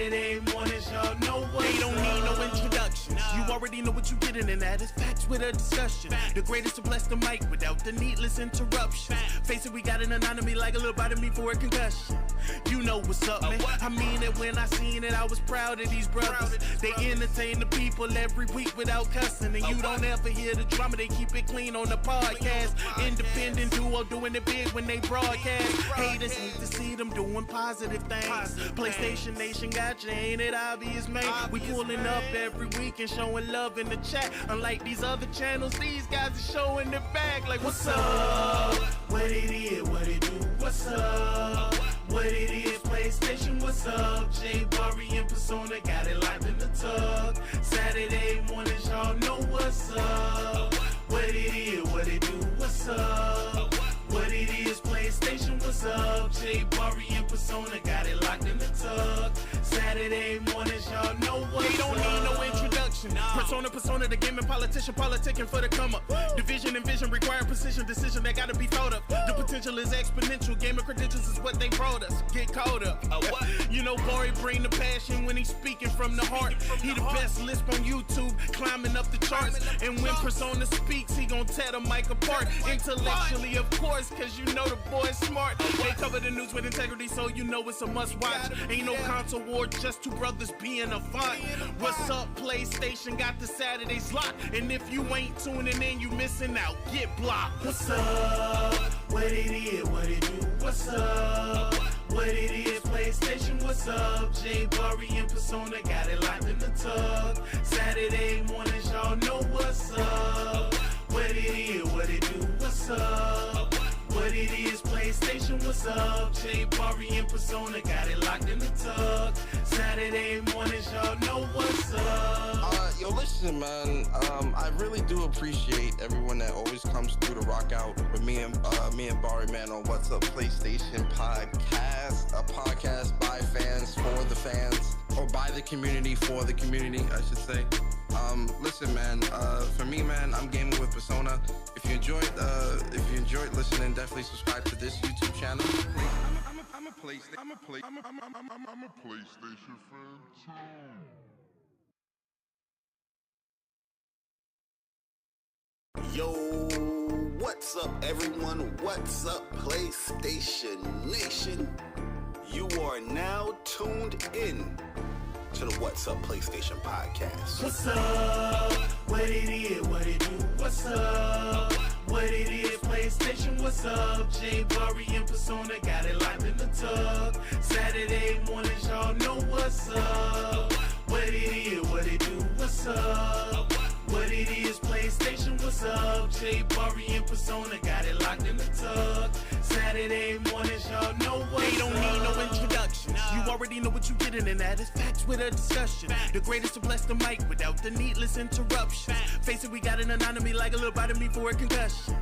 Saturday mornings, y'all know what's up. They don't need no introduction. You already know what you're getting, and that is facts with a discussion. The greatest to bless the mic without the needless interruption. Face it, we got an anatomy like a little bite of me for a concussion. You know what's up, man. I mean it when I seen it. I was proud of these brothers. They entertain the people every week without cussing, and you don't ever hear the drama. They keep it clean on the podcast. Independent duo doing it big when they broadcast. Haters hate to see them doing positive things. PlayStation Nation got you, ain't it obvious, man? We pulling up every week and showing love in the chat. Unlike these other channels, these guys are showing their back. Like, what's up? What it is, what it do, what's up? What it is, PlayStation, what's up? J Bari and Persona got it live in the tug. Saturday mornings, y'all know what's up. What it is, what it do, what's up? What it is, PlayStation, what's up? J Bari and Persona got it locked in the tug. Saturday mornings, y'all know what's up. They don't need no introduction. Persona, the gaming politician, politicking for the come up. Division and vision require precision, decision that gotta be thought of. The potential is exponential. Gamer credentials is what they brought us. Get caught up. You know, Bari bring the passion when he's speaking from the heart. He the best lisp on YouTube, climbing up the charts. And when Persona speaks, he gon' tear the mic apart. Intellectually, of course, cause you know the boy's smart. They cover the news with integrity, so you know it's a must watch. Ain't no console war, just two brothers being a font. What's up, PlayStation? Got the Saturdays locked. And if you ain't tuning in, you missing out. Get blocked. What's up? What it is, what it do, what's up? What it is, PlayStation, what's up? J Bari and Persona got it locked in the tug. Saturday mornings, y'all know what's up. What it is, what it do, what's up? What it is, PlayStation, what's up? J Bari and Persona got it locked in the tug. Saturday mornings, y'all know what's up. Yo, listen, man. I really do appreciate everyone that always comes through to rock out with me and Bari, man, on What's Up PlayStation podcast. A podcast by fans for the fans, or by the community for the community, I should say. Listen, man. For me, man, I'm gaming with Persona. If you enjoyed listening, definitely subscribe to this YouTube channel. I'm a PlayStation fan too. Yo, what's up, everyone? What's up, PlayStation Nation? You are now tuned in to the What's Up PlayStation podcast. What's up? What it is, what it do, what's up? What it is, PlayStation, what's up? J Bari and Persona got it live in the tug. Saturday mornings, y'all know what's up. What it is, what it do, what's up? What it is, PlayStation, what's up? J Bari and Persona got it locked in the tug. Saturday mornings, y'all know what's up. They don't need no introduction. You already know what you're getting, and that is facts with a discussion. The greatest to bless the mic without the needless interruption. Face it, we got an anatomy like a little bite of me for a concussion.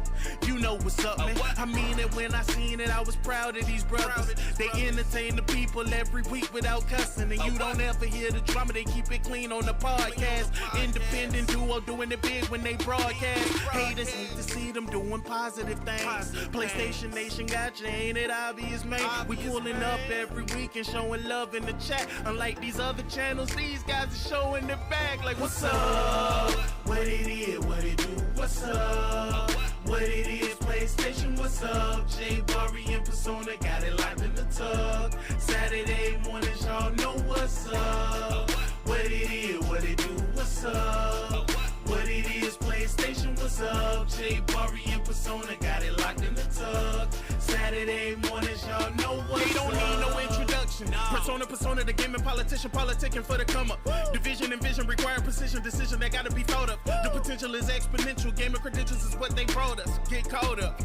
You know what's up, man. I mean it when I seen it. I was proud of these brothers. They entertain the people every week without cussing, and you don't ever hear the drama. They keep it clean on the podcast. Independent duo doing it big when they broadcast. Haters hate to see them doing positive things. PlayStation Nation got you, ain't it obvious, man? We pulling up every week and showing love in the chat. Unlike these other channels, these guys are showing their back. Like, what's up? What it is, what it do, what's up? What it is, PlayStation, what's up? J Bari and Persona got it live in the tug. Saturday mornings, y'all know what's up. What it is, what it do, what's up? What it is, PlayStation, what's up? J Bari and Persona got it locked in the tug. Saturday mornings, y'all know what's up. They don't need no introduction. Persona, the gaming politician, politicking for the come up. Division and vision require precision, decision that gotta be thought of. The potential is exponential. Gamer credentials is what they brought us. Get caught up.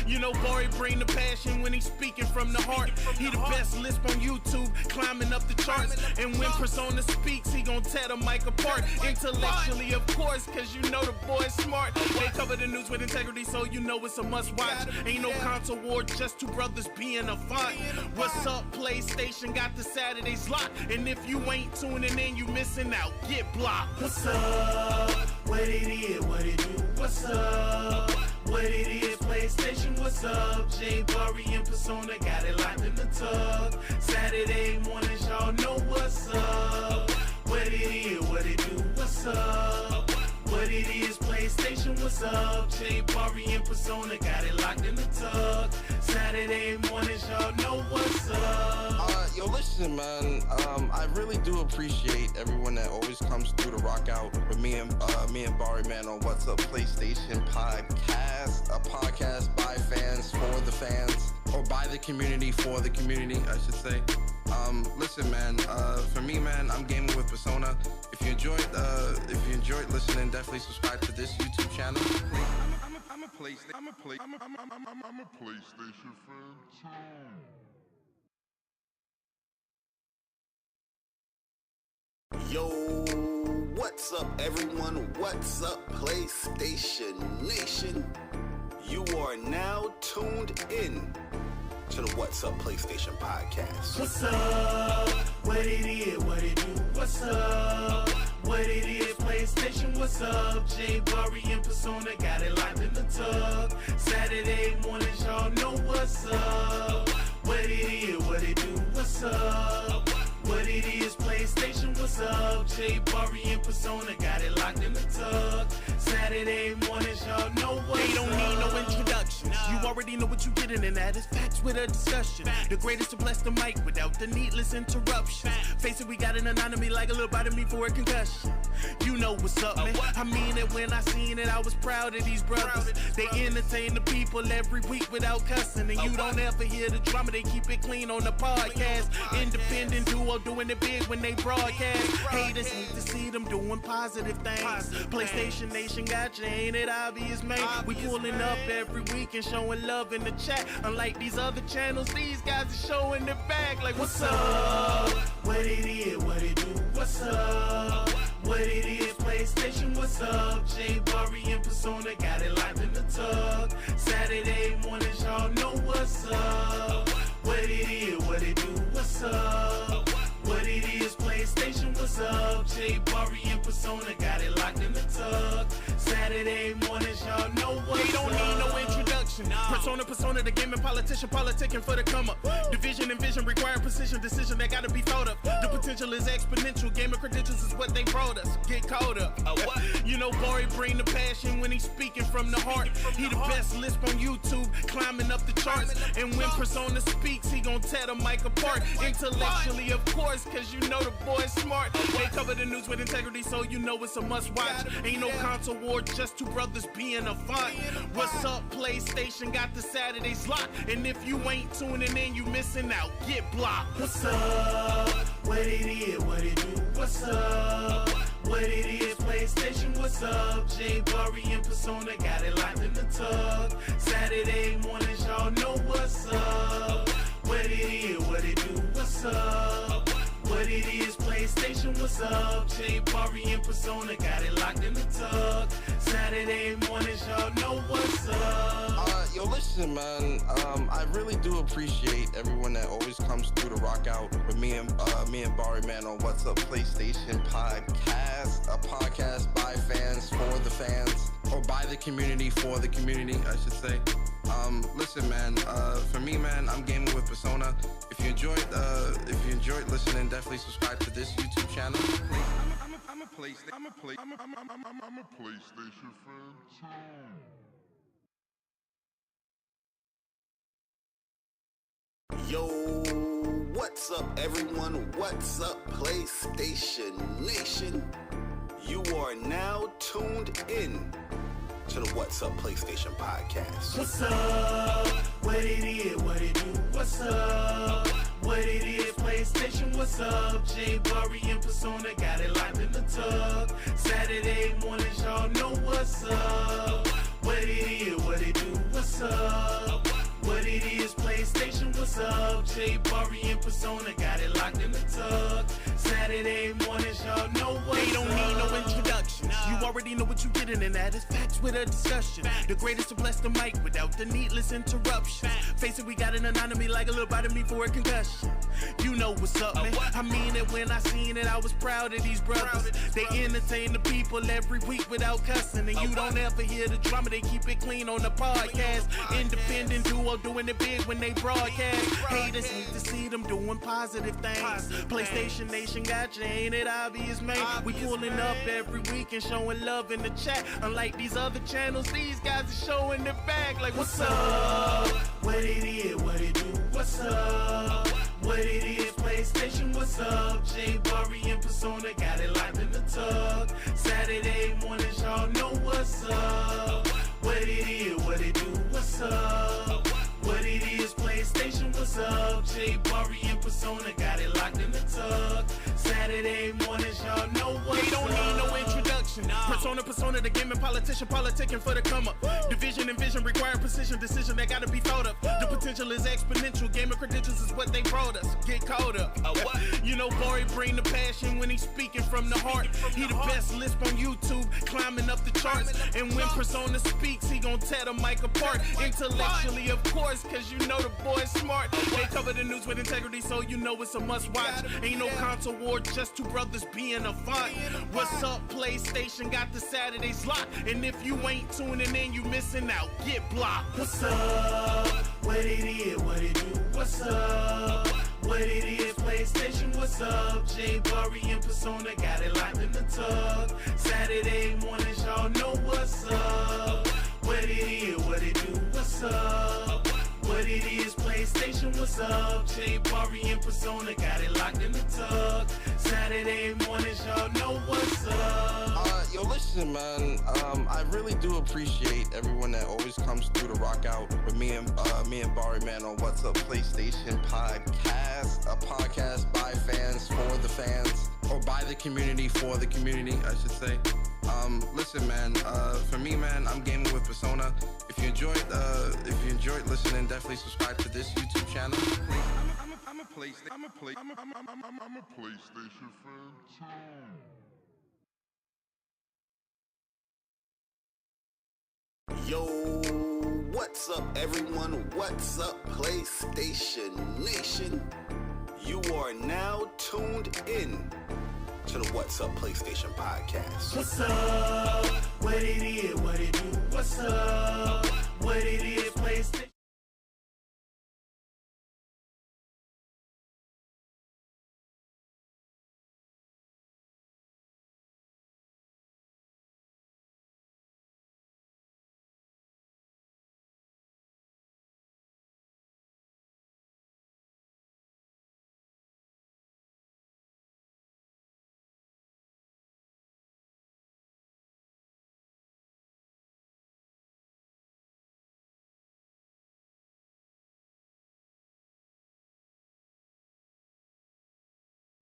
You know, Bari bring the passion when he's speaking from the heart. He the best lisp on YouTube, climbing up the charts. And when Persona speaks, he gon' tear the mic apart. Intellectually, of course, cause you know the boy's smart. They cover the news with integrity, so you know it's a must watch. Ain't no console war, just two brothers being a font. What's up, PlayStation? Got the Saturdays locked. And if you ain't tuning in, you missing out. Get blocked. What's up? What it is, what it do, what's up? What it is, PlayStation, what's up? J Bari and Persona got it locked in the tug. Saturday mornings, y'all know what's up. what's up? J Bari and Persona got it locked in the tug. Saturday mornings, y'all know what's up. Yo, listen, man. I really do appreciate everyone that always comes through to rock out with me and Bari, man, on What's Up PlayStation Podcast, a podcast by fans for the fans, or by the community for the community, I should say. Listen, man. For me, man, I'm gaming with Persona. If you enjoyed listening, definitely subscribe to this YouTube channel. I'm a PlayStation fan too. Yo, what's up, everyone? What's up, PlayStation Nation? You are now tuned in to the What's Up PlayStation Podcast. What's up? What it is, what it do? What's up? What it is, PlayStation, what's up? J Bari and Persona got it locked in the tug. Saturday mornings, y'all know what's up. What it is, what it do? What's up? What it is, PlayStation, what's up? J Bari and Persona got it locked in the tug. Saturday mornings, y'all know what's up. They don't need no introduction. You already know what you're getting, and that is facts with a discussion. The greatest to bless the mic without the needless interruptions. Face it, we got an anatomy like a little bite of me for a concussion. You know what's up, man. I mean it when I seen it. I was proud of these brothers. They entertain the people every week without cussing. And you don't ever hear the drama. They keep it clean on the podcast. Independent duo doing it big when they broadcast. Haters need to see them doing positive things. PlayStation Nation got you, ain't it obvious, man? We pulling up every week and showing love in the chat. Unlike these other channels, these guys are showing their back like, what's up? What it is, what it do? What's up? What it is, PlayStation, what's up? J Bari and Persona got it locked in the tug. Saturday mornings, y'all know what's up. What it is, what it do? What's up? What it is, PlayStation, what's up? J Bari and Persona got it locked in the tug. Saturday mornings, y'all know what's up. They don't need no introduction. Persona, the gaming politician, politicking for the come up. Division and vision require precision, decision that gotta be thought of. The potential is exponential. Gaming credentials is what they brought us. Get caught up. You know, Bari bring the passion when he's speaking from the heart. He the best lisp on YouTube, climbing up the charts. And when Persona speaks, he gon' tear the mic apart. Intellectually, of course, cause you know the boy's smart. They cover the news with integrity, so you know it's a must watch. Ain't no console war, just two brothers being a font. What's up, PlayStation? Got the Saturdays locked. And if you ain't tuning in, you missing out. Get blocked. What's up? What it is, what it do? What's up? What it is, PlayStation, what's up? J Bari and Persona got it locked in the tug. Saturday mornings, y'all know what's up. What it is, what it do? What's up? What it is, PlayStation, what's up? J Bari and Persona got it locked in the tug. Saturday mornings, y'all know what's up. Yo, listen, man. I really do appreciate everyone that always comes through to rock out with me and Bari, man, on What's Up PlayStation Podcast, a podcast by fans for the fans, or by the community for the community, I should say. Listen, man. For me, man, I'm gaming with Persona. If you enjoyed listening, definitely subscribe to this YouTube channel. I'm a PlayStation fan too. Yo, what's up, everyone? What's up, PlayStation Nation? You are now tuned in to the What's Up PlayStation Podcast. What's up? What it is, what it do? What's up? What it is, PlayStation, what's up? J Bari and Persona got it locked in the tug. Saturday mornings, y'all know what's up. What it is, what it do? What's up? What it is, PlayStation, what's up? J Bari and Persona got it locked in the tug. Saturday mornings, y'all know what's up. They don't need no introduction. You already know what you're getting, and that is facts with a discussion. The greatest to bless the mic without the needless interruptions. Face it, we got an anatomy like a little bite of me for a concussion. You know what's up, man. I mean it when I seen it, I was proud of these brothers. They entertain the people every week without cussing. And you don't ever hear the drama, they keep it clean on the podcast. Independent duo doing it big when they broadcast. Haters hate to see them doing positive things. PlayStation Nation got you, ain't it obvious, man? We pulling up every week and showing love in the chat. Unlike these other channels, these guys are showing their back like, what's up? What it is, what it do, what's up? What it is, PlayStation, what's up? J Bari and Persona got it locked in the tug. Saturday mornings, y'all know what's up. What it is, what it do, what's up? What it is, PlayStation, what's up? J Bari and Persona got it locked in the tug. Saturday mornings, y'all know what's up. They don't need no introduction. Persona, the gaming politician, politicking for the come up. Division and vision require precision, decision that gotta be thought of. The potential is exponential. Gamer credentials is what they brought us. Get caught up. You know, Bari bring the passion when he's speaking from the heart. He the best lisp on YouTube, climbing up the charts. And when Persona speaks, he gon' tear the mic apart. Intellectually, of course, cause you know the boy's smart. They cover the news with integrity, so you know it's a must watch. Ain't no console war, just two brothers being a font. What's up, PlayStation? Got the Saturdays locked. And if you ain't tuning in, you missing out. Get blocked. What's up? What it is, what it do, what's up? What it is, PlayStation, what's up? J Bari and Persona got it locked in the tug. Saturday mornings, y'all know what's up. What it is, what it do, what's up? What it is, PlayStation, what's up? J Bari and Persona got it locked in the tug. Saturday mornings, y'all know what's up. Yo, listen, man. I really do appreciate everyone that always comes through to rock out with me and Bari, man, on What's Up PlayStation Podcast, a podcast by fans for the fans, or by the community for the community, I should say. Listen, man. For me, man, I'm gaming with Persona. If you enjoyed listening, definitely subscribe to this YouTube channel. I'm a PlayStation fan too. Yo, what's up, everyone? What's up, PlayStation Nation? You are now tuned in to the What's Up PlayStation Podcast. What's up? What it is, what it do, what's up? What it is, PlayStation.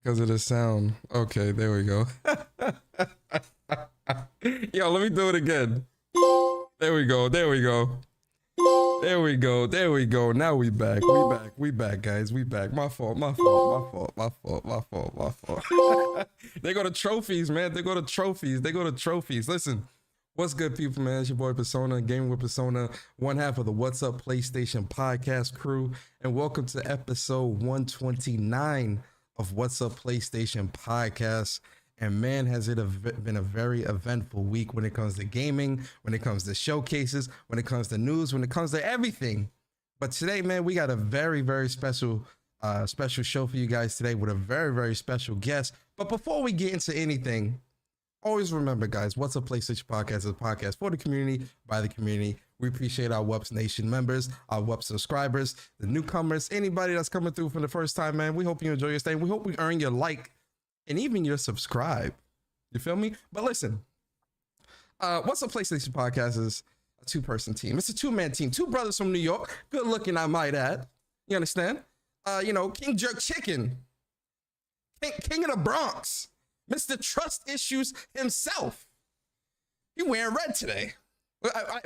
Because of the sound. Okay, there we go. Yo, let me do it again. There we go. There we go. There we go. There we go. Now we back. We back, guys. We back. My fault. They go to trophies, man. They go to trophies. Listen, what's good, people, man? It's your boy Persona, Gaming with Persona, one half of the What's Up PlayStation podcast crew. And welcome to episode 129 of What's Up PlayStation podcast. And man, has it been a very eventful week when it comes to gaming, when it comes to showcases, when it comes to news, when it comes to everything. But today, man, we got a very, very special show for you guys today with a very, very special guest. But before we get into anything, always remember, guys, What's Up PlayStation podcast is a podcast for the community, by the community. We appreciate our WUPS Nation members, our WUPS subscribers, the newcomers, anybody that's coming through for the first time, man. We hope you enjoy your stay. We hope we earn your like and even your subscribe. You feel me? But listen, What's Up PlayStation podcast is a two-person team. It's a two-man team. Two brothers from New York. Good looking, I might add. You understand? King Jerk Chicken. King of the Bronx. Mr. Trust Issues himself. You wearing red today.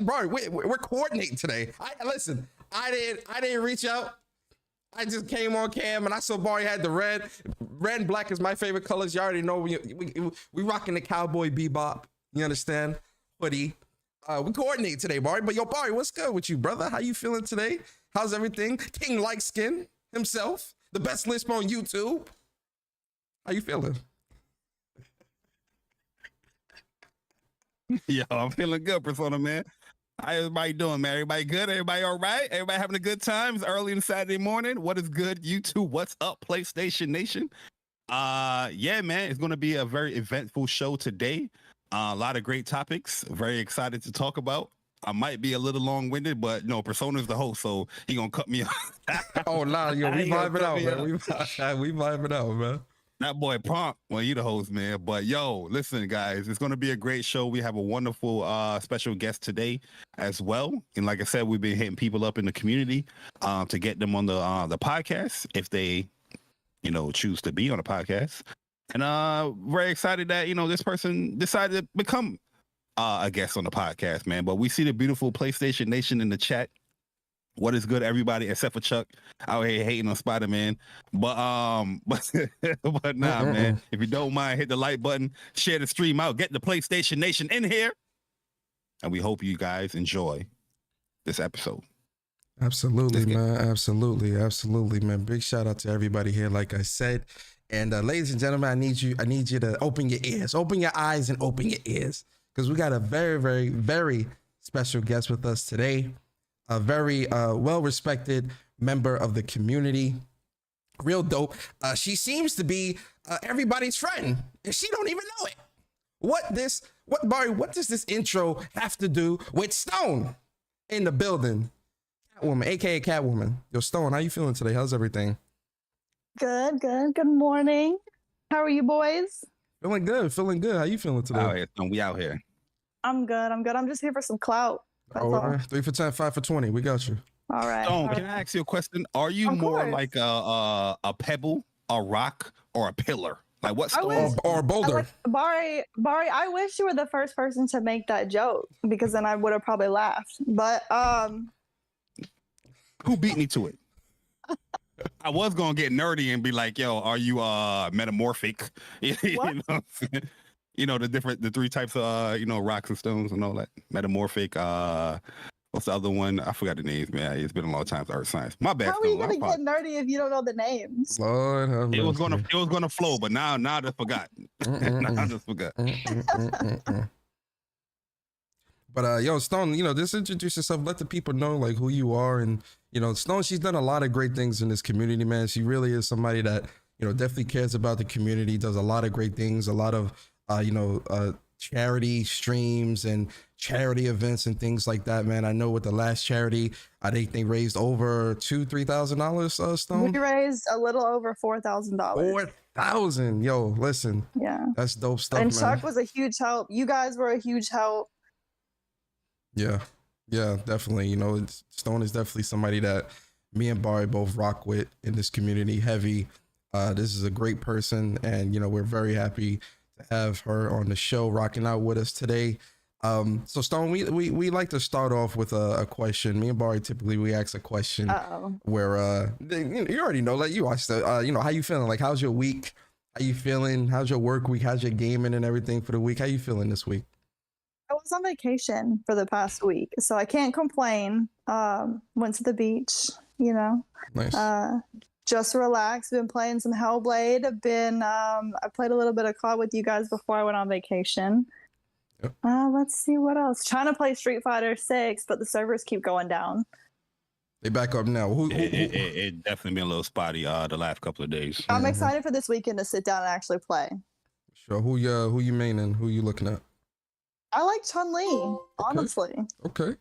Bro, we're coordinating today. Listen, I didn't reach out. I just came on cam and I saw Bari had the red. Red and black is my favorite colors. You already know we rocking the cowboy bebop. You understand? Hoodie. We coordinate today, Bari. But yo, Bari, what's good with you, brother? How you feeling today? How's everything? King Light Skin himself. the best lisp on YouTube. How you feeling? Yo, I'm feeling good, Persona, man. How everybody doing, man? Everybody good? Everybody all right? Everybody having a good time? It's early on Saturday morning. What is good, YouTube? What's up, PlayStation Nation? Yeah, man, it's going to be a very eventful show today. A lot of great topics. Very excited to talk about. I might be a little long-winded, but no, Persona's the host, so he gonna cut me off. Oh, nah, yo, we He gonna vibing cut out, me man. off. We vibing out, man. That boy Prompt, well, you the host, man. But yo, listen, guys, it's gonna be a great show. We have a wonderful special guest today as well. And like I said, we've been hitting people up in the community to get them on the podcast if they, choose to be on the podcast. And very excited that this person decided to become a guest on the podcast, man. But we see the beautiful PlayStation Nation in the chat. What is good, everybody, except for Chuck out here hating on Spider-Man. But nah, man. If you don't mind, hit the like button, share the stream out, get the PlayStation Nation in here, and we hope you guys enjoy this episode. Absolutely, man. Absolutely, man. Big shout out to everybody here, like I said. And ladies and gentlemen, I need you to open your ears, open your eyes, and open your ears, because we got a very, very, very special guest with us today. A very well-respected member of the community. Real dope. She seems to be everybody's friend, and she don't even know it. Bari, what does this intro have to do with Stone in the building? Catwoman, aka Catwoman. Yo, Stone, how you feeling today? How's everything? Good. Good morning. How are you boys? Feeling good. How you feeling today? Out here, we out here. I'm good. I'm just here for some clout. That's all. 3 for 10, 5 for 20. We got you. All right. Stone, can I ask you a question? Are you Of more course. like a pebble, a rock, or a pillar? Like what I Stone? wish- Or a boulder. Bari, I wish you were the first person to make that joke, because then I would have probably laughed. But Who beat me to it? I was gonna get nerdy and be like, "Yo, are you metamorphic?" What? The three types of rocks and stones and all that. Metamorphic. What's the other one? I forgot the names, man. It's been a long time to Earth Science. My bad. how are you Stone. gonna get nerdy if you don't know the names? Lord have It was mercy. gonna flow, but now I just forgot. Now I just forgot. But yo, Stone, just introduce yourself. Let the people know like who you are, and Stone. She's done a lot of great things in this community, man. She really is somebody that definitely cares about the community. Does a lot of great things, a lot of charity streams and charity events and things like that, man. I know with the last charity, I think they raised over $2,000-3,000. Stone. We raised a little over $4,000. 4,000. Yo, listen, Yeah. that's dope stuff, And man. Chuck was a huge help. You guys were a huge help. Yeah, definitely. Stone is definitely somebody that me and Bari both rock with in this community heavy. This is a great person, and we're very happy to have her on the show rocking out with us today. So Stone, we like to start off with a question. Me and Bari typically we ask a question where you already know, like you watched the how you feeling? Like how's your week? How you feeling? How's your work week? How's your gaming and everything for the week? How you feeling this week? I was on vacation for the past week, so I can't complain. Went to the beach, Nice. just relaxed. Been playing some Hellblade. I played a little bit of COD with you guys before I went on vacation. Yep. Let's see what else. Trying to play Street Fighter 6, but the servers keep going down. They back up now. Who? It definitely been a little spotty the last couple of days. I'm excited for this weekend to sit down and actually play. Sure. Who you maining? Who you looking at? I like Chun-Li, honestly. Okay.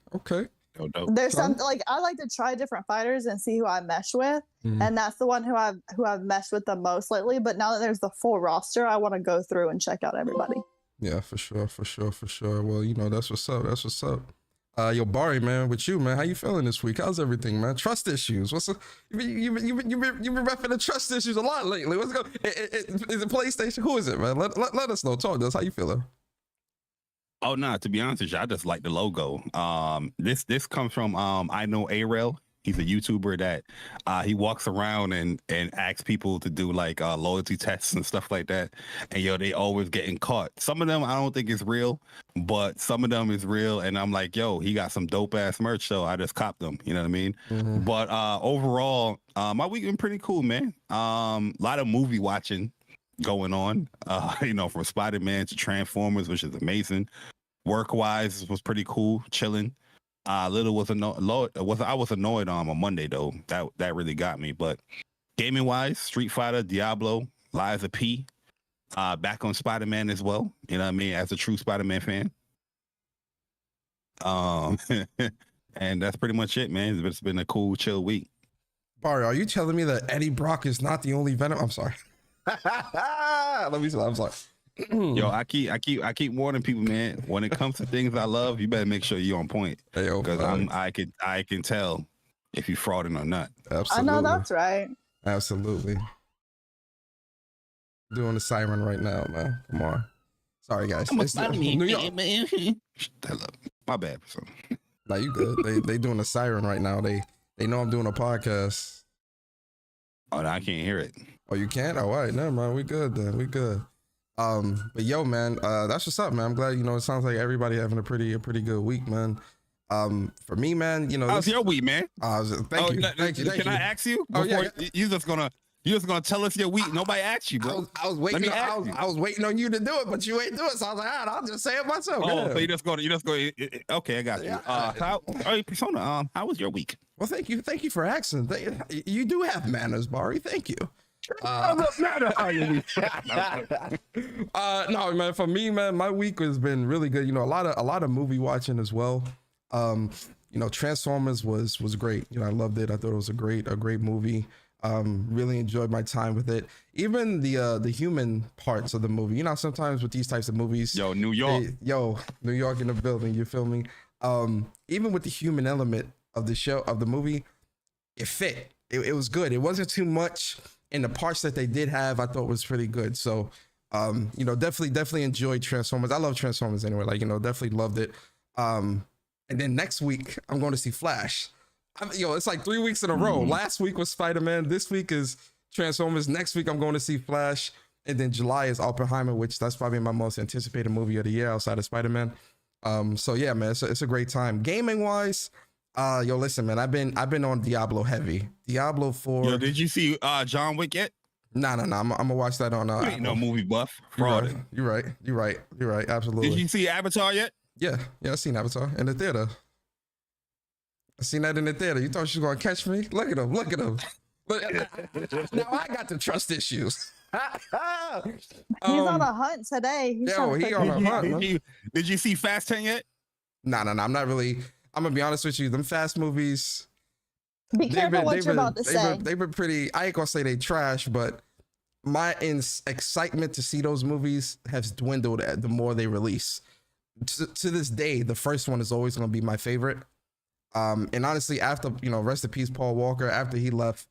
Yo, dope. There's Chun? some like I like to try different fighters and see who I mesh with, Mhm. and that's the one who I've meshed with the most lately. But now that there's the full roster, I want to go through and check out everybody. Yeah, for sure. Well, that's what's up. Yo, Bari, man, with you, man, how you feeling this week? How's everything, man? Trust issues. What's up? You've been repping the trust issues a lot lately. What's going? Is it PlayStation? Who is it, man? Let us know. Talk to us. How you feeling? Oh no, to be honest with you, I just like the logo. This comes from I know Arel. He's a YouTuber that he walks around and asks people to do like loyalty tests and stuff like that. And yo, they always getting caught. Some of them I don't think is real, but some of them is real. And I'm like, yo, he got some dope ass merch, so I just copped them. You know what I mean? Mhm. But overall, my week been pretty cool, man. A lot of movie watching going on. You know, from Spider-Man to Transformers, which is amazing. Work-wise was pretty cool, chilling. Little was I was annoyed on Monday though. That really got me. But gaming wise, Street Fighter, Diablo, Liza P, back on Spider-Man as well. You know what I mean? As a true Spider-Man fan. And that's pretty much it, man. It's been a cool, chill week. Bari, are you telling me that Eddie Brock is not the only Venom? I'm sorry. Let me. I'm sorry. Yo, I keep warning people, man. When it comes to things I love, you better make sure you're on point. Because I can tell if you're frauding or not. Absolutely. I know that's right. Absolutely. Doing the siren right now, man. Come on. Sorry, guys. It's New York. My bad. So. No, you good. They doing a siren right now. They know I'm doing a podcast. Oh, no, I can't hear it. Oh, you can't? Oh, all right. Never mind. We good then. We good. But yo, man, that's what's up, man. I'm glad, it sounds like everybody having a pretty good week, man. For me, man, how's your week, man? Thank you. Can I ask you? You just gonna tell us your week? Nobody asked you, bro. I was waiting. I was waiting on you to do it, but you ain't do it. So I was like, all right, I'll just say it myself. Oh, so you just go. Okay, I got you. Yeah. Persona, how was your week? Well, thank you for asking. You do have manners, Bari. Thank you. No, man. For me, man, my week has been really good. A lot of movie watching as well. Transformers was great. I loved it. I thought it was a great movie. Really enjoyed my time with it. Even the human parts of the movie. Sometimes with these types of movies, New York in the building. You feel me? Even with the human element of the movie, it fit. It was good. It wasn't too much. And the parts that they did have, I thought was pretty good. So, definitely enjoyed Transformers. I love Transformers anyway. Definitely loved it. And then next week, I'm going to see Flash. It's like 3 weeks in a row. Last week was Spider-Man. This week is Transformers. Next week, I'm going to see Flash. And then July is Oppenheimer, which that's probably my most anticipated movie of the year outside of Spider-Man. So yeah, man, it's a great time. Gaming wise, listen, man, I've been on Diablo heavy. Diablo 4. Yo, did you see John Wick yet? No. I'm gonna watch that on. You ain't no movie buff. Fraud. You're right. Absolutely. Did you see Avatar yet? Yeah, I seen Avatar in the theater. I seen that in the theater. You thought she was gonna catch me? Look at him. Look, now I got the trust issues. He's on a hunt today. He on a hunt. Did you see Fast 10 yet? No. I'm not really. I'm gonna be honest with you. Them Fast movies. Be careful what you're about to say. They've been pretty. I ain't gonna say they trash, but my excitement to see those movies has dwindled the more they release. To this day, the first one is always gonna be my favorite. And honestly, after rest in peace, Paul Walker. After he left,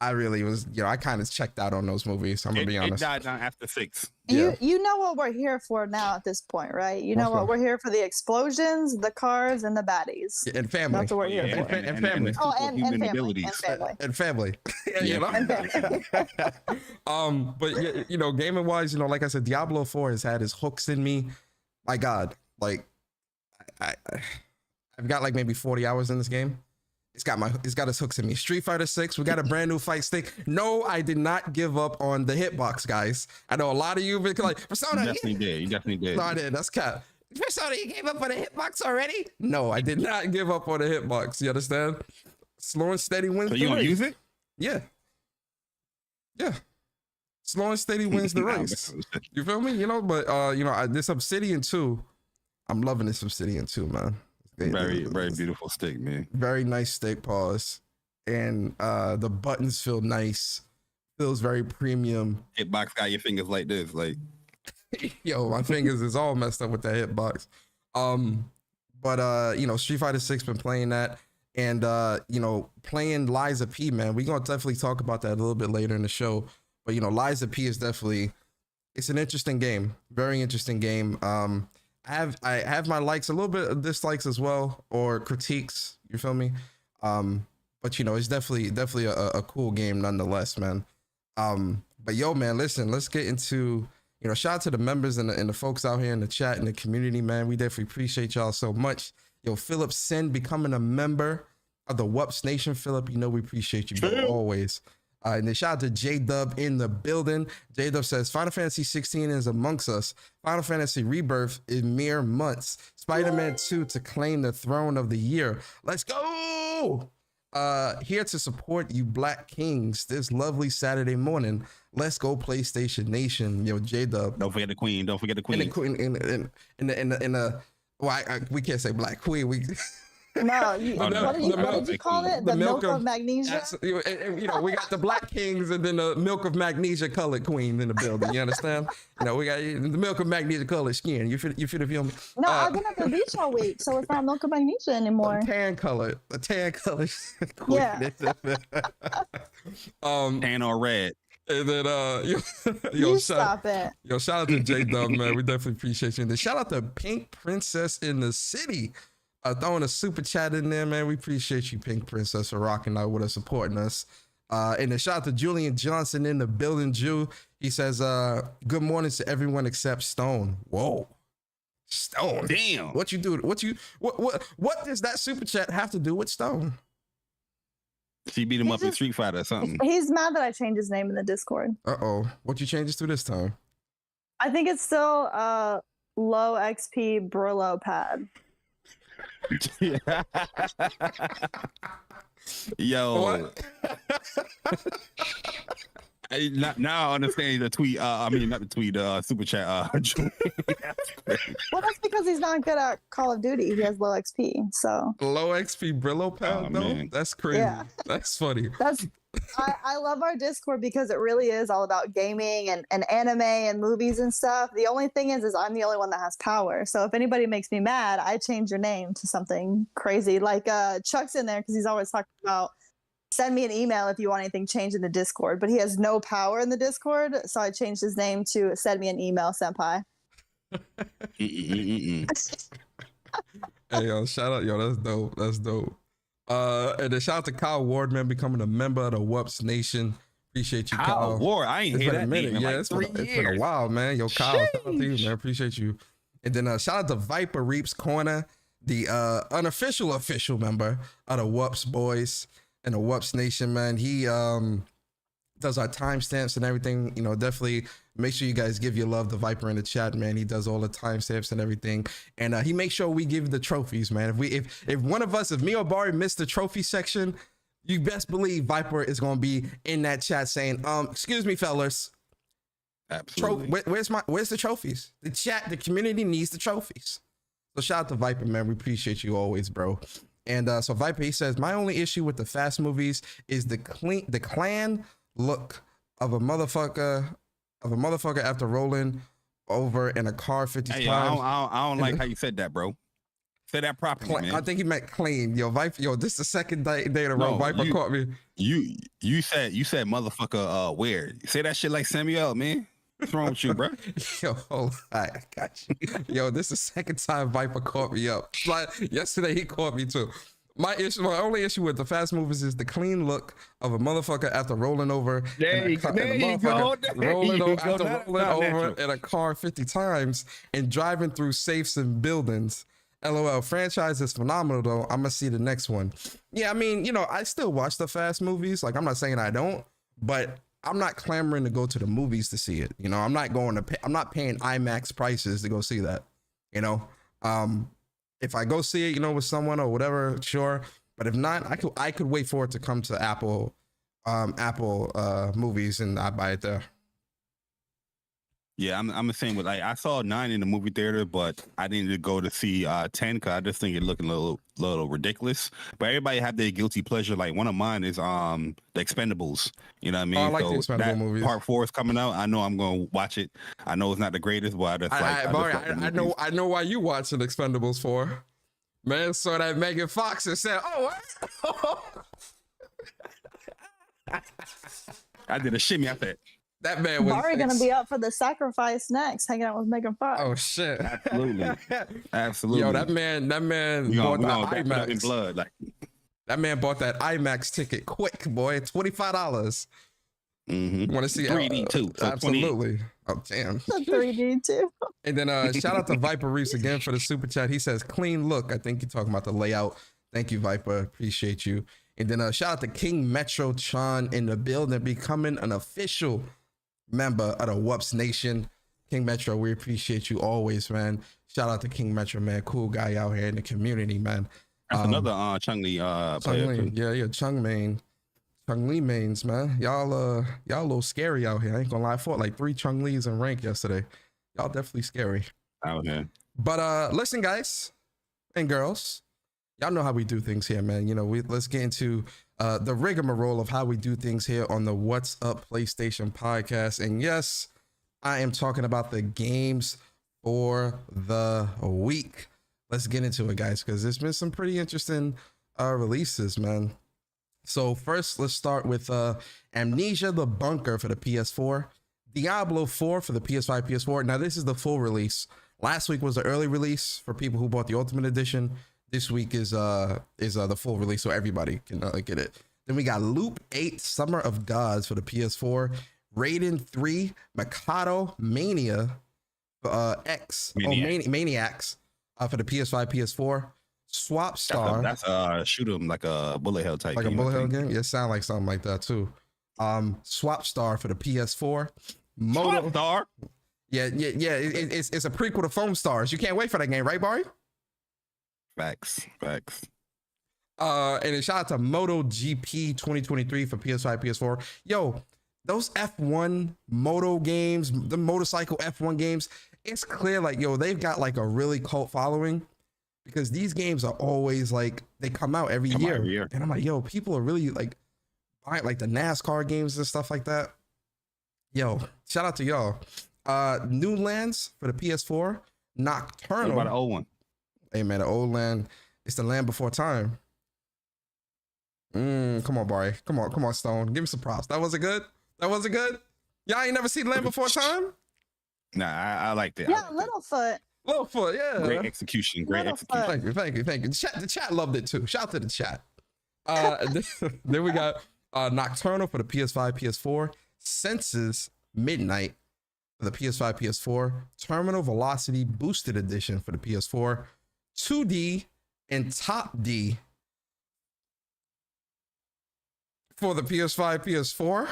I really was, I kind of checked out on those movies. I'm gonna be honest. It died down after 6. Yeah. You know what we're here for now at this point, right? You know what we're here for: the explosions, the cars, and the baddies. And family. That's what we're here for. And family. Oh, and family. Abilities. And family. And family. But gaming wise, like I said, Diablo 4 has had his hooks in me. My God, like I've got like maybe 40 hours in this game. It's got his hooks in me. Street Fighter 6, we got a brand new fight stick. No, I did not give up on the hitbox, guys. I know a lot of you have been like, Persona. You definitely did. No, I did. That's cap. Persona, you gave up on the hitbox already? No, I did not give up on the hitbox. You understand? Slow and steady wins so the you gonna race. Use it? Yeah. Slow and steady wins the race. You feel me? But this Obsidian 2, I'm loving this Obsidian 2, man. Very beautiful stick, man. Very nice stick, pause. And the buttons feel nice. Feels very premium. Hitbox got your fingers like this, like yo, my fingers is all messed up with that hitbox. But Street Fighter 6 been playing that, and playing Liza P, man. We're gonna definitely talk about that a little bit later in the show. But Liza P is definitely, it's an interesting game. Very interesting game. I have my likes, a little bit of dislikes as well, or critiques. You feel me? but you know, it's definitely a cool game nonetheless, man. But yo, man, listen, let's get into, you know, shout out to the members and the folks out here in the chat and the community, man. We definitely appreciate y'all so much. Yo, Philip Sen becoming a member of the WUPS Nation. Philip, you know we appreciate you, bro, always. And then shout out to J-Dub in the building. J-Dub says, Final Fantasy 16 is amongst us. Final Fantasy Rebirth in mere months. Spider-Man 2 to claim the throne of the year. Let's go! Here to support you Black Kings this lovely Saturday morning. Let's go PlayStation Nation. Yo, J-Dub. Don't forget the queen. Don't forget the queen. And the queen in the well, we can't say Black Queen. We No, what did you call it? The milk of magnesia? You know, we got the Black Kings and then the milk of magnesia colored queen in the building. You understand? You know, we got the milk of magnesia colored skin. You feel me? No, I've been at the beach all week, so it's not milk of magnesia anymore. The tan color queen. Yeah. Tan or red. And then Stop it. Yo, shout out to J-Dub, man. We definitely appreciate you. And then shout out to Pink Princess in the City. Throwing a super chat in there, man. We appreciate you, Pink Princess, for rocking out with us, supporting us. And then shout out to Julian Johnson in the building, Jew. He says, good morning to everyone except Stone. Whoa. Stone. Damn. What you do? What does that super chat have to do with Stone? She beat him up in Street Fighter or something. He's mad that I changed his name in the Discord. Uh-oh. What you change it to this time? I think it's still low XP Brillo pad. Yo. Now I understand the tweet. I mean, not the tweet, super chat. Well, that's because he's not good at Call of Duty. He has low XP, so. Low XP Brillo pad? No, man. that's crazy. Yeah. That's funny. I love our Discord because it really is all about gaming and anime and movies and stuff. The only thing is I'm the only one that has power. So if anybody makes me mad, I change your name to something crazy. Like Chuck's in there because he's always talking about send me an email if you want anything changed in the Discord. But he has no power in the Discord, so I changed his name to send me an email, senpai. Hey, yo, shout out. Yo, that's dope. That's dope. And then shout out to Kyle Ward, man, becoming a member of the WUPS Nation. Appreciate you, Kyle. Ward, I ain't hear that name in yeah, like it's 3 been, years. It's been a while, man. Yo, Kyle, shout out to you, man. Appreciate you. And then shout out to Viper Reaps Corner, the unofficial official member of the WUPS boys and the WUPS Nation, man. He does our timestamps and everything. You know, definitely make sure you guys give your love to Viper in the chat, man. He does all the timestamps and everything, and he makes sure we give the trophies, man. If one of us, if me or Bari missed the trophy section, you best believe Viper is gonna be in that chat saying, excuse me, fellas. Absolutely. Where's the trophies? The chat, the community needs the trophies. So shout out to Viper, man. We appreciate you always, bro. And so Viper, he says, my only issue with the Fast movies is the clan look of a motherfucker after rolling over in a car 50 times. I don't like how you said that, bro. Say that properly, man. I think he meant clean. Yo, Viper, yo, this is the second day in a row. Viper caught me. You said motherfucker weird. Say that shit like Samuel, man. What's wrong with you, bro? Yo, hold on. I got you. Yo, this is the second time Viper caught me up. Yesterday he caught me too. My only issue with the Fast movies is the clean look of a motherfucker after rolling over. There you go. Rolling over in a car 50 times and driving through safes and buildings. LOL. Franchise is phenomenal though. I'm gonna see the next one. Yeah, I mean, you know, I still watch the Fast movies. Like, I'm not saying I don't, but I'm not clamoring to go to the movies to see it. You know, I'm not paying IMAX prices to go see that. You know, if I go see it, you know, with someone or whatever, sure. But if not, I could wait for it to come to Apple movies and I buy it there. Yeah, I'm the same with, like, I saw 9 in the movie theater, but I didn't go to see 10 because I just think it looking a little ridiculous. But everybody have their guilty pleasure. Like, one of mine is the Expendables. You know what I mean? Oh, I like the Expendable movies. Part 4 is coming out. I know I'm going to watch it. I know it's not the greatest, but I know why you watching Expendables 4. Man saw that Megan Fox and said, "Oh, I did a shimmy after that." That man was Bari gonna be up for the sacrifice next, hanging out with Megan Fox. Oh shit! Absolutely. Yo, that man. We gonna in blood, like. That man bought that IMAX ticket quick, boy. $25. Mm-hmm. Want to see 3D too? So absolutely. Oh damn. The 3D too. And then shout out to Viper Reese again for the super chat. He says clean look. I think you're talking about the layout. Thank you, Viper. Appreciate you. And then shout out to King Metro Chan in the building, becoming an official member of the WUPS Nation. King Metro, we appreciate you always, man. Shout out to King Metro, man. Cool guy out here in the community, man. That's another Chung Lee player. Lee. Yeah, Chung Lee mains, man. Y'all a little scary out here. I ain't gonna lie, I fought like 3 Chung Lees in rank yesterday. Y'all definitely scary out here. But listen, guys and girls, y'all know how we do things here, man. You know, let's get into the rigmarole of how we do things here on the What's Up PlayStation podcast. And yes, I am talking about the games for the week. Let's get into it, guys, because there's been some pretty interesting releases, man. So first, let's start with Amnesia the Bunker for the PS4, Diablo 4 for the PS5, PS4. Now, this is the full release. Last week was the early release for people who bought the Ultimate Edition. This week is the full release, so everybody can get it. Then we got Loop 8 Summer of Gods for the PS4, Raiden 3 Mikado Mania Maniacs for the PS5, PS4. Swap Star. That's shoot 'em like a bullet hell type. Like game, a bullet hell game? Yeah, it sound like something like that too. Swap Star for the PS4. Swap Star. Yeah. It's a prequel to Foam Stars. You can't wait for that game, right, Bari? Facts. And then shout out to Moto GP 2023 for PS5, PS4. Yo, those F1 moto games, the motorcycle F1 games, it's clear like, yo, they've got like a really cult following. Because these games are always like, they come out every year. And I'm like, yo, people are really like buying like the NASCAR games and stuff like that. Yo, shout out to y'all. New Lands for the PS4, Nocturnal. What about the old one? Hey man, the old land, it's the land before time. Come on, Bari. Come on, Stone. Give me some props. That wasn't good? Y'all ain't never seen Land Before Time? Nah, I liked it. Yeah, Littlefoot. Littlefoot, yeah. Great execution. Thank you. The chat loved it too. Shout out to the chat. Then we got Nocturnal for the PS5, PS4, Senses Midnight for the PS5, PS4, Terminal Velocity Boosted Edition for the PS4, 2D and Top D for the PS5, PS4.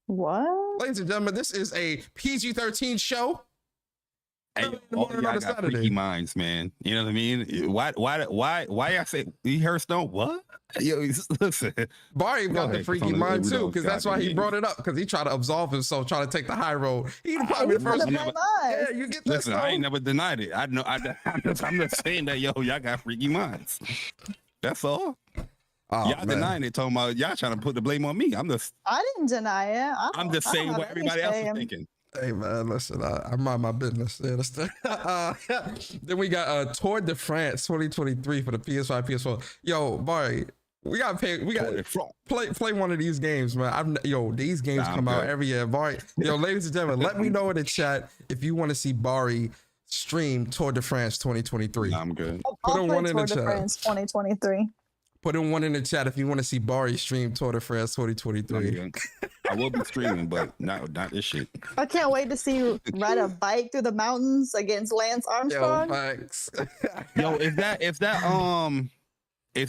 What? Ladies and gentlemen, this is a PG-13 show. Hey, all y'all got freaky minds, man. You know what I mean? Why I say you heard Stone? What? Yo, listen. Bari got the freaky mind too, because that's why he brought it up, because he tried to absolve himself, trying to take the high road. He probably the first. Yeah, you get this. Listen, I ain't never denied it. I know. I'm just saying that, yo, y'all got freaky minds. That's all. Oh, y'all denying it, talking about y'all trying to put the blame on me. I didn't deny it. I'm just saying what everybody else is thinking. Hey man, listen, I mind my business. Then we got Tour de France 2023 for the PS5, PS4. Yo, Bari, we gotta play one of these games, man. These games come out every year. Bari, yo, ladies and gentlemen, let me know in the chat if you want to see Bari stream Tour de France 2023. I'm good. Put in one in the chat. Tour de France 2023. Put in one in the chat if you want to see Bari stream Tour de France 2023. I will be streaming, but not this shit. I can't wait to see you ride a bike through the mountains against Lance Armstrong. Yo, thanks. Yo, is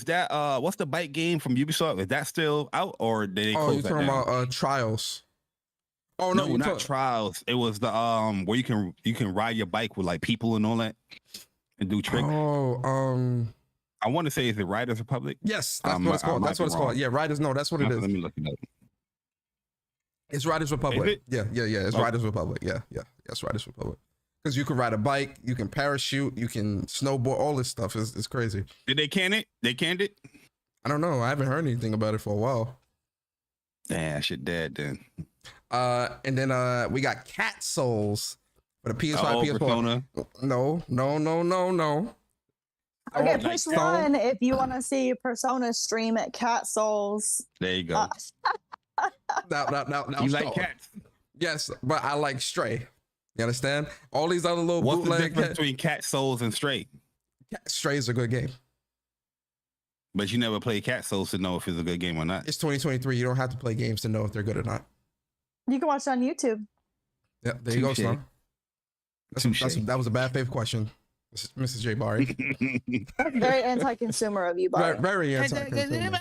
that what's the bike game from Ubisoft? Is that still out, or did they close that down? You're talking about Trials. Oh no, not Trials. It was the where you can ride your bike with like people and all that and do tricks. I want to say, is it Riders Republic? Yes, that's what it's called. That's what it's called. Yeah, Riders. No, that's what it is. Let me look it up. It's Riders Republic. Yeah. It's Riders Republic. Yeah. It's Riders Republic. Because you can ride a bike, you can parachute, you can snowboard. All this stuff is crazy. Did they can it? They canned it? I don't know. I haven't heard anything about it for a while. Damn, shit dead then. And then we got Cat Souls for the PS5, PS4. Persona. No. Okay, push one if you want to see Persona stream at Cat Souls. There you go. Now, you like cats? Yes, but I like Stray. You understand? All these other little What's the bootleg difference between Cat Souls and Stray? Stray is a good game. But you never play Cat Souls to know if it's a good game or not. It's 2023. You don't have to play games to know if they're good or not. You can watch it on YouTube. Yeah, there you go, Touche. Snow. That was a bad faith question, Mrs. J. Bari. That's very anti-consumer of you, Bari. Very anti-consumer.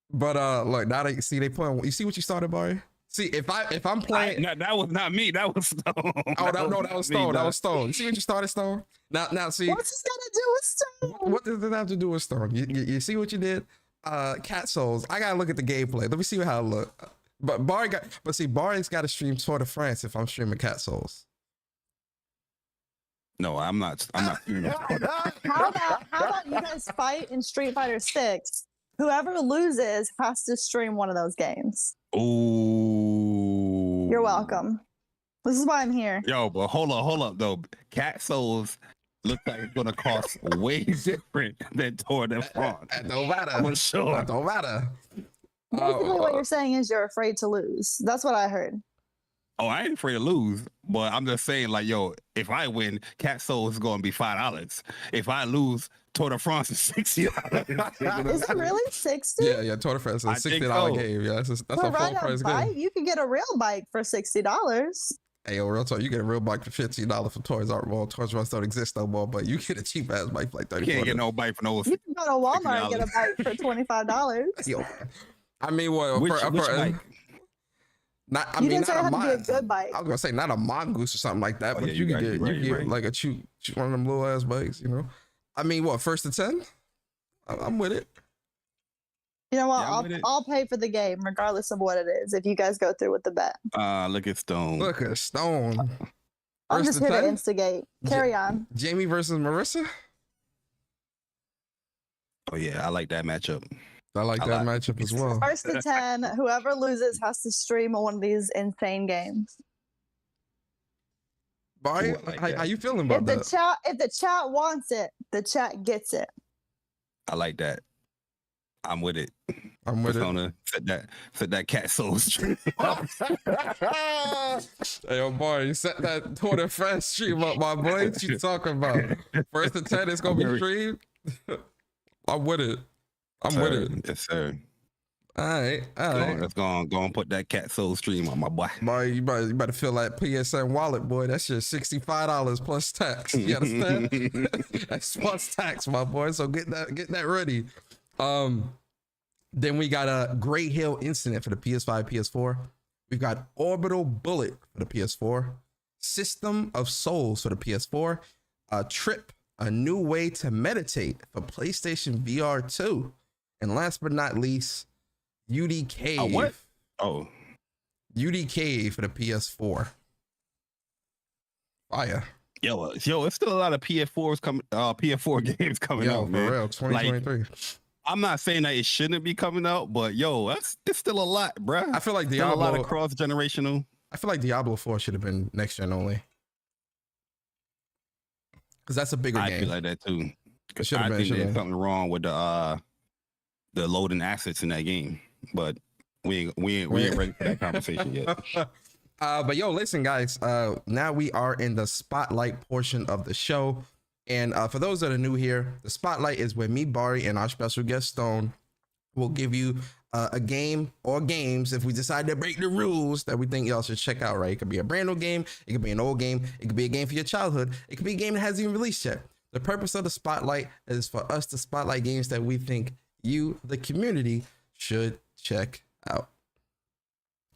But look, now they see they playing. You see what you started, Bari? See, if I'm playing, that was not me. That was Stone. Oh, that was Stone. That was Stone. You see what you started, Stone? Now see. What's this got to do with Stone? What does it have to do with Stone? You see what you did? Cat Souls. I gotta look at the gameplay. Let me see how it look. But Bari's got to stream Tour de France if I'm streaming Cat Souls. No, I'm not. Streaming. How about you guys fight in Street Fighter 6? Whoever loses has to stream one of those games. Ooh. You're welcome. This is why I'm here. Yo, but hold up though. Cat Souls looks like it's gonna cost way different than Tour de France. That don't matter. For sure. That don't matter. Basically, what you're saying is you're afraid to lose. That's what I heard. Oh, I ain't afraid to lose, but I'm just saying, like, yo, if I win, Cat Souls is gonna be $5. If I lose, Tour de France is $60. Is it really 60? Yeah, Tour de France is a $60 game. Yeah, that's a full price game. You can get a real bike for $60. Hey, yo, real talk, you get a real bike for $15 from Toys R Us. Well, Toys R Us don't exist no more, but you get a cheap ass bike for like $30. You can't get no bike for no. You can go to Walmart and get a bike for $25. Yo, I mean, what? Which bike? You didn't say it had to be a good bike. I was gonna say not a mongoose or something like that, but yeah, you can you get right. like a cheap one of them little ass bikes, you know. I mean, what, 1st to 10? I'm with it. You know what? Yeah, I'll pay for the game regardless of what it is if you guys go through with the bet. Look at Stone. Look at Stone. I'm 1st just to here to 10? instigate. Carry on. Jamie versus Marissa. Oh yeah, I like that matchup. I like that matchup as well. 1st to 10, whoever loses has to stream one of these insane games. Bari, how you feeling about that? If the chat wants it, the chat gets it. I like that. I'm with it. I'm with Persona, set that Cat Souls stream. Hey, yo, Bari, you set that Tour de France stream up, my boy. What you talking about? 1st to 10, it's gonna be streamed. I'm with it. I'm with it. Yes, sir. All right. Let's go and put that Cat Soul stream on my boy. Boy, you better feel like PSN wallet, boy. That's just $65 plus tax. You understand? That's plus tax, my boy. So get that ready. Then we got a Great Hill Incident for the PS5, PS4. We've got Orbital Bullet for the PS4. System of Souls for the PS4. Trip, A New Way to Meditate for PlayStation VR 2. And last but not least, UDK. What? Oh. UDK for the PS4. Fire. Yo, it's still a lot of PS4 games coming out, man. For real, 2023. Like, I'm not saying that it shouldn't be coming out, but yo, it's still a lot, bruh. I feel like Diablo, a lot of cross-generational. I feel like Diablo 4 should have been next gen only. Because that's a bigger game. I feel like that too. It should have I been. think there's something wrong with the loading assets in that game, but we ain't ready for that conversation yet. But yo, listen, guys. Now we are in the spotlight portion of the show, and for those that are new here, the spotlight is where me, Bari, and our special guest Stone will give you a game or games if we decide to break the rules that we think y'all should check out. Right? It could be a brand new game, it could be an old game, it could be a game for your childhood, it could be a game that hasn't even released yet. The purpose of the spotlight is for us to spotlight games that we think you, the community, should check out.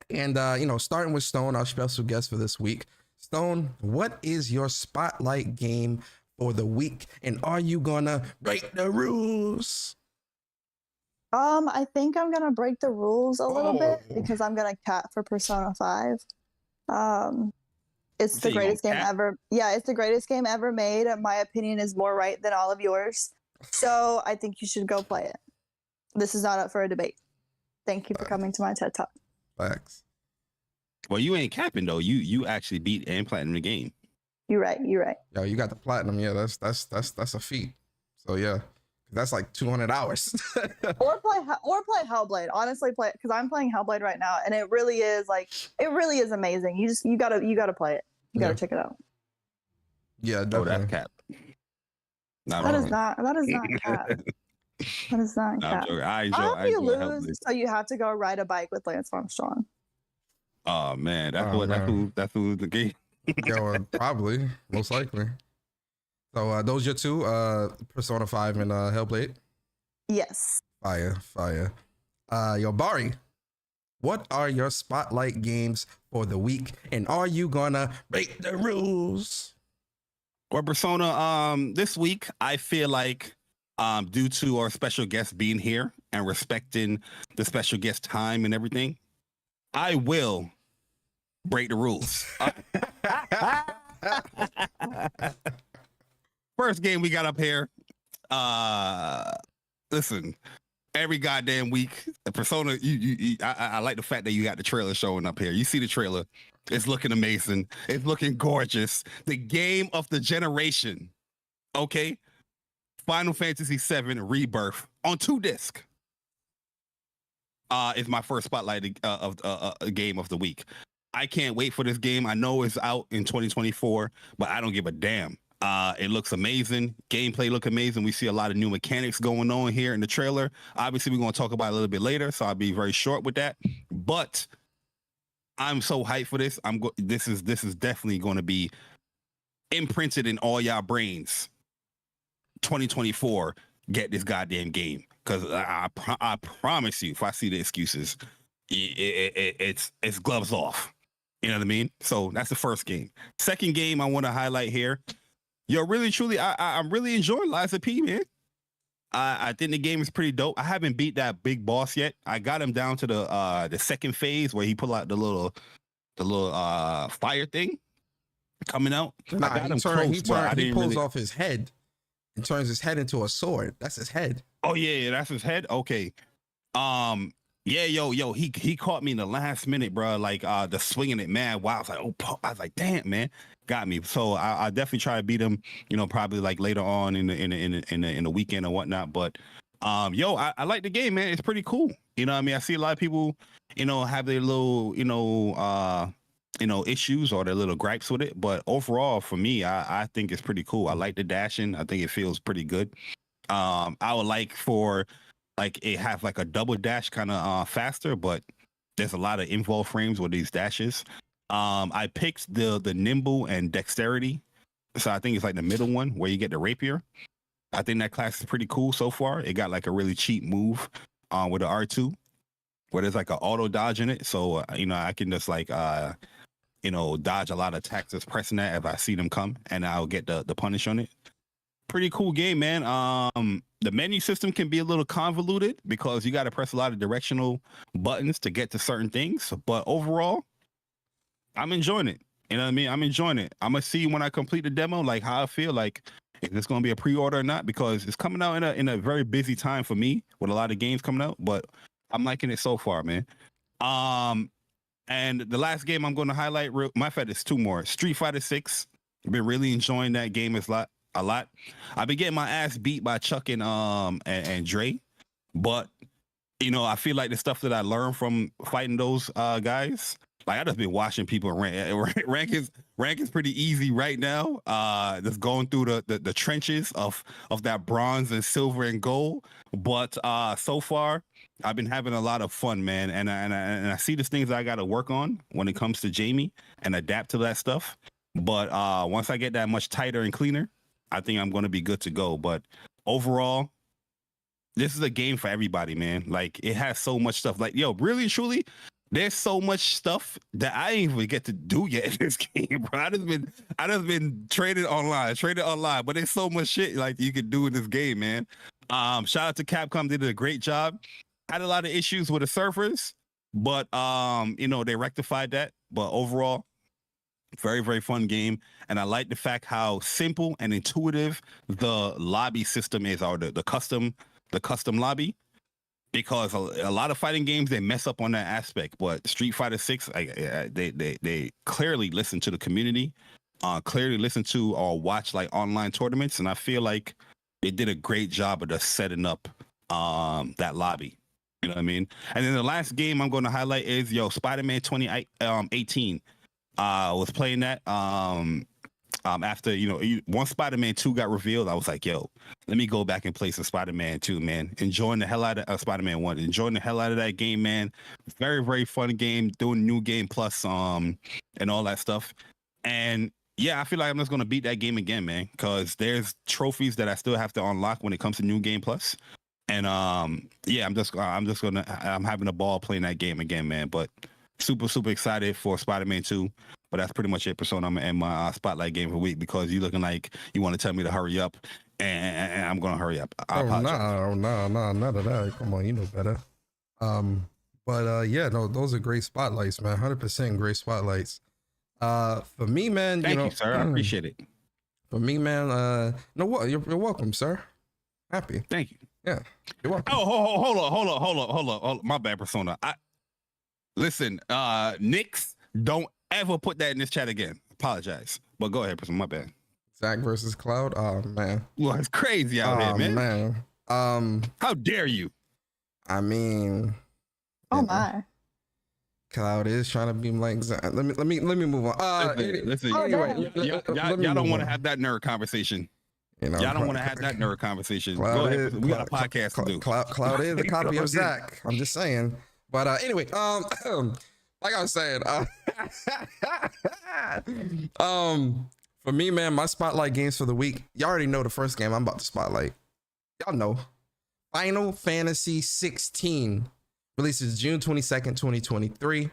And starting with Stone, our special guest for this week. Stone, what is your spotlight game for the week, and are you gonna break the rules? I think I'm gonna break the rules a little bit because I'm gonna cat for Persona 5. It's the greatest game ever. Yeah, it's the greatest game ever made. My opinion is more right than all of yours. So I think you should go play it. This is not up for a debate. Thank you for coming to my TED Talk. Facts. Well, you ain't capping though. You actually beat and platinum the game. You're right. Yo, you got the platinum. Yeah, that's a feat. So yeah, that's like 200 hours. or play Hellblade. Honestly, play it because I'm playing Hellblade right now, and it really is amazing. You gotta play it. You gotta check it out. Yeah, definitely. That cap. Not That is wrong. not cap. That is not Nah, I'm cap. joking. I How do you enjoy lose? Hellblade. So you have to go ride a bike with Lance Armstrong. Oh man, that's Oh, man. that's who the game. Yeah, probably, most likely. So those your two, Persona 5 and Hellblade. Yes. Fire. Yo, Bari, what are your spotlight games for the week, and are you gonna break the rules? Or Persona, this week I feel like due to our special guest being here and respecting the special guest time and everything, I will break the rules. First game we got up here. Listen, every goddamn week, the Persona. I like the fact that you got the trailer showing up here. You see the trailer. It's looking amazing. It's looking gorgeous. The game of the generation. Okay. Final Fantasy VII Rebirth on 2 discs. Is my first spotlight of game of the week. I can't wait for this game. I know it's out in 2024, but I don't give a damn. It looks amazing. Gameplay look amazing. We see a lot of new mechanics going on here in the trailer. Obviously, we're going to talk about it a little bit later, so I'll be very short with that. But I'm so hyped for this. This is definitely going to be imprinted in all y'all brains. 2024, get this goddamn game, because I promise you, if I see the excuses, it's gloves off. You know what I mean? So that's the first game. Second game I want to highlight here. Yo, really, truly, I'm really enjoying Liza P, man. I think the game is pretty dope. I haven't beat that big boss yet. I got him down to the second phase where he pulled out the little fire thing coming out. Nah, I got him close, he pulls off his head and turns his head into a sword. That's his head. Oh yeah, that's his head. Okay. Yeah, yo, he caught me in the last minute, bro. Like the swinging it, man. Wow, I was like, I was like, damn, man, got me. So I definitely try to beat him. You know, probably like later on in the weekend or whatnot. But yo, I like the game, man. It's pretty cool. You know what I mean? I see a lot of people, you know, have their little, issues or their little gripes with it. But overall, for me, I think it's pretty cool. I like the dashing. I think it feels pretty good. I would like for like it have like a double dash kind of faster, but there's a lot of invol frames with these dashes. I picked the nimble and dexterity. So I think it's like the middle one where you get the rapier. I think that class is pretty cool so far. It got like a really cheap move with the R2 where there's like an auto dodge in it. So, I can just like, dodge a lot of attacks just pressing that if I see them come, and I'll get the punish on it. Pretty cool game, man. The menu system can be a little convoluted because you got to press a lot of directional buttons to get to certain things. But overall, I'm enjoying it. You know what I mean? I'm enjoying it. I'm gonna see when I complete the demo, like how I feel. Like, is this gonna be a pre-order or not? Because it's coming out in a very busy time for me with a lot of games coming out. But I'm liking it so far, man. And the last game I'm going to highlight, my fact is 2 more. Street Fighter 6. I've been really enjoying that game a lot. I've been getting my ass beat by Chuck and Dre, but I feel like the stuff that I learned from fighting those guys, like I just been watching people rank is pretty easy right now. Just going through the trenches of that bronze and silver and gold, but so far I've been having a lot of fun, man, and I see the things that I got to work on when it comes to Jamie and adapt to that stuff. But once I get that much tighter and cleaner, I think I'm going to be good to go. But overall, this is a game for everybody, man. Like, it has so much stuff. Like, yo, really, truly, there's so much stuff that I ain't even get to do yet in this game, bro. I just been traded online, but there's so much shit like you could do in this game, man. Shout out to Capcom, they did a great job. Had a lot of issues with the servers, but they rectified that. But overall, very, very fun game. And I like the fact how simple and intuitive the lobby system is, or the custom lobby, because a lot of fighting games, they mess up on that aspect. But Street Fighter 6, they clearly listen to the community, clearly listen to or watch like online tournaments. And I feel like they did a great job of just setting up that lobby. You know what I mean? And then the last game I'm going to highlight is Spider-Man 2018. Was playing that. after once Spider-Man 2 got revealed, I was like, yo, let me go back and play some Spider-Man 2, man. Enjoying the hell out of Spider-Man 1, enjoying the hell out of that game, man. Very, very fun game, doing new game plus and all that stuff. And yeah, I feel like I'm just gonna beat that game again, man, because there's trophies that I still have to unlock when it comes to new game plus. And yeah, I'm having a ball playing that game again, man. But super, super excited for Spider-Man 2. But that's pretty much it, Persona. I'm gonna end my spotlight game for the week because you're looking like you want to tell me to hurry up, and I'm gonna hurry up. No, none of that. Come on, you know better. But yeah, no, those are great spotlights, man. 100% great spotlights. For me, man, thank you, sir. I appreciate it. For me, man, no, what? You're welcome, sir. Happy. Thank you. Yeah, you're welcome. Oh, hold on. My bad, Persona. Listen, Knicks, don't ever put that in this chat again. Apologize. But go ahead, Persona. My bad. Zach versus Cloud. Oh man. Well, it's crazy out here, man. How dare you? I mean, oh my. Cloud is trying to be like Zach. Let me move on. Listen. Anyway, y'all don't want to have that nerd conversation. Y'all don't want to have that nerd conversation. Go ahead. We got a podcast to do. Cloud is a copy of Zach. I'm just saying. But anyway, like I was saying, for me, man, my spotlight games for the week. Y'all already know the first game I'm about to spotlight. Y'all know, Final Fantasy 16 releases June 22nd, 2023. We're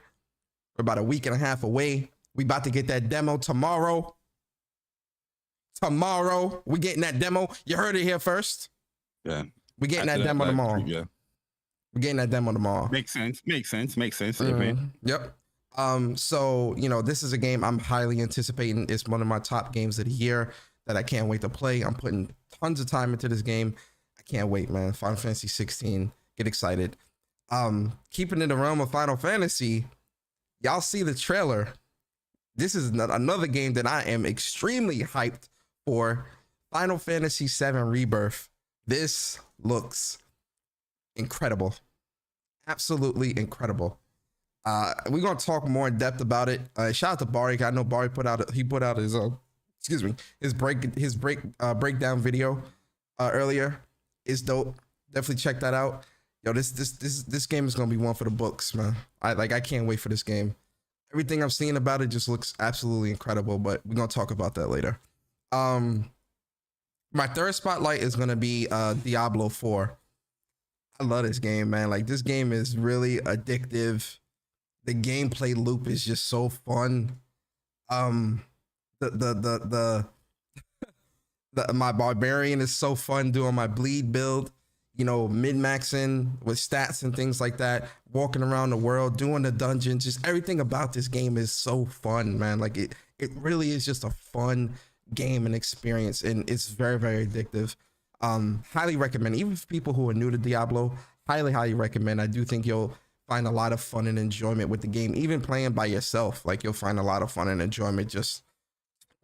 about a week and a half away. We about to get that demo tomorrow. Tomorrow, we getting that demo. You heard it here first. Yeah, we getting that demo tomorrow. Yeah. We're getting that demo tomorrow. Makes sense. Yep. So, this is a game I'm highly anticipating. It's one of my top games of the year that I can't wait to play. I'm putting tons of time into this game. I can't wait, man. Final Fantasy 16. Get excited. Keeping in the realm of Final Fantasy, y'all see the trailer. This is another game that I am extremely hyped for. Final Fantasy VII Rebirth. This looks incredible. Absolutely incredible. We're gonna talk more in depth about it. Shout out to Bari. I know Bari put out his breakdown video earlier. It's dope. Definitely check that out. Yo, this game is gonna be one for the books, man. I can't wait for this game. Everything I'm seeing about it just looks absolutely incredible, but we're gonna talk about that later. My third spotlight is gonna be Diablo 4. I love this game, man. Like, this game is really addictive. The gameplay loop is just so fun. My barbarian is so fun doing my bleed build, min-maxing with stats and things like that, walking around the world, doing the dungeons, just everything about this game is so fun, man. Like, it really is just a fun game and experience, and it's very, very addictive. Highly recommend, even for people who are new to Diablo, highly recommend. I do think you'll find a lot of fun and enjoyment with the game, even playing by yourself. Like, you'll find a lot of fun and enjoyment just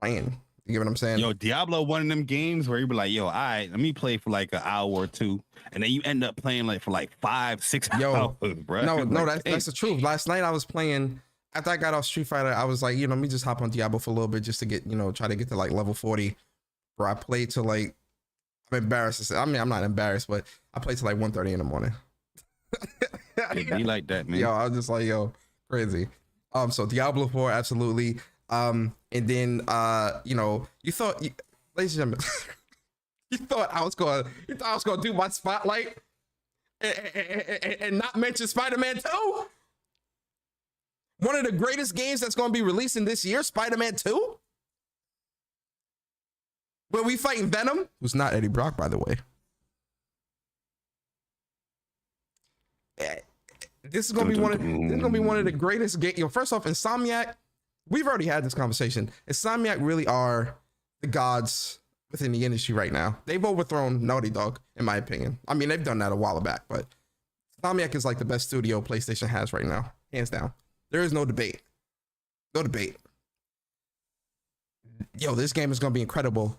playing. You get what I'm saying? Yo, Diablo, one of them games where you be like, yo, all right, let me play for like an hour or two, and then you end up playing like for like 5-6 hours, bro. No, that's the truth. Last night I was playing, after I got off Street Fighter, I was like, let me just hop on Diablo for a little bit just to get, try to get to like level 40, where I played to like, I'm embarrassed to say, I mean, I'm not embarrassed, but I played to like 1:30 in the morning. Yeah, be like that, man. Yo, I was just like, crazy. So Diablo 4, absolutely. And then you thought, ladies and gentlemen, you thought I was gonna do my spotlight and not mention Spider-Man 2? One of the greatest games that's gonna be releasing this year, Spider-Man 2? Where we fighting Venom, who's not Eddie Brock, by the way. This is gonna be one of the greatest games. First off, Insomniac. We've already had this conversation. Insomniac really are the gods within the industry right now. They've overthrown Naughty Dog, in my opinion. I mean, they've done that a while back, but Insomniac is like the best studio PlayStation has right now, hands down. There is no debate. No debate. Yo, this game is gonna be incredible.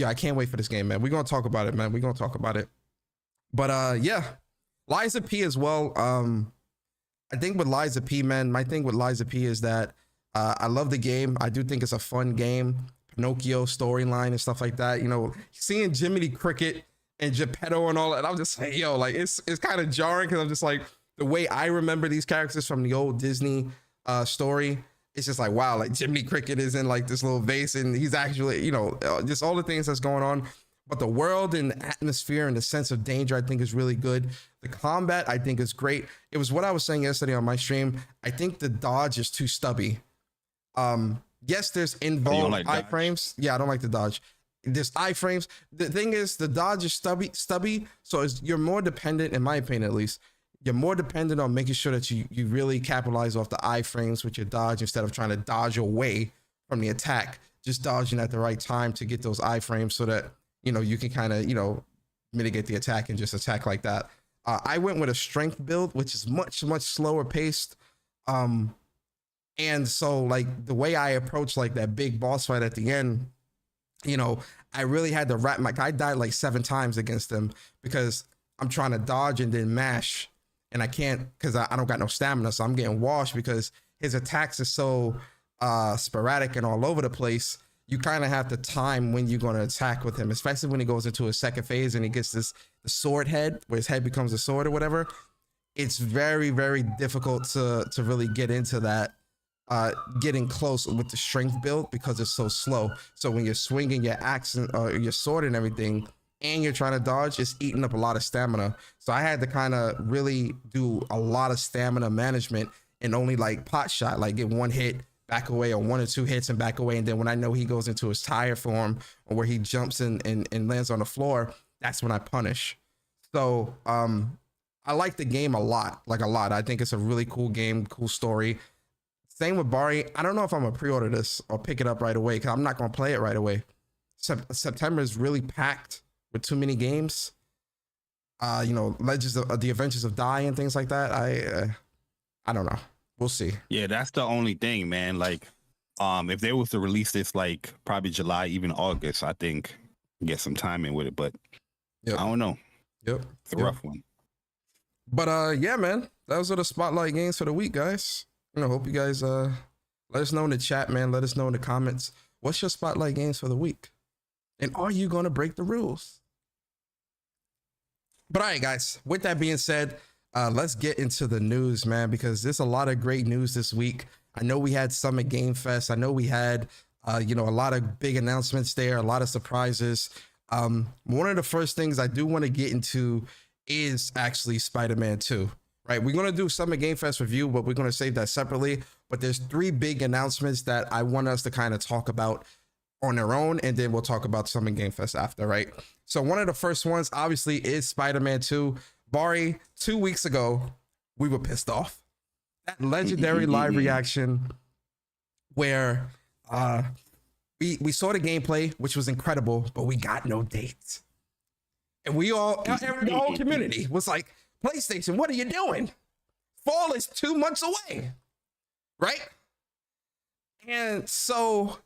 I can't wait for this game, man. We're gonna talk about it, man. We're gonna talk about it. But yeah, Liza P as well. I think with Liza P, man, my thing with Liza P is that I love the game. I do think it's a fun game. Pinocchio storyline and stuff like that. You know, seeing Jiminy Cricket and Geppetto and all that, I'm just like, yo, like it's kind of jarring because I'm just like, the way I remember these characters from the old Disney story, it's just like, wow, like Jiminy Cricket is in like this little vase and he's actually, you know, just all the things that's going on. But the world and the atmosphere and the sense of danger, I think is really good. The combat, I think is great. It was what I was saying yesterday on my stream. I think the dodge is too stubby. Yes, there's involved like iframes. Yeah, I don't like the dodge. There's iframes. The thing is, the dodge is stubby. So you're more dependent, in my opinion at least, you're more dependent on making sure that you really capitalize off the iframes with your dodge instead of trying to dodge away from the attack. Just dodging at the right time to get those iframes so that, you know, you can kind of, you know, mitigate the attack and just attack like that. I went with a strength build, which is much slower paced. And so like the way I approached like that big boss fight at the end, you know, I really had to I died like 7 times against him because I'm trying to dodge and then mash. And I can't because I don't got no stamina. So I'm getting washed because his attacks are so sporadic and all over the place. You kind of have to time when you're going to attack with him, especially when he goes into a second phase and he gets the sword head where his head becomes a sword or whatever. It's very, very difficult to really get into that, getting close with the strength build because it's so slow. So when you're swinging your axe and your sword and everything, and you're trying to dodge, it's eating up a lot of stamina. So I had to kind of really do a lot of stamina management and only like pot shot, like get 1 hit, back away, or 1 or 2 hits and back away. And then when I know he goes into his tire form or where he jumps and lands on the floor, that's when I punish. So I like the game a lot. I think it's a really cool game, cool story. Same with Bari. I don't know if I'm gonna pre-order this or pick it up right away because I'm not gonna play it right away. September is really packed with too many games. You know, Legends of the Adventures of Dai and things like that. I don't know. We'll see. Yeah, that's the only thing, man. Like, if they was to release this like probably July, even August, I think get some time in with it. But I don't know. Yep. It's a rough one. But yeah, man, those are the spotlight games for the week, guys. You know, hope you guys let us know in the chat, man. Let us know in the comments. What's your spotlight games for the week? And are you going to break the rules? But all right, guys, with that being said, let's get into the news, man, because there's a lot of great news this week. I know we had Summit Game Fest. I know we had, you know, a lot of big announcements there, a lot of surprises. One of the first things I do want to get into is actually Spider-Man 2, right? We're going to do Summit Game Fest review, but we're going to save that separately. But there's 3 big announcements that I want us to kind of talk about on their own, and then we'll talk about Summit Game Fest after, right? So one of the first ones, obviously, is Spider-Man 2. Bari, 2 weeks ago, we were pissed off. That legendary live reaction where we saw the gameplay, which was incredible, but we got no dates. And we all, the whole community was like, PlayStation, what are you doing? Fall is 2 months away, right? And so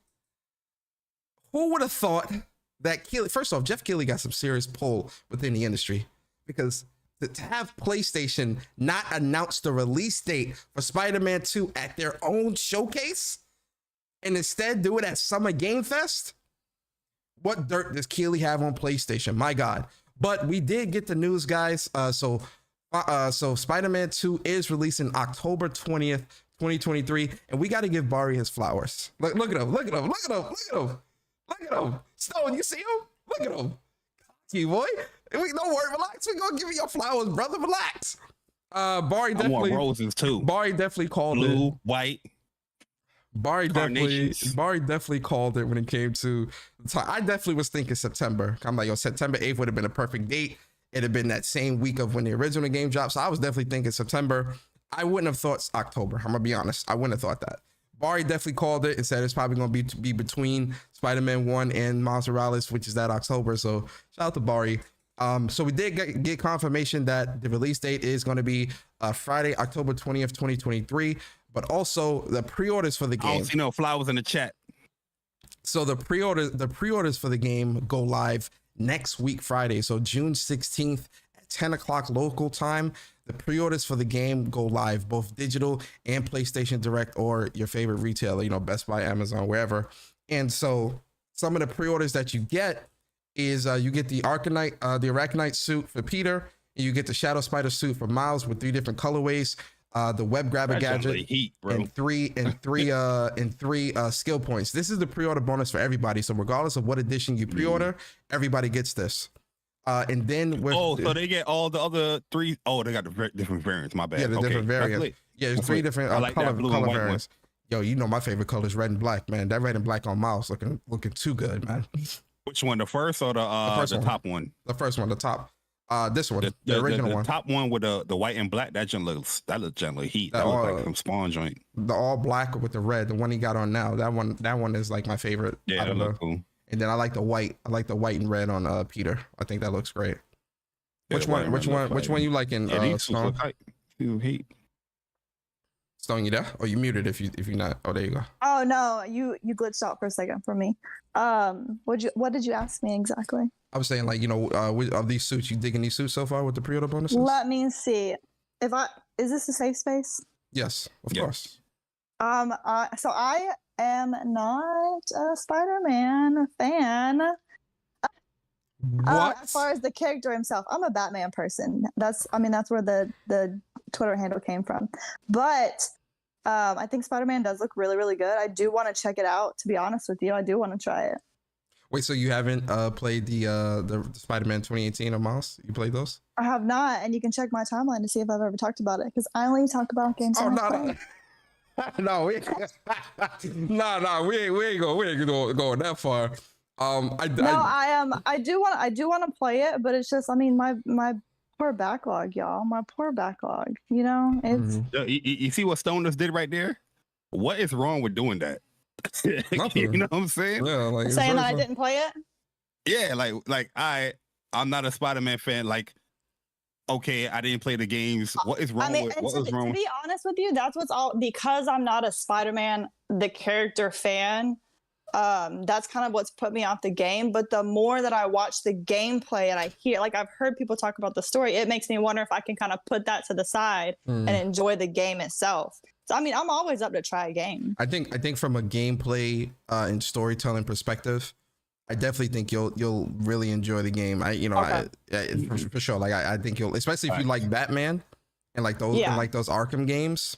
who would have thought that Keighley, first off, Jeff Keighley got some serious pull within the industry, because to have PlayStation not announce the release date for Spider-Man 2 at their own showcase and instead do it at Summer Game Fest, what dirt does Keighley have on PlayStation? My God. But we did get the news, guys. So Spider-Man 2 is releasing October 20th, 2023, and we got to give Bari his flowers. Look at him. Look at him. Look at him. Look at him. Look at him. Stone, you see him? Look at him. Cocky boy. Don't worry, relax. We're gonna give you your flowers, brother. Relax. Bari definitely. I want roses too. Bari definitely called it. Blue, white. Bari definitely called it when it came to the time. I definitely was thinking September. I'm like, yo, September 8th would have been a perfect date. It'd have been that same week of when the original game dropped. So I was definitely thinking September. I wouldn't have thought October. I'm gonna be honest. I wouldn't have thought that. Bari definitely called it and said it's probably going to be between Spider-Man 1 and Miles Morales, which is that October. So shout out to Bari. So we did get confirmation that the release date is going to be Friday, October 20th, 2023. But also the pre-orders for the game. I don't see no flowers in the chat. So the pre-orders for the game go live next week, Friday. So June 16th at 10 o'clock local time. the pre-orders for the game go live both digital and PlayStation Direct or your favorite retailer, you know, Best Buy, Amazon, wherever. And so some of the pre-orders that you get is you get the Arachnite suit for Peter, and you get the Shadow Spider suit for Miles with 3 different colorways, the Web Grabber gadget, and three skill points. This is the pre-order bonus for everybody. So regardless of what edition you pre-order, everybody gets this. And then with so they get all the other 3. Oh, they got the different variants. My bad. Yeah, the different variants. Yeah, there's 3 different color variants. Yo, you know my favorite color is red and black, man. That red and black on Miles looking too good, man. Which one? The first or the top one? The first one, the top. This one, the original one. The top one with the white and black. That looks generally heat. That looks like some Spawn joint. The all black with the red, the one he got on now. That one is like my favorite. Yeah, that looks cool. And then I like the white. I like the white and red on Peter. I think that looks great. Yeah, which one you like in Stone? Heat. Stone, you there? Oh, you muted if you're not. Oh, there you go. Oh no, you glitched out for a second for me. What did you ask me exactly? I was saying, like, you know, of these suits, you digging these suits so far with the pre-order bonuses? Let me see. Is this a safe space? Yes, of course. So I am not a Spider-Man fan. What? As far as the character himself, I'm a Batman person. That's where the Twitter handle came from. But I think Spider-Man does look really, really good. I do want to check it out. To be honest with you, I do want to try it. Wait, so you haven't played the Spider-Man 2018 or Miles? You played those? I have not, and you can check my timeline to see if I've ever talked about it, because I only talk about games. Oh no, no, we ain't going that far. I do want to play it, but it's just, I mean, my poor backlog, y'all. My poor backlog. You know, it's. You see what Stone just did right there? What is wrong with doing that? You know what I'm saying? Yeah, like saying that I didn't play it. Yeah, like I'm not a Spider-Man fan. Like, okay, I didn't play the games. What is wrong? To be honest with you, that's what's all, because I'm not a Spider-Man the character fan. That's kind of what's put me off the game. But the more that I watch the gameplay and I hear, like, I've heard people talk about the story, it makes me wonder if I can kind of put that to the side and enjoy the game itself. So, I mean, I'm always up to try a game. I think from a gameplay and storytelling perspective, I definitely think you'll really enjoy the game. For sure. Like I think you'll, especially if you like Batman and like those Arkham games.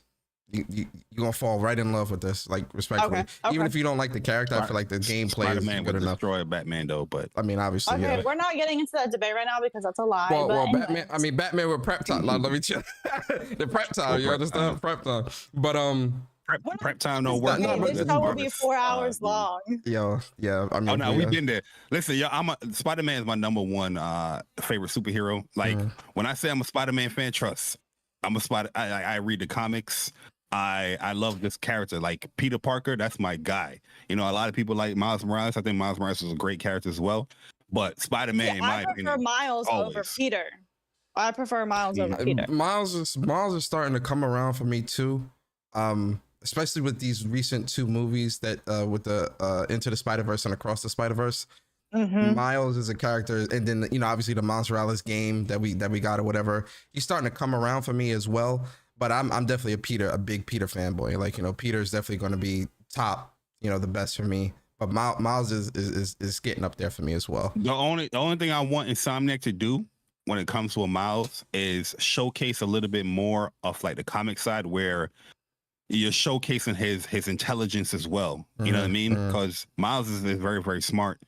You're gonna fall right in love with this, like, respectfully. Okay. Even if you don't like the character, I feel like the gameplay is good enough. Destroy Batman though, but I mean, obviously. Okay, yeah. We're not getting into that debate right now because that's a lie. Well, Batman with prep time. Like, let me tell you, the prep time. You understand? Prep time. But prep time don't work. This show will be 4 hours long. Yeah. I mean, we've been there. Listen, Spider-Man is my number one favorite superhero. Like, when I say I'm a Spider-Man fan, trust. I'm a Spider. I read the comics. I love this character, like Peter Parker. That's my guy. You know, a lot of people like Miles Morales. I think Miles Morales is a great character as well. But Spider-Man, in my opinion, I prefer Miles over Peter. I prefer Miles over Peter. Miles is starting to come around for me too. Especially with these recent 2 movies that with the Into the Spider-Verse and Across the Spider-Verse. Miles is a character, and then, you know, obviously the Miles Morales game that we got or whatever. He's starting to come around for me as well. But I'm definitely a big Peter fanboy. Like, you know, Peter is definitely going to be top, you know, the best for me. But Miles is getting up there for me as well. The only thing I want Insomniac to do when it comes to a Miles is showcase a little bit more of like the comic side, where you're showcasing his intelligence as well. You know what I mean? Because Miles is very, very smart.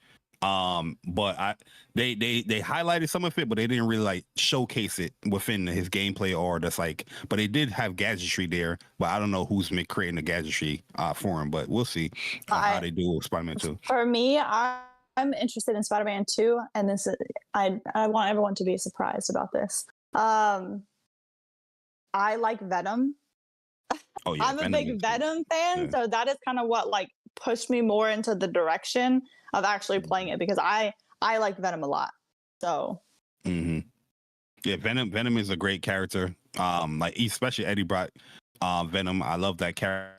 But they highlighted some of it, but they didn't really like showcase it within his gameplay or just like. But they did have gadgetry there. But I don't know who's creating the gadgetry for him. But we'll see how they do with Spider-Man 2. For me, I'm interested in Spider-Man 2, and this is, I want everyone to be surprised about this. I like Venom. Oh yeah, I'm a big Venom fan, so that is kind of what like pushed me more into the direction of actually playing it, because I like Venom a lot. So yeah, Venom is a great character. Like especially Eddie Brock, Venom. I love that character.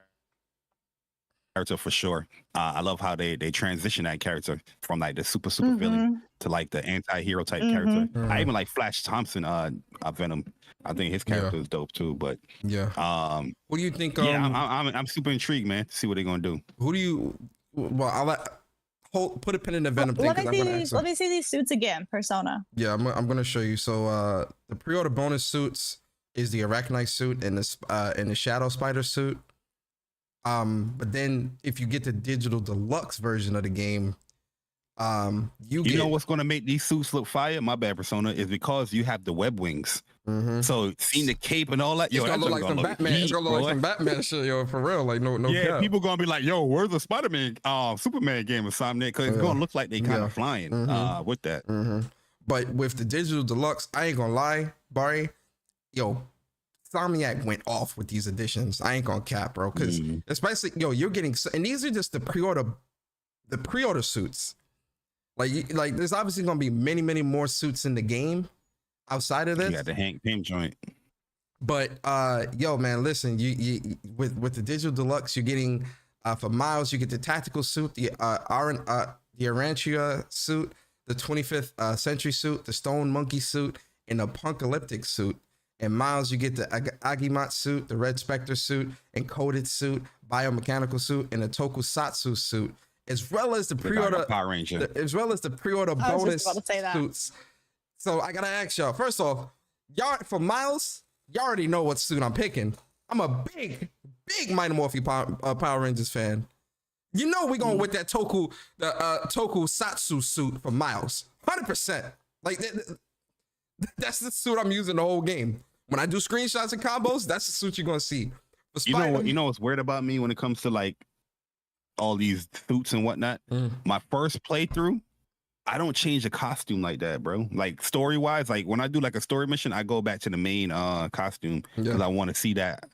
character for sure. I love how they transition that character from like the super villain to like the anti-hero type character. I even like Flash Thompson, Venom. I think his character is dope too. But what do you think? I'm super intrigued, man, to see what they're gonna do. Who do you? Well, put a pin in the Venom thing. Let me see these suits again. Persona. Yeah, I'm gonna show you. So the pre-order bonus suits is the Arachnite suit and the Shadow Spider suit. But then if you get the digital deluxe version of the game, you know what's gonna make these suits look fire? My bad, Persona, is because you have the web wings. So seeing the cape and all that, it's gonna look like some Batman. It's gonna look like some Batman shit, yo, for real. Like no cap. People gonna be like, yo, where's the Spider-Man, Superman game or something? Because it's gonna look like they kind of flying with that. But with the digital deluxe, I ain't gonna lie, Bari, yo, Insomniac went off with these editions. I ain't gonna cap, bro, because especially you're getting, and these are just the pre-order suits. Like there's obviously gonna be many more suits in the game outside of this. You got the Hank Pym joint. But yo, man, listen, you with the digital deluxe, you're getting for Miles, you get the tactical suit, the Arantia suit, the 25th century suit, the Stone Monkey suit, and the Apocalyptic suit. And Miles, you get the Agimat suit, the Red Spectre suit, encoded suit, biomechanical suit, and the Tokusatsu suit, as well as the pre-order Power Ranger, as well as the pre-order bonus suits. So I gotta ask y'all. First off, y'all for Miles, y'all already know what suit I'm picking. I'm a big Mighty Morphin Power Rangers fan. You know we going with that Tokusatsu suit for Miles, 100%. Like that's the suit I'm using the whole game. When I do screenshots and combos, that's the suit you're gonna see. You know what's weird about me when it comes to like all these suits and whatnot? My first playthrough, I don't change the costume like that, bro. Like story wise, like when I do like a story mission, I go back to the main costume because I want to see that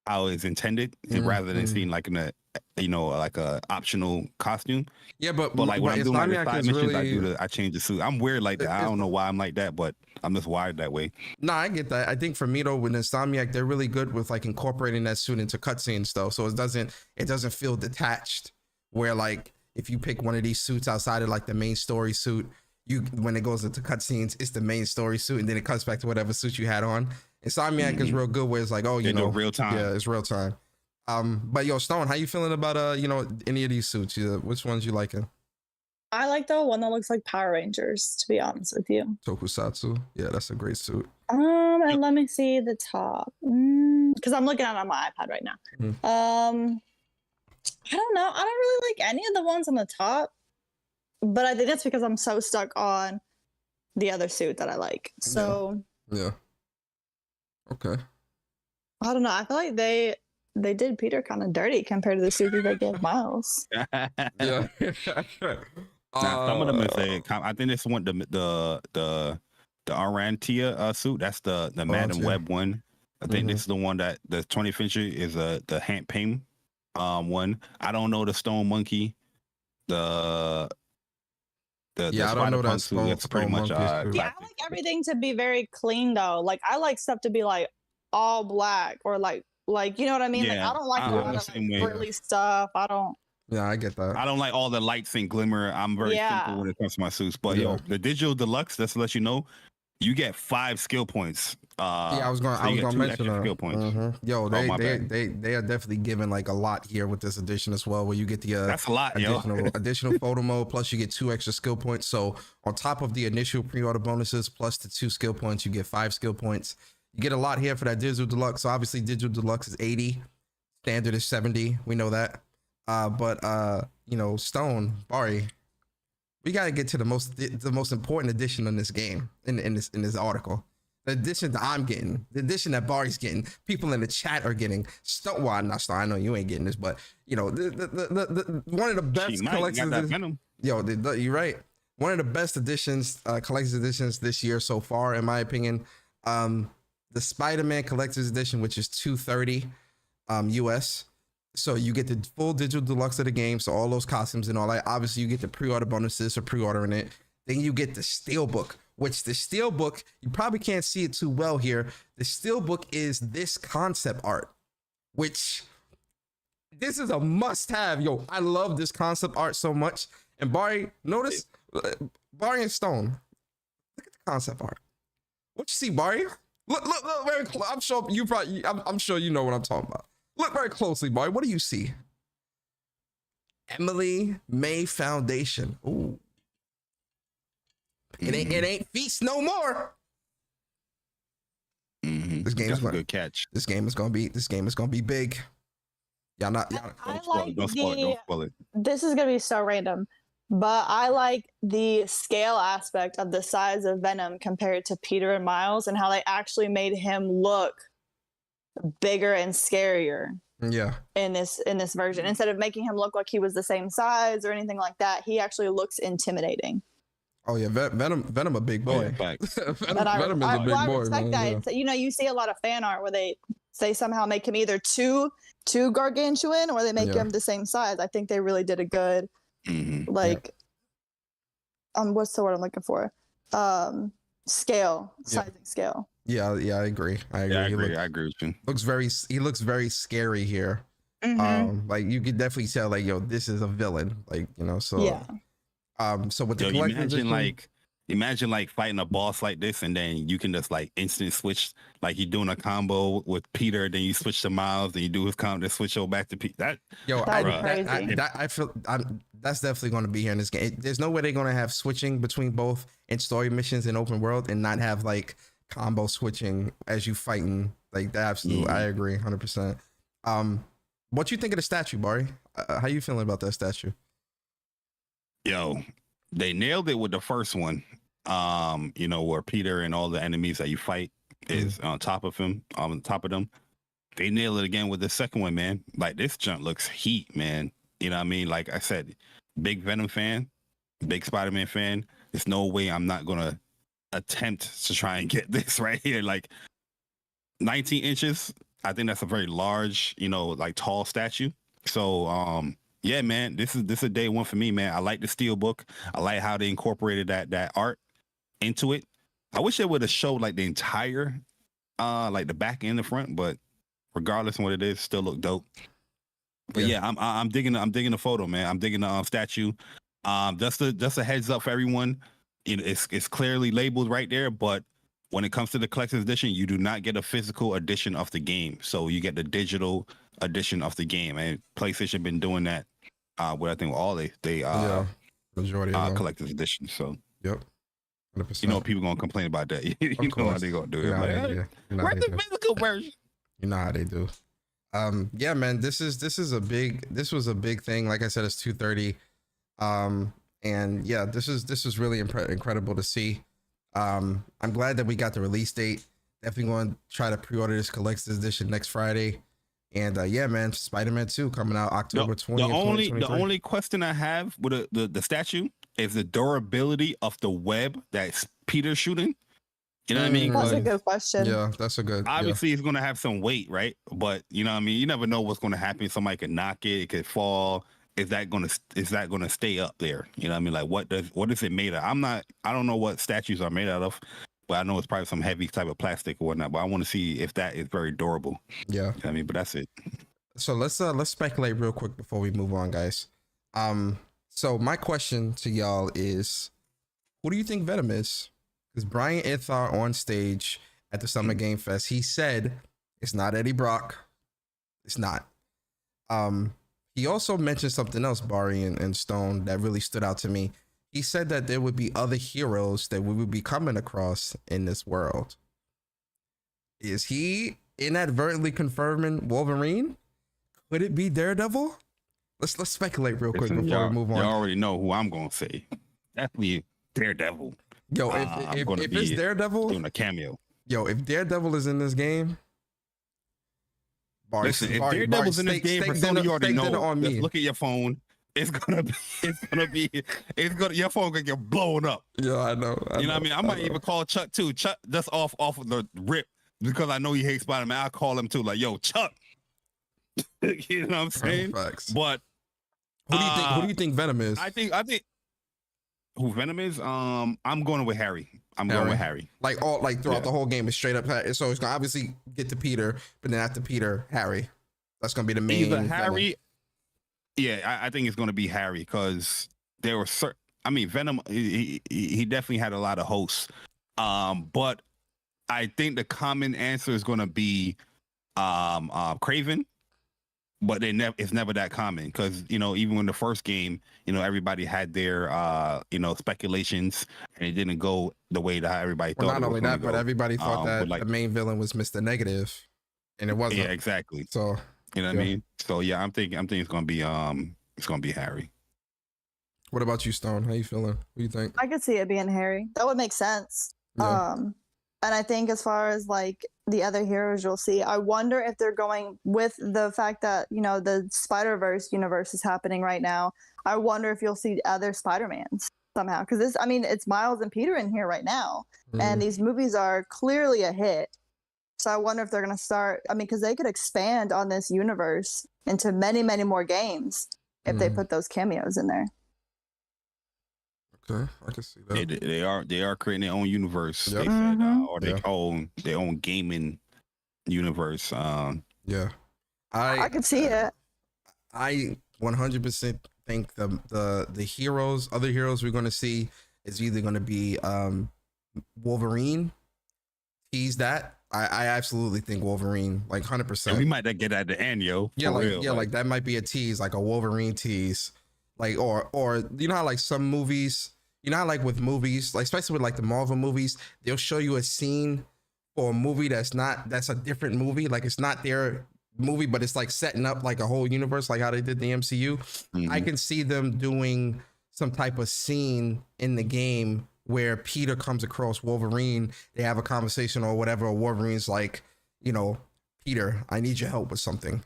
how it's intended, and rather than seeing like in a like a optional costume. Yeah, but like when I'm doing like the side missions, I change the suit. I'm weird like that. I don't know why I'm like that, but I'm just wired that way. No, I get that. I think for me though, with Insomniac, they're really good with like incorporating that suit into cutscenes stuff, so it doesn't feel detached. Where like if you pick one of these suits outside of like the main story suit, when it goes into cutscenes, it's the main story suit, and then it cuts back to whatever suit you had on. Insomniac is real good where it's like, real time. Yeah, it's real time. But yo, Stone, how you feeling about any of these suits? Which ones you liking? I like the one that looks like Power Rangers, to be honest with you. Tokusatsu. Yeah, that's a great suit. And let me see the top. Because I'm looking at it on my iPad right now. I don't know. I don't really like any of the ones on the top. But I think that's because I'm so stuck on the other suit that I like. So yeah. Okay. I don't know. I feel like they did Peter kind of dirty compared to the suit that they gave Miles. Yeah. Now, some of them is I think this one the Arantia suit. That's the Madam Web one. I think this is the one that the 20th century is the Hank Pym one. I don't know the Stone Monkey. I don't know that suit. It's pretty much I like everything to be very clean though. Like I like stuff to be like all black or like you know what I mean? Yeah, like I don't like a lot of frilly stuff. I don't. Yeah, I get that. I don't like all the lights and glimmer. I'm very simple when it comes to my suits. But the digital deluxe, just to let you know, you get 5 skill points. I was gonna mention that. Skill points. Yo, they are definitely giving like a lot here with this edition as well, where you get the that's a lot, additional photo mode, plus you get 2 extra skill points. So on top of the initial pre-order bonuses plus the 2 skill points, you get 5 skill points. You get a lot here for that digital deluxe. So obviously digital deluxe is 80, standard is 70. We know that. But Stone, Bari, we gotta get to the most important edition in this game, in this article. The edition that I'm getting, the edition that Bari's getting, people in the chat are getting. Stone, well, not Stone. I know you ain't getting this, but the one of the best collections. You're right. One of the best editions, collector's editions this year so far, in my opinion. The Spider-Man collector's edition, which is $230 US. So you get the full digital deluxe of the game, so all those costumes and all that. Obviously, you get the pre-order bonuses for pre-ordering it. Then you get the Steelbook, which the Steelbook, you probably can't see it too well here. The Steelbook is this concept art, which this is a must-have. Yo, I love this concept art so much. And Bari, notice Bari and Stone. Look at the concept art. What you see, Bari? Look very close. I'm sure you probably. I'm sure you know what I'm talking about. Look very closely, Bari. What do you see? Emily May Foundation. Ooh. It ain't Feast no more. This game is a good catch. This game is gonna be big. Y'all not. Don't spoil it. This is gonna be so random, but I like the scale aspect of the size of Venom compared to Peter and Miles, and how they actually made him look bigger and scarier. Yeah. In this version, instead of making him look like he was the same size or anything like that, he actually looks intimidating. Oh yeah, Venom a big boy. Yeah, Venom is a big boy. I respect that. Yeah. You know, you see a lot of fan art where they somehow make him either too gargantuan or they make him the same size. I think they really did a good what's the word I'm looking for? Sizing scale. Yeah, I agree. I agree with you. He looks very scary here. Like you could definitely tell, like, yo, this is a villain. Like, you know, so yeah. So with the collector's imagine like fighting a boss like this, and then you can just like instant switch, like you're doing a combo with Peter, then you switch to Miles, then you do his combo, then switch over back to Peter. I feel that's definitely going to be here in this game. There's no way they're going to have switching between both in story missions and open world and not have like combo switching as you fighting. Like that, absolutely, I agree, 100%. What you think of the statue, Bari? How you feeling about that statue? Yo, they nailed it with the first one. You know, where Peter and all the enemies that you fight is on top of him, on top of them. They nailed it again with the second one, man. Like this junk looks heat, man. You know what I mean? Like I said, big Venom fan, big Spider-Man fan. There's no way I'm not gonna attempt to try and get this right here. Like 19 inches. I think that's a very large, you know, like tall statue. So, yeah, man, this is a day one for me, man. I like the steel book. I like how they incorporated that art into it. I wish they would have showed like the entire, like the back and the front, but regardless of what it is, still look dope. But yeah, I'm digging the photo, man. I'm digging the statue. Just a heads up for everyone. You know, it's clearly labeled right there, but when it comes to the collector's edition, you do not get a physical edition of the game. So you get the digital edition of the game, and PlayStation been doing that. What I think all they majority of collector's edition. So yep, 100%. You know people gonna complain about that. You know how they gonna do it. Where's the physical version? You know how they do. Yeah, man, this was a big thing. Like I said, it's 230. And yeah, this is really incredible to see. I'm glad that we got the release date. Definitely going to try to pre-order this collector's edition next Friday. And yeah, man, Spider-Man 2 coming out October 20th. The only question I have with the statue is the durability of the web that Peter's shooting. You know what I mean? That's a good question. Yeah, that's a good. Obviously, it's going to have some weight, right? But you know what I mean? You never know what's going to happen. Somebody could knock it. It could fall. Is that gonna stay up there? You know what I mean? Like what is it made of? I don't know what statues are made out of, but I know it's probably some heavy type of plastic or whatnot. But I want to see if that is very durable. Yeah. You know what I mean, but that's it. So let's speculate real quick before we move on, guys. So my question to y'all is, who do you think Venom is? Because Brian Ithar on stage at the Summer Game Fest, he said it's not Eddie Brock. It's not. He also mentioned something else, Bari and Stone, that really stood out to me. He said that there would be other heroes that we would be coming across in this world. Is he inadvertently confirming Wolverine? Could it be Daredevil? Let's speculate real quick before we move on. You already know who I'm gonna say. Definitely Daredevil. Yo, if it's Daredevil, doing a cameo. Yo, if Daredevil is in this game. Listen, if Daredevil's in this game, for some of you already know, just look at your phone. Your phone gonna get blown up. Yeah, I know. You know what I mean? I might even call Chuck too. Chuck, just off of the rip, because I know he hates Spider-Man. I'll call him too, like, yo, Chuck. You know what I'm saying? Facts. But who do you think Venom is? I think who Venom is? I'm going with Harry. Going with Harry. Like throughout the whole game, it's straight up. So it's gonna obviously get to Peter, but then after Peter, Harry. That's gonna be the main. Either Harry Yeah, I think it's going to be Harry because there were certain. I mean, Venom. He definitely had a lot of hosts, but I think the common answer is going to be Craven. But it's never that common because even in the first game, everybody had their speculations and it didn't go the way that everybody thought. Well, not it only was that, but everybody thought that like, the main villain was Mr. Negative, and it wasn't. Yeah, exactly. So you know what I mean. So yeah, I'm thinking it's gonna be Harry. What about you, Stone? How you feeling? What do you think? I could see it being Harry. That would make sense. Yeah. And I think as far as like the other heroes you'll see, I wonder if they're going with the fact that, the Spider-Verse universe is happening right now. I wonder if you'll see other Spider-Mans somehow. Because it's Miles and Peter in here right now. And these movies are clearly a hit. So I wonder if they're going to start, because they could expand on this universe into many, many more games if they put those cameos in there. Okay, I can see that. They are creating their own universe. Yep. They said, or Yeah. their own gaming universe. Yeah, I could see it. I 100% think the other heroes we're going to see is either going to be Wolverine. Tease that. I absolutely think Wolverine, like 100%. And we might not get at the end, yo. Yeah, real. like that might be a tease, like a Wolverine tease. Like, or you know how like some movies, how like with movies, like especially with like the Marvel movies, they'll show you a scene for a movie that's a different movie. Like it's not their movie, but it's like setting up like a whole universe, like how they did the MCU. I can see them doing some type of scene in the game where Peter comes across Wolverine. They have a conversation or whatever. Or Wolverine's like, Peter, I need your help with something.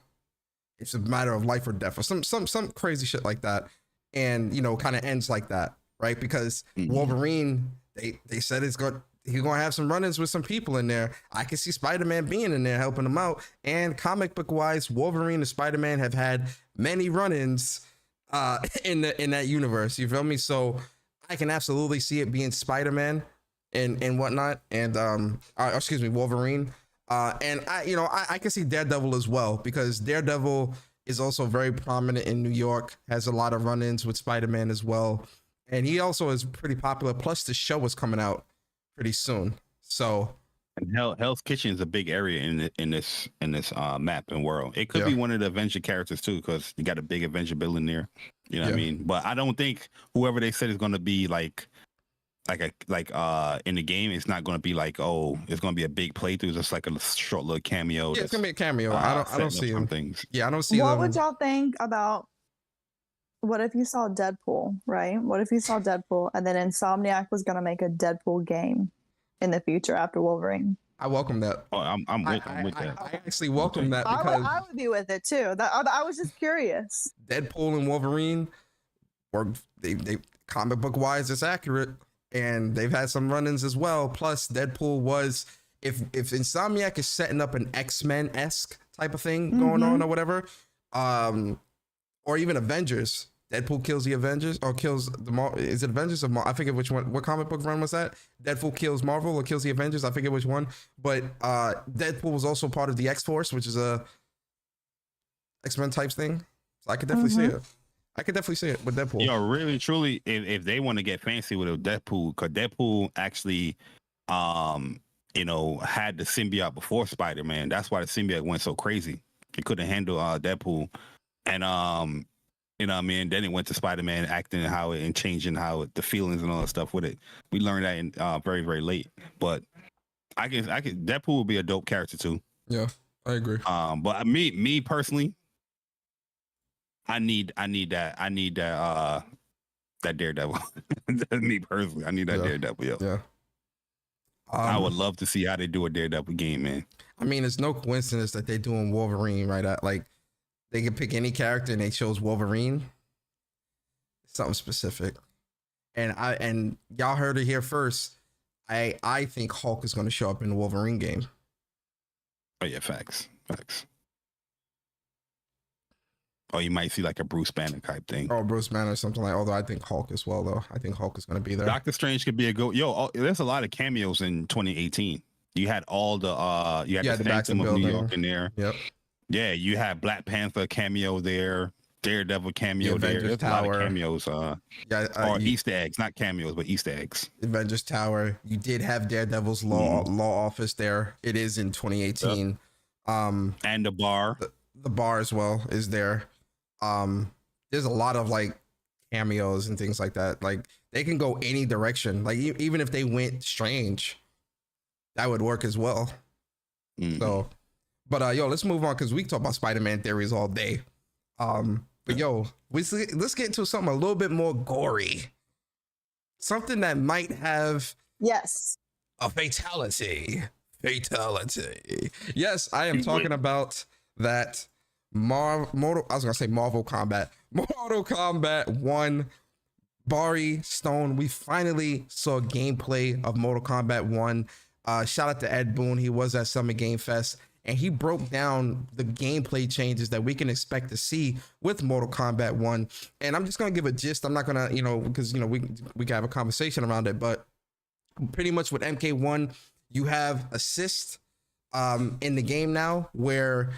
It's a matter of life or death, or some crazy shit like that, and kind of ends like that, right? Because Wolverine, they said he's gonna have some run-ins with some people in there. I can see Spider-Man being in there helping him out, and comic book wise, Wolverine and Spider-Man have had many run-ins in that universe. You feel me? So I can absolutely see it being Spider-Man and whatnot, and Wolverine. And I can see Daredevil as well, because Daredevil is also very prominent in New York, has a lot of run-ins with Spider-Man as well. And he also is pretty popular. Plus the show is coming out pretty soon. So and Hell's Kitchen is a big area in this map and world. It could be one of the Avenger characters too, because you got a big Avenger building there. You know what I mean? But I don't think whoever they said is going to be like in the game, it's not going to be like, oh, it's going to be a big playthrough. It's just like a short little cameo. Yeah, it's going to be a cameo. I don't see them. Things. Yeah, I don't see what them. Would y'all think about, what if you saw Deadpool, right? What if you saw Deadpool and then Insomniac was going to make a Deadpool game in the future after Wolverine? I welcome that. Oh, I'm with that. I actually welcome that, because I would be with it too. I was just curious. Deadpool and Wolverine, they comic book wise, it's accurate. And they've had some run-ins as well. Plus, Deadpool was, if Insomniac is setting up an X-Men-esque type of thing going on or whatever, or even Avengers, Deadpool kills the Avengers or kills the is it Avengers or I forget which one. What comic book run was that? Deadpool kills Marvel or kills the Avengers? I forget which one. But Deadpool was also part of the X-Force, which is a X-Men type thing. So I could definitely see it. I could definitely see it with Deadpool. Really, truly, if they want to get fancy with a Deadpool, because Deadpool actually, had the symbiote before Spider-Man. That's why the symbiote went so crazy. It couldn't handle Deadpool, and then it went to Spider-Man acting and changing the feelings and all that stuff with it. We learned that in very, very late. But I can Deadpool will be a dope character too. Yeah, I agree. But me personally, I need that Daredevil. Me personally, I need that Daredevil. Yo. Yeah. I would love to see how they do a Daredevil game, man. I mean, it's no coincidence that they're doing Wolverine right at, like, they can pick any character and they chose Wolverine. Something specific. And y'all heard it here first. I think Hulk is going to show up in the Wolverine game. Oh yeah, facts. Or you might see like a Bruce Banner type thing. Or Bruce Banner or something like. Although I think Hulk as well, though. I think Hulk is going to be there. Doctor Strange could be a go. There's a lot of cameos in 2018. You had all the the Phantom of New York in there. Yep. Yeah, you had Black Panther cameo there. Daredevil cameo The there. Avengers There's a lot of Tower. cameos. Or Easter eggs, not cameos, but Easter eggs. Avengers Tower. You did have Daredevil's law office there. It is in 2018. And the bar. The bar as well is there. There's a lot of like cameos and things like that. Like they can go any direction. Like even if they went strange, that would work as well. So, but yo, let's move on because we can talk about Spider-Man theories all day. But yo, let's get into something a little bit more gory. Something that might have a fatality. Yes, I am talking about that Mortal Kombat 1 Bari Stone. We finally saw gameplay of Mortal Kombat 1. Shout out to Ed Boon. He was at Summer Game Fest and he broke down the gameplay changes that we can expect to see with Mortal Kombat 1. And I'm just gonna give a gist. I'm not gonna, because we can have a conversation around it, but pretty much with MK1, you have assist in the game now where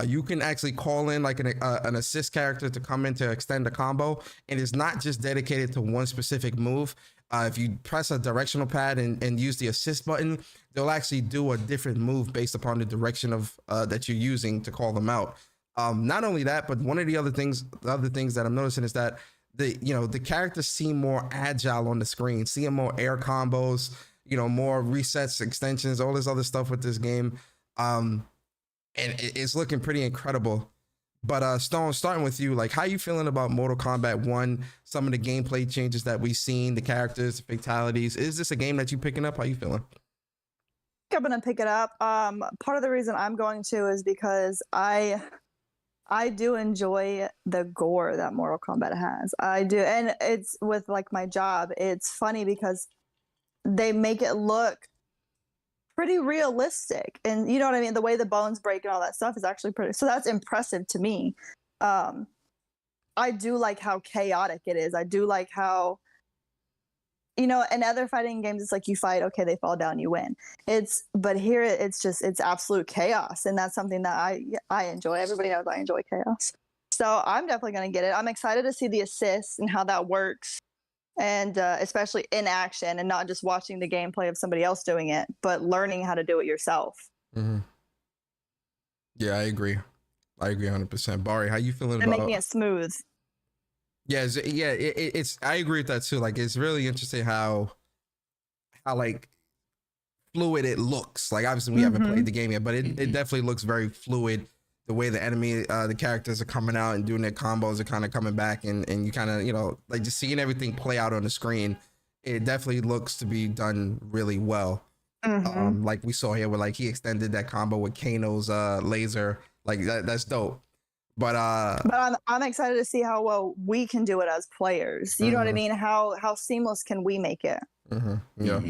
you can actually call in like an assist character to come in to extend the combo, and it's not just dedicated to one specific move. If you press a directional pad and use the assist button, they'll actually do a different move based upon the direction of that you're using to call them out. Not only that, but one of the other things that I'm noticing is that the characters seem more agile on the screen, seeing more air combos, more resets, extensions, all this other stuff with this game. And it's looking pretty incredible. But Stone, starting with you, like how you feeling about Mortal Kombat 1, some of the gameplay changes that we've seen, the characters, the fatalities. Is this a game that you picking up? How you feeling? I'm gonna pick it up. Part of the reason I'm going to is because I do enjoy the gore that Mortal Kombat has. I do, and it's with like my job. It's funny because they make it look pretty realistic, and you know what I mean. The way the bones break and all that stuff is actually pretty. So that's impressive to me. I do like how chaotic it is. I do like how, in other fighting games, it's like you fight, okay, they fall down, you win. But here it's absolute chaos, and that's something that I enjoy. Everybody knows I enjoy chaos, so I'm definitely gonna get it. I'm excited to see the assists and how that works, and especially in action and not just watching the gameplay of somebody else doing it, but learning how to do it yourself. Yeah, I agree 100%. Bari, how you feeling and about making it smooth? It's I agree with that too. Like it's really interesting how like fluid it looks. Like obviously we haven't played the game yet, but it definitely looks very fluid. The way the characters are coming out and doing their combos are kind of coming back, and you kind of like just seeing everything play out on the screen. It definitely looks to be done really well. Like we saw here where like he extended that combo with Kano's laser. Like that's dope. But I'm excited to see how well we can do it as players. You know what I mean? How seamless can we make it? Yeah.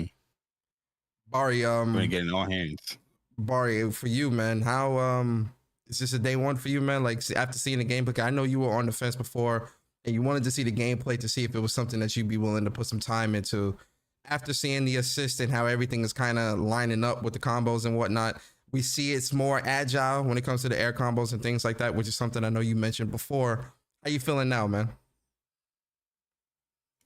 Bari, we're gonna get in all hands. Bari, for you, man, how is this a day one for you, man? Like after seeing the gameplay, I know you were on the fence before and you wanted to see the gameplay to see if it was something that you'd be willing to put some time into. After seeing the assist and how everything is kind of lining up with the combos and whatnot, we see it's more agile when it comes to the air combos and things like that, which is something I know you mentioned before. How you feeling now, man?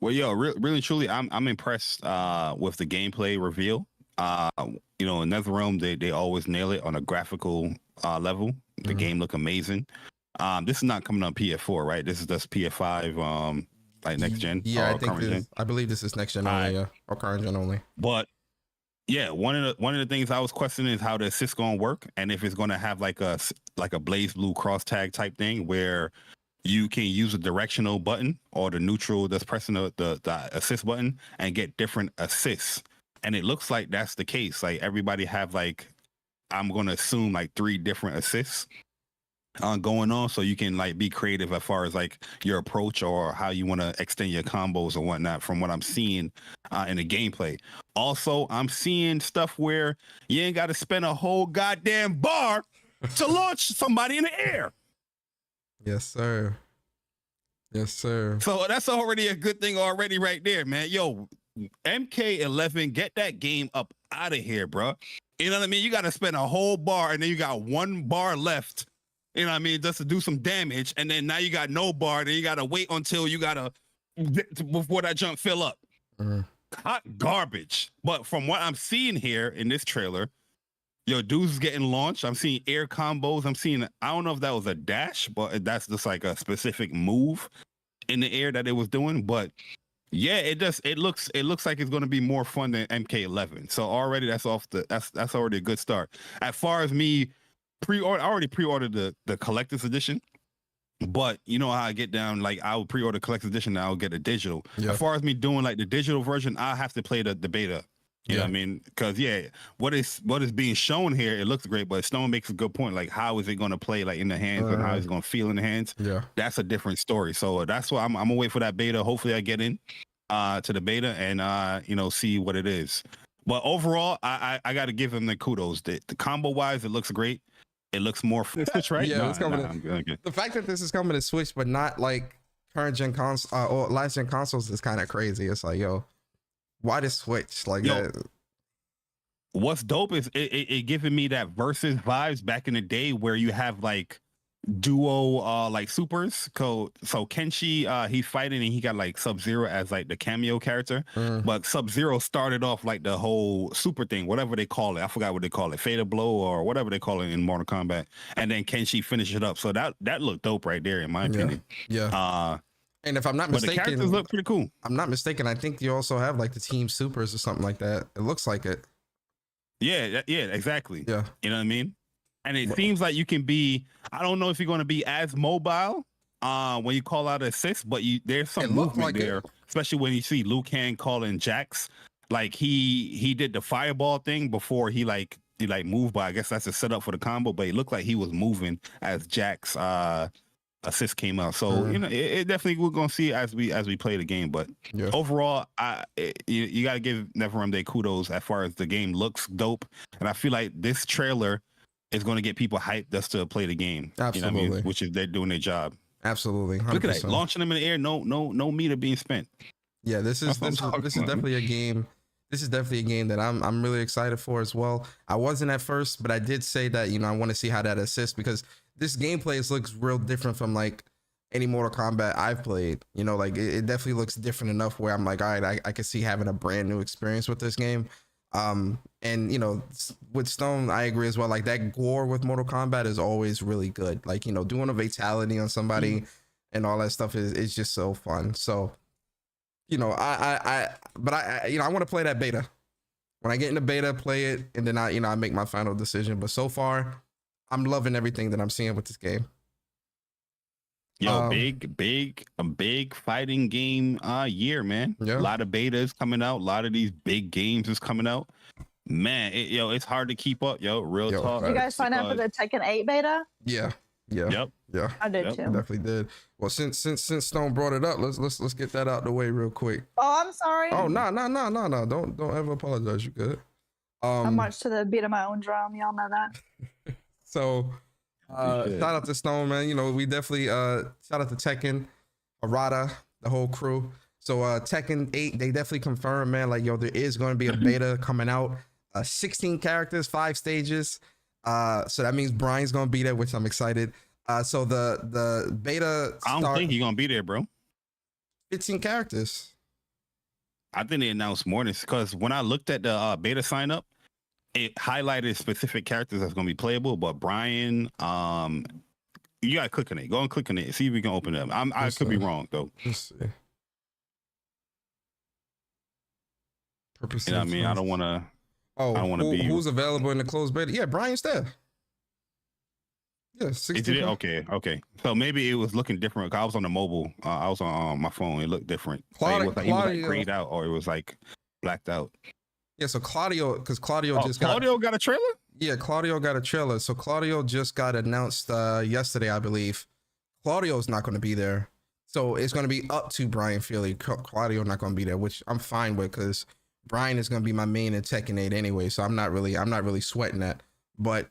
Well, really truly, I'm impressed with the gameplay reveal. In NetherRealm, they always nail it on a graphical level. The game look amazing. This is not coming on PS4, right? This is just PS5, like next gen. Yeah, I believe this is next gen only, or current gen only. But yeah, one of the things I was questioning is how the assist gonna work, and if it's gonna have like a Blaze Blue cross tag type thing where you can use a directional button or the neutral that's pressing the assist button and get different assists. And it looks like that's the case. Like everybody have like, I'm gonna assume like 3 different assists going on, so you can like be creative as far as like your approach or how you want to extend your combos or whatnot from what I'm seeing in the gameplay. Also, I'm seeing stuff where you ain't got to spend a whole goddamn bar to launch somebody in the air. Yes, sir. So that's already a good thing already right there, man. Yo, MK11, get that game up out of here, bro. You know what I mean? You got to spend a whole bar and then you got 1 bar left You know what I mean? Just to do some damage, and then now you got no bar, then you gotta wait until you gotta before that jump fill up. Hot garbage. But from what I'm seeing here in this trailer, yo, dudes is getting launched. I'm seeing air combos. I'm seeing, I don't know if that was a dash, but that's just like a specific move in the air that it was doing. But yeah, it looks like it's gonna be more fun than MK11. So already that's already a good start. As far as me I already pre-ordered the collector's edition. But you know how I get down, like I would pre-order collector's edition and I'll get a digital. Yeah. As far as me doing like the digital version, I have to play the beta. You know what I mean? Because what is being shown here, it looks great, but Stone makes a good point. Like, how is it going to play like in the hands and how is it going to feel in the hands? Yeah, that's a different story. So that's why I'm gonna wait for that beta. Hopefully, I get in to the beta and see what it is. But overall, I got to give him the kudos. The combo wise, it looks great. It looks more Switch, right? Yeah, it's coming. The fact that this is coming to Switch, but not like current gen console or last gen consoles is kind of crazy. It's like, yo, why the Switch? Like, what's dope is it giving me that versus vibes back in the day where you have like duo like supers. So Kenshi he's fighting and he got like Sub-Zero as like the cameo character, but Sub-Zero started off like the whole super thing, whatever they call it. I forgot what they call it, Fatal Blow or whatever they call it in Mortal Kombat, and then Kenshi finished it up. So that looked dope right there in my opinion. And if I'm not mistaken, the characters look pretty cool. I'm not mistaken, I think you also have like the Team Supers or something like that. It looks like it. Yeah, exactly. Yeah, you know what I mean. And it seems like you can be, I don't know if you're going to be as mobile when you call out assist, but there's some movement there, especially when you see Liu Kang calling Jax. Like he did the fireball thing before he moved, but I guess that's a setup for the combo, but it looked like he was moving as Jax assist came out. So, it definitely we're going to see as we play the game. But overall, you got to give NetherRealm kudos as far as the game looks dope. And I feel like this trailer is going to get people hyped just to play the game. Absolutely. You know what I mean? Which is they're doing their job. Absolutely. 100%. Look at that, launching them in the air, no meter being spent. Yeah, this is definitely a game. This is definitely a game that I'm really excited for as well. I wasn't at first, but I did say that, I want to see how that assists, because this gameplay looks real different from like any Mortal Kombat I've played. Like it definitely looks different enough where I'm like, all right, I can see having a brand new experience with this game. And with Stone, I agree as well. Like that gore with Mortal Kombat is always really good. Like, doing a fatality on somebody and all that stuff is just so fun. So, I want to play that beta. When I get in the beta, play it, and then I make my final decision. But so far, I'm loving everything that I'm seeing with this game. Yo, a big fighting game year, man. Yeah. A lot of betas coming out. A lot of these big games is coming out. Man, it's hard to keep up, real talk. You guys sign up for the Tekken 8 beta? Yeah. Yep. Yeah. I did too. Definitely did. Well, since Stone brought it up, let's get that out the way real quick. Oh, I'm sorry. Oh, no. Don't ever apologize. You good. I marched to the beat of my own drum. Y'all know that. So shout out to Stone, man. We definitely shout out to Tekken, Arata, the whole crew. So Tekken 8, they definitely confirmed, man, like, there is going to be a beta coming out. 16 characters, 5 stages. So that means Brian's going to be there, which I'm excited. So the beta I don't think he's going to be there, bro. 15 characters. I think they announced more than this, because when I looked at the beta sign up, it highlighted specific characters that's going to be playable, but Brian, you got to click on it. Go and click on it. See if we can open it up. I could be wrong, though. Let's see. I mean? I don't want to. Oh, I don't want to be. Who's available in the closed beta? Yeah, Brian's there. Yeah, 16. Okay. So maybe it was looking different. I was on the mobile. I was on my phone. It looked different. It was like grayed out, or it was like blacked out. Yeah, so Claudio got a trailer? Yeah, Claudio got a trailer. So Claudio just got announced yesterday, I believe. Claudio's not going to be there. So it's going to be up to Brian Feely. Claudio not going to be there, which I'm fine with, because Brian is going to be my main in Tekken 8 anyway. So I'm not really sweating that. But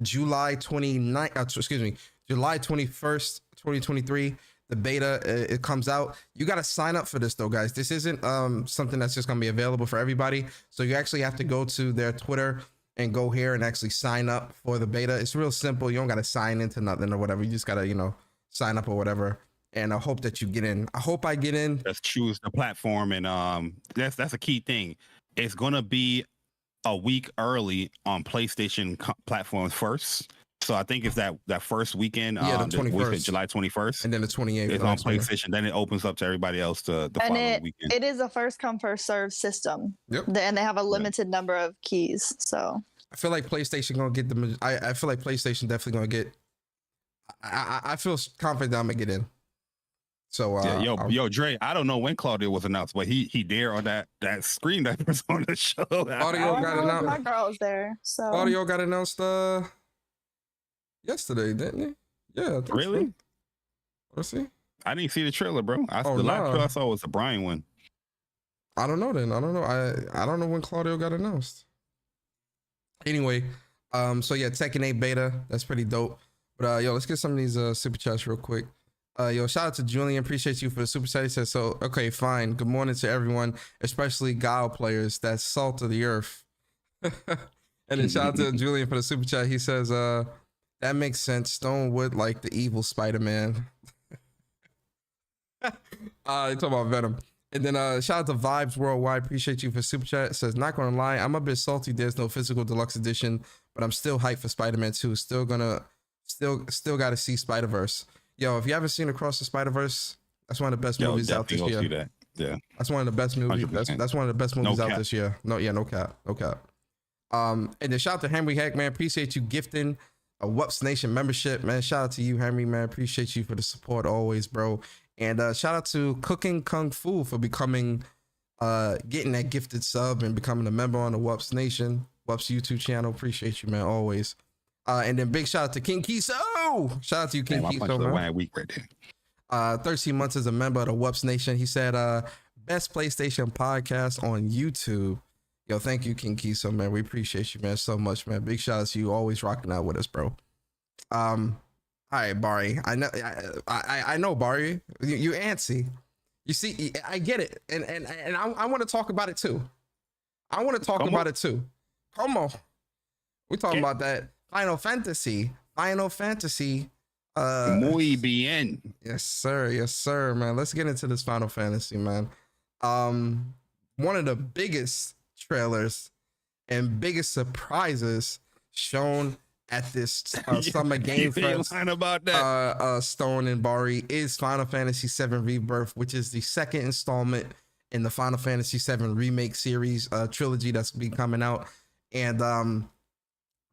July 21st, 2023, the beta, it comes out. You got to sign up for this though, guys. This isn't something that's just going to be available for everybody. So you actually have to go to their Twitter and go here and actually sign up for the beta. It's real simple. You don't got to sign into nothing or whatever. You just got to, you know, sign up or whatever. And I hope that you get in. I hope I get in. Just choose the platform, and that's a key thing. It's gonna be a week early on PlayStation platforms first. So I think it's that first weekend, the 21st, July 21st, and then the 28th is on PlayStation. Then it opens up to everybody else the following weekend. It is a first come first serve system. Yep. And they have a limited number of keys. So I feel like PlayStation gonna get the. I feel like PlayStation definitely gonna get. I feel confident that I'm gonna get in. So yo, Dre, I don't know when Claudio was announced, but he there on that screen that was on the show. Claudio got announced. My girl's there. So Claudio got announced yesterday, didn't he? Yeah. Really? So. Let's see. I didn't see the trailer, bro. The last trailer I saw was the Brian one. I don't know then. I don't know. I don't know when Claudio got announced. Anyway, so yeah, Tekken 8 beta. That's pretty dope. But yo, let's get some of these super chats real quick. Yo, shout out to Julian. Appreciate you for the super chat. He says, so okay, fine. Good morning to everyone, especially Guile players. That's salt of the earth. And then shout out to Julian for the super chat. He says, that makes sense. Stone would like the evil Spider-Man. You talking about Venom. And then shout out to Vibes Worldwide. Appreciate you for super chat. It says, not gonna lie, I'm a bit salty. There's no physical deluxe edition, but I'm still hyped for Spider-Man 2. Still gotta see Spider-Verse. Yo, if you haven't seen Across the Spider-Verse, that's one of the best movies out this year. See that. Yeah, that's one of the best movies. That's one of the best movies out this year. No cap. And then shout out to Henry Heck, man. Appreciate you gifting a WUPS Nation membership, man. Shout out to you, Henry, man. Appreciate you for the support always, bro. And shout out to Cooking Kung Fu for becoming, getting that gifted sub and becoming a member on the WUPS Nation, WUPS YouTube channel. Appreciate you, man, always. And then big shout out to King Kiso. Shout out to you, King Kiso, man. Week right there. 13 months as a member of the WUPS Nation. He said, best PlayStation podcast on YouTube. Yo, thank you, King Kiso, man. We appreciate you, man, so much, man. Big shout out to you, always rocking out with us, bro. All right, Bari. I know, Bari. You antsy. You see, I get it, and I want to talk about it too. Come on, we talking about that Final Fantasy. Muy bien. Yes, sir, man. Let's get into this Final Fantasy, man. One of the biggest trailers and biggest surprises shown at this summer game fest about that. Stone and Bari is Final Fantasy VII Rebirth, which is the second installment in the Final Fantasy VII remake series trilogy that's be coming out. And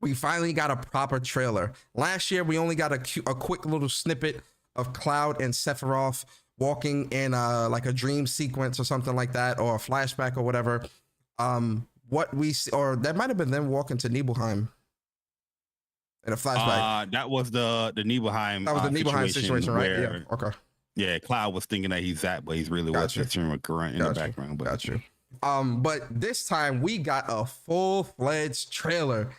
we finally got a proper trailer. Last year we only got a quick little snippet of Cloud and Sephiroth walking in like a dream sequence or something like that, or a flashback or whatever. What we see, or that might have been them walking to Nibelheim in a flashback. That was the Nibelheim. That was the Nibelheim situation, right? Yeah. Okay. Yeah, Cloud was thinking that he's that, but he's really was just a grunt in the background. But. Got you. But this time we got a full-fledged trailer,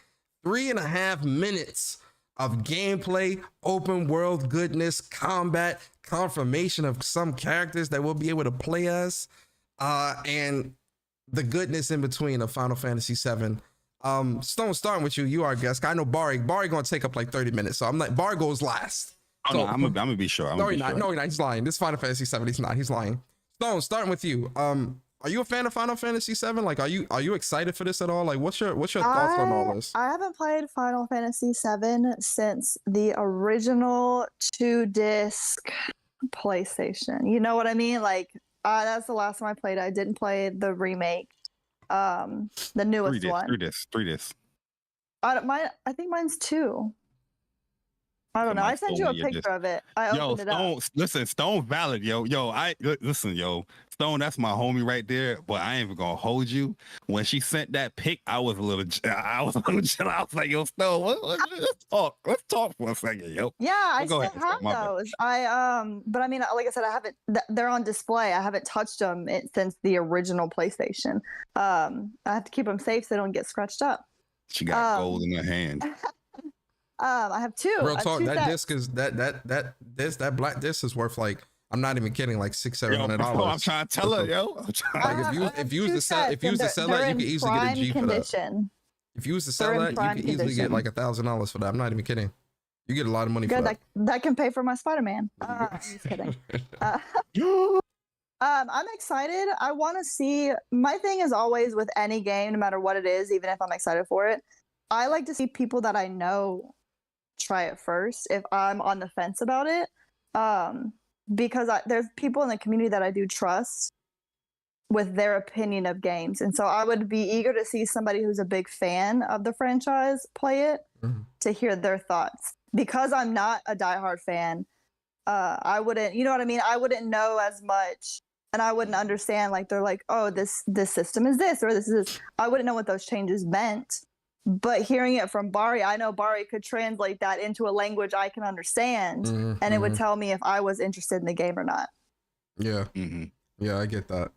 3.5 minutes of gameplay, open world goodness, combat, confirmation of some characters that we'll be able to play as, and the goodness in between of Final Fantasy VII. Stone, starting with you. You are a guest. I know Bari gonna take up like 30 minutes, so I'm like, Bari goes last. Oh, so, no, I'm gonna be sure. No, you're not. No, you're not. He's lying. This Final Fantasy VII, he's not. He's lying. Stone, starting with you. Are you a fan of Final Fantasy VII? Like, are you excited for this at all? Like, what's your thoughts on all this? I haven't played Final Fantasy VII since the original 2-disc PlayStation. You know what I mean? Like, that's the last time I played. I didn't play the remake, the newest one. 3 discs. I think mine's 2. I don't know. I sent you a picture of it. I opened it up. Listen, Stone valid, yo. Stone, that's my homie right there. But I ain't even gonna hold you. When she sent that pic, I was a little chill. I was like, yo, Stone, let's talk for a second, yo. Yeah, I still have those. But I mean, like I said, I haven't. They're on display. I haven't touched them since the original PlayStation. I have to keep them safe so they don't get scratched up. She got gold in her hand. I have 2. Real talk, that disc is that black disc is worth, like, I'm not even kidding, like $600-700. I'm trying to tell her, yo. Like, if you use the sell that, you can easily get a G for that. If you was to sell They're in that, you prime could easily get condition. like $1,000 for that. I'm not even kidding. You get a lot of money for Good, that. that can pay for my Spider-Man. I'm just kidding. I'm excited. I want to see. My thing is always with any game, no matter what it is, even if I'm excited for it, I like to see people that I know try it first if I'm on the fence about it. Because there's people in the community that I do trust with their opinion of games. And so I would be eager to see somebody who's a big fan of the franchise play it to hear their thoughts. Because I'm not a diehard fan, I wouldn't, you know what I mean? I wouldn't know as much and I wouldn't understand, like, they're like, oh, this system is this or this is this. I wouldn't know what those changes meant. But hearing it from Bari, I know Bari could translate that into a language I can understand, and it would tell me if I was interested in the game or not. Yeah. Yeah, I get that.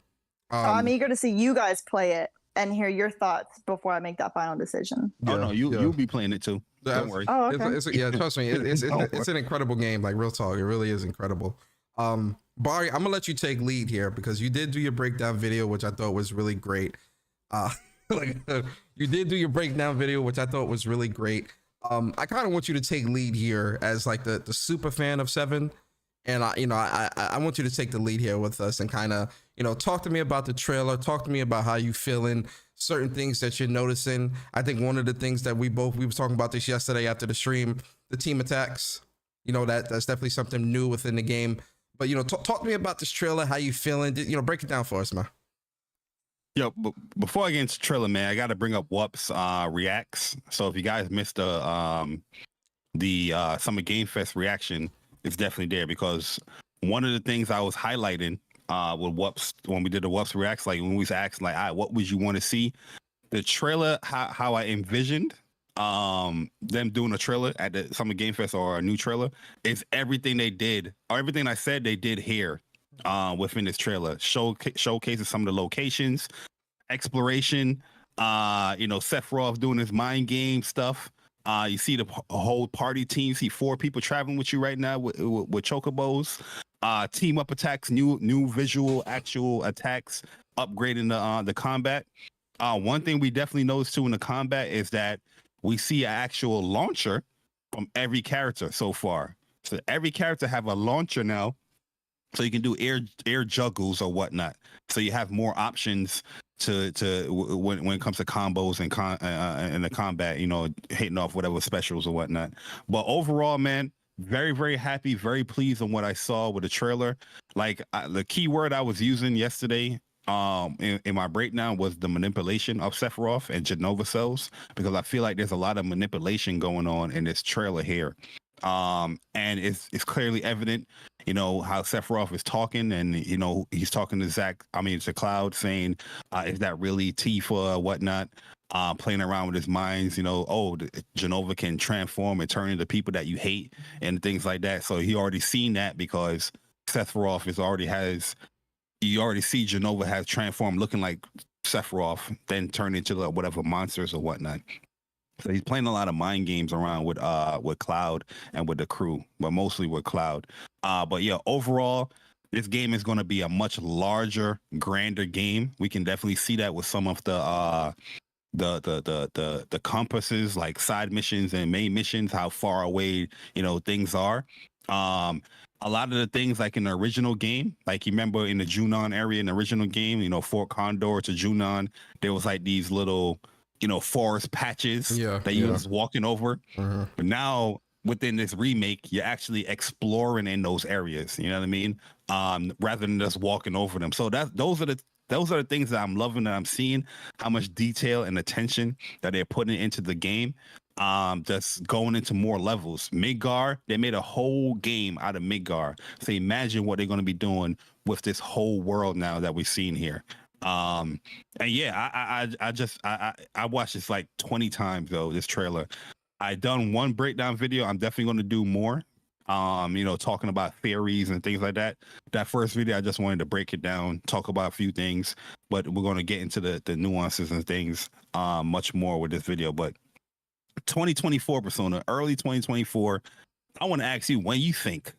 So I'm eager to see you guys play it and hear your thoughts before I make that final decision. Oh no, you'll be playing it too. Don't worry. Oh, okay. Yeah, trust me. It's an incredible game. Like, real talk, it really is incredible. Bari, I'm gonna let you take lead here because you did do your breakdown video, which I thought was really great. You did do your breakdown video, which I thought was really great. I kind of want you to take lead here as like the super fan of 7, and I want you to take the lead here with us and kind of talk to me about the trailer, talk to me about how you feeling, certain things that you're noticing. I think one of the things that we were talking about this yesterday after the stream, the team attacks. That's definitely something new within the game. But talk to me about this trailer, how you feeling. Break it down for us, man. Yo, before I get into trailer, man, I got to bring up WUPS reacts. So if you guys missed the Summer Game Fest reaction, it's definitely there because one of the things I was highlighting with WUPS when we did the WUPS reacts, like when we was asking, like, all right, what would you want to see? The trailer, how I envisioned them doing a trailer at the Summer Game Fest or a new trailer is everything they did or everything I said they did here. Within this trailer, showcases some of the locations, exploration, Sephiroth doing his mind game stuff. You see the whole party team. You see 4 people traveling with you right now with chocobos. Team up attacks, new visual actual attacks, upgrading the combat. One thing we definitely noticed too in the combat is that we see an actual launcher from every character so far. So every character have a launcher now. So you can do air juggles or whatnot. So you have more options to when it comes to combos and the combat, hitting off whatever specials or whatnot. But overall, man, very, very happy, very pleased on what I saw with the trailer. Like the key word I was using yesterday in my breakdown was the manipulation of Sephiroth and Genova cells, because I feel like there's a lot of manipulation going on in this trailer here. And it's clearly evident, how Sephiroth is talking, and he's talking to Cloud, saying, is that really Tifa or whatnot? Playing around with his minds, Genova can transform and turn into people that you hate and things like that. So he already seen that because Sephiroth you already see Genova has transformed looking like Sephiroth, then turned into whatever monsters or whatnot. So he's playing a lot of mind games around with Cloud and with the crew, but mostly with Cloud. But yeah, overall, this game is going to be a much larger, grander game. We can definitely see that with some of the compasses, like side missions and main missions, how far away things are. A lot of the things like in the original game, like you remember in the Junon area in the original game, Fort Condor to Junon, there was like these little forest patches that you was walking over. But now within this remake, you're actually exploring in those areas. You know what I mean? Rather than just walking over them. So those are the things that I'm loving, that I'm seeing how much detail and attention that they're putting into the game. Just going into more levels. Midgar, they made a whole game out of Midgar. So imagine what they're going to be doing with this whole world now that we've seen here. And yeah, I watched this like 20 times though, this trailer. I done one breakdown video. I'm definitely going to do more. Talking about theories and things like that. That first video, I just wanted to break it down, talk about a few things, but we're going to get into the nuances and things much more with this video. But 2024 Persona, early 2024. I want to ask you when you think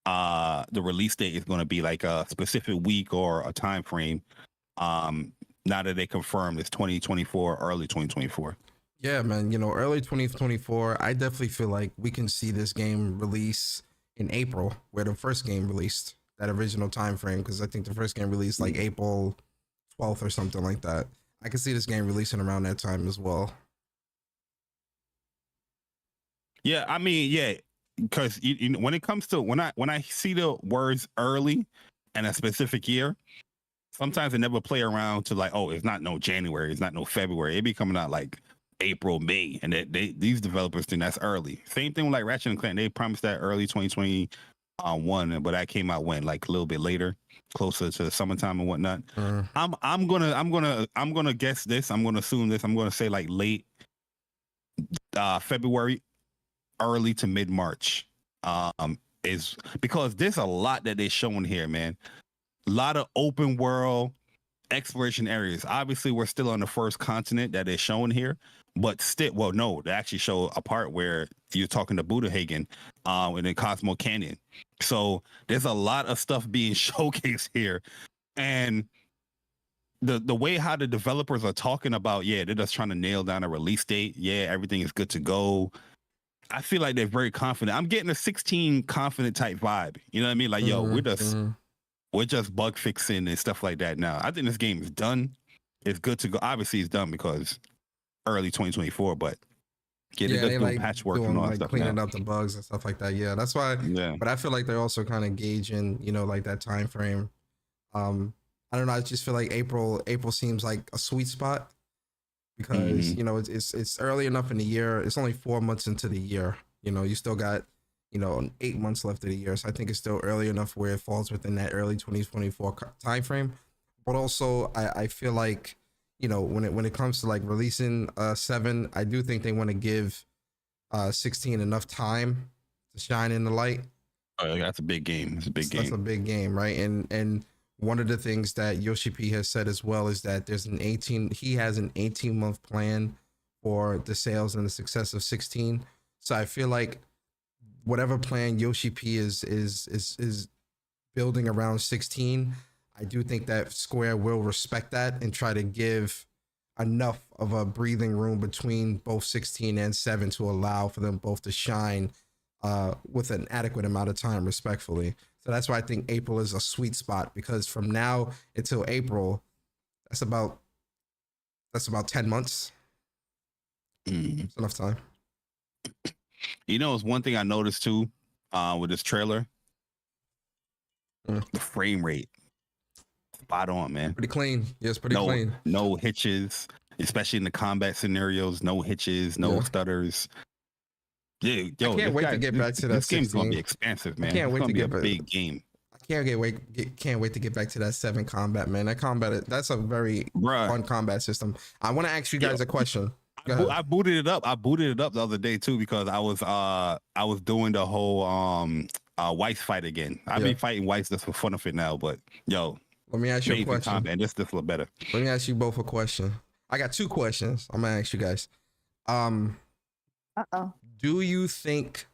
the release date is going to be, like a specific week or a time frame. Now that they confirmed it's 2024, early 2024. Yeah, man. You know, early 2024. I definitely feel like we can see this game release in April, where the first game released. That original time frame, because I think the first game released like April 12th or something like that. I can see this game releasing around that time as well. Yeah, I mean, yeah, because when it comes to when I see the words early and a specific year, sometimes they never play around to like, oh, it's not no January, it's not no February. It be coming out like April, May, and these developers think that's early. Same thing with like Ratchet and Clank. They promised that early 2021, but that came out when like a little bit later, closer to the summertime and whatnot. I'm gonna guess this. I'm gonna assume this. I'm gonna say like late February, early to mid March. Is because there's a lot that they're showing here, man. A lot of open world exploration areas. Obviously, we're still on the first continent that they're showing here, but still, well, no, they actually show a part where you're talking to Budahagen in the Cosmo Canyon. So there's a lot of stuff being showcased here, and the way how the developers are talking about, yeah, they're just trying to nail down a release date. Yeah, everything is good to go. I feel like they're very confident. I'm getting a 16 confident type vibe. You know what I mean? Like, yo, we're just bug fixing and stuff like that now. I think this game is done. It's good to go. Obviously, it's done because early 2024, but doing like patchwork and all that stuff. Cleaning up the bugs and stuff like that. Yeah, that's why. Yeah. But I feel like they're also kind of gauging, you know, like that time frame. I don't know. I just feel like April seems like a sweet spot because you know it's early enough in the year. It's only 4 months into the year. You know, you still got 8 months left of the year. So I think it's still early enough where it falls within that early 2024 time frame. But also, I feel like, you know, when it comes to like releasing 7, I do think they want to give 16 enough time to shine in the light. Oh, that's a big game. It's a big game. That's a big game, right? And one of the things that Yoshi P has said as well is that he has an 18-month plan for the sales and the success of 16. So I feel like whatever plan Yoshi P is building around 16, I do think that Square will respect that and try to give enough of a breathing room between both 16 and 7 to allow for them both to shine with an adequate amount of time, respectfully. So that's why I think April is a sweet spot, because from now until April, that's about 10 months. It's enough time. You know, it's one thing I noticed too with this trailer. The frame rate. Spot on, man. Pretty clean. Yes, pretty clean. No hitches, especially in the combat scenarios. No hitches, no stutters. Yeah, yo, I can't wait to get back to that. This game's gonna be expansive, man. I can't wait to get a big game. I can't wait to get back to that 7 combat, man. That combat, that's a very fun combat system. I want to ask you guys a question. I booted it up. I booted it up the other day too because I was doing the whole Weiss fight again. I've been fighting Weiss just for fun of it now, but yo, let me ask you a question. Combat, and this a little better. Let me ask you both a question. I got 2 questions. I'm gonna ask you guys. Do you think,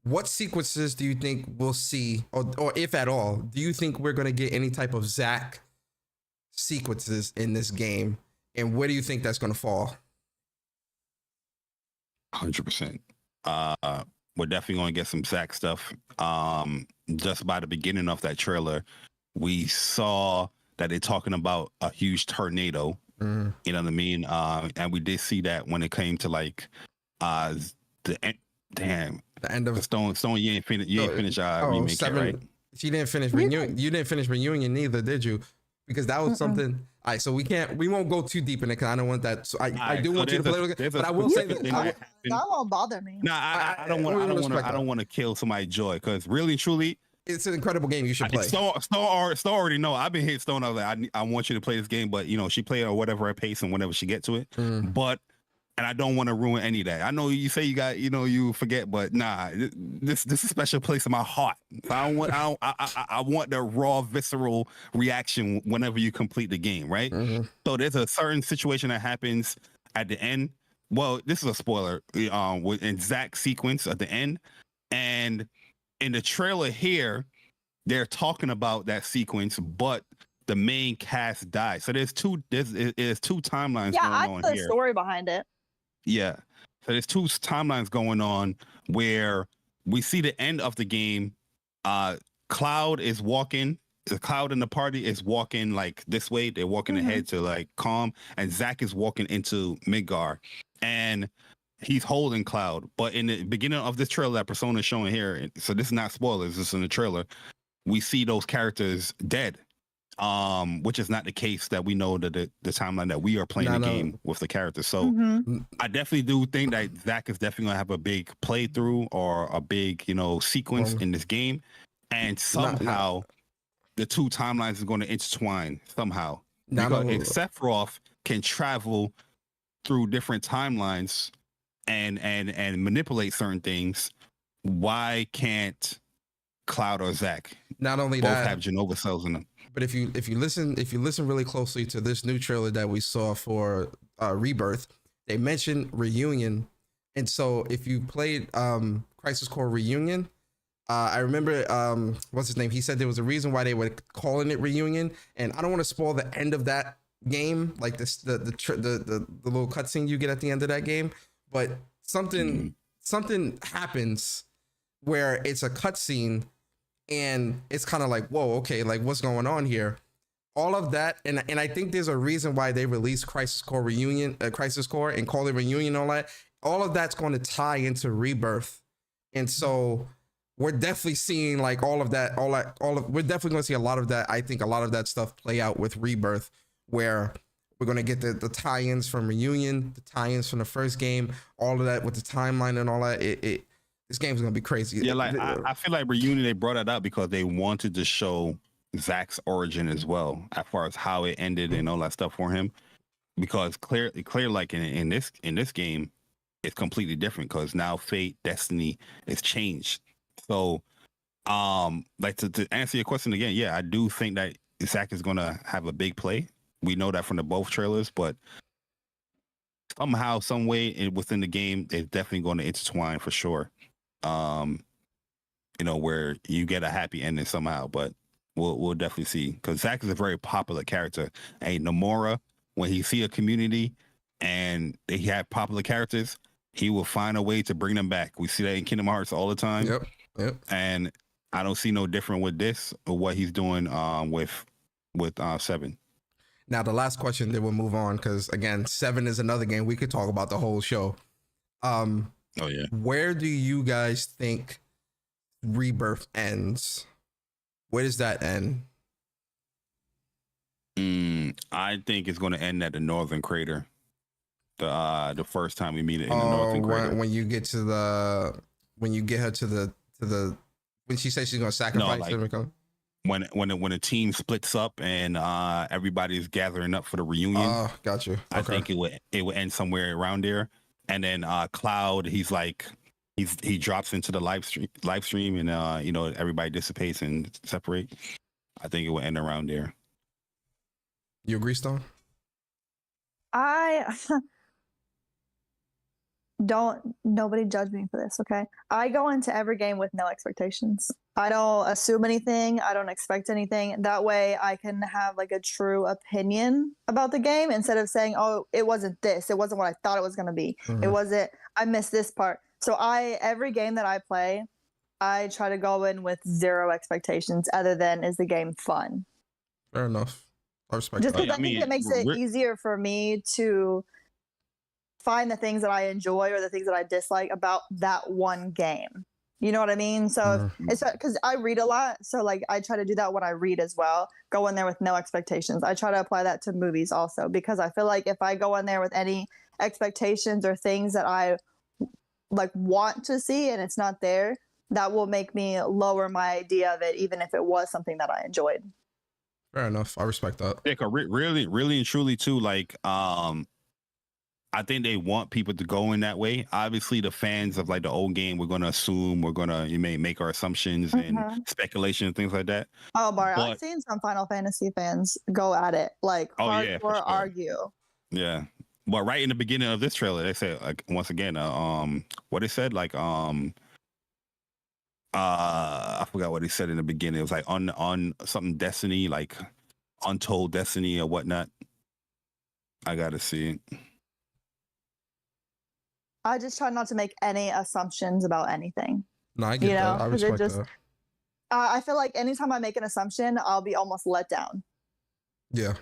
what sequences do you think we'll see, or if at all, do you think we're gonna get any type of Zack sequences in this game? And where do you think that's going to fall? 100%. We're definitely going to get some Zack stuff. Just by the beginning of that trailer, we saw that they're talking about a huge tornado. You know what I mean? And we did see that when it came to like the end of Stone. You ain't finished remake 7, right? She didn't finish Reunion. You didn't finish Reunion neither, did you? Because that was something. All right, so we won't go too deep in it because I don't want that. So I do want you to play with it, but I will say that that won't bother me. No, I don't want to kill somebody's joy, because really, truly, it's an incredible game. You should play. Stone already know. I've been hitting Stone. I was like, I want you to play this game, but she played at whatever her pace and whenever she get to it. But and I don't want to ruin any of that. I know you say you got, you forget, but nah, this is a special place in my heart. I want the raw, visceral reaction whenever you complete the game, right? So there's a certain situation that happens at the end. Well, this is a spoiler. In Zack's sequence at the end, and in the trailer here, they're talking about that sequence, but the main cast died. So there's two timelines Yeah, going I on know the here. story behind it. Yeah. So there's two timelines going on where we see the end of the game. Cloud is walking. The Cloud in the party is walking like this way. They're walking ahead to like Calm, and Zack is walking into Midgar, and he's holding Cloud. But in the beginning of this trailer that Persona is showing here, so this is not spoilers. This is in the trailer. We see those characters dead. Which is not the case that we know that the timeline that we are playing the game with the characters. So I definitely do think that Zack is definitely gonna have a big playthrough or a big, sequence in this game. And somehow the two timelines is going to intertwine somehow. Because if Sephiroth can travel through different timelines and manipulate certain things, why can't Cloud or Zack? Not only both that, have Genova cells in them. but if you listen really closely to this new trailer that we saw for Rebirth, they mentioned Reunion. And so if you played Crisis Core Reunion, I remember what's his name? He said there was a reason why they were calling it Reunion, and I don't want to spoil the end of that game, like this the little cutscene you get at the end of that game, but something happens where it's a cutscene, and it's kind of like, whoa, okay, like what's going on here? All of that, and I think there's a reason why they released Crisis Core Reunion, Crisis Core, and call it Reunion. All of that's going to tie into Rebirth, and so we're definitely seeing like all of that. We're definitely going to see a lot of that. I think a lot of that stuff play out with Rebirth, where we're going to get the tie-ins from Reunion, the tie-ins from the first game, all of that with the timeline and all that. This game's going to be crazy. Yeah, like I feel like Reunion, they brought it up because they wanted to show Zack's origin as well, as far as how it ended and all that stuff for him. Because clear, like in this game, it's completely different because now fate, destiny is changed. So, like to answer your question again, yeah, I do think that Zack is gonna have a big play. We know that from the both trailers, but somehow, some way within the game, it's definitely going to intertwine for sure. Where you get a happy ending somehow, but we'll definitely see, because Zack is a very popular character. Hey, Nomura, when he see a community and they have popular characters, he will find a way to bring them back. We see that in Kingdom Hearts all the time. Yep. And I don't see no different with this or what he's doing with 7. Now the last question, then we'll move on, because again, 7 is another game we could talk about the whole show. Oh yeah. Where do you guys think Rebirth ends? Where does that end? I think it's going to end at the Northern Crater. The first time we meet it in the Northern Crater. When you get her to the when she says she's going to sacrifice him. When a team splits up and everybody's gathering up for the reunion. Oh, got you. Okay. I think it would end somewhere around there. And then Cloud, he drops into the live stream, and everybody dissipates and separate. I think it will end around there. You agree, Stone? Nobody judge me for this, okay? I go into every game with no expectations. I don't assume anything. I don't expect anything. That way I can have like a true opinion about the game instead of saying, oh, it wasn't this. It wasn't what I thought it was going to be. Mm-hmm. It wasn't, I missed this part. So every game that I play, I try to go in with zero expectations other than, is the game fun? Fair enough. I respect Just that. because I think it makes it easier for me to find the things that I enjoy or the things that I dislike about that one game. You know what I mean? So it's because I read a lot. So like I try to do that when I read as well. Go in there with no expectations. I try to apply that to movies also, because I feel like if I go in there with any expectations or things that I like want to see and it's not there, that will make me lower my idea of it, even if it was something that I enjoyed. Fair enough. I respect that. Yeah, really, really and truly too, like I think they want people to go in that way. Obviously, the fans of like the old game, we're gonna assume, you may make our assumptions and speculation and things like that. Oh, Bari, I've seen some Final Fantasy fans go at it like hardcore sure. argue. Yeah, but right in the beginning of this trailer, they said like once again, what they said, like I forgot what he said in the beginning. It was like on something Destiny, like Untold Destiny or whatnot. I gotta see it. I just try not to make any assumptions about anything. No, I get that. I respect that. I feel like anytime I make an assumption, I'll be almost let down. Yeah.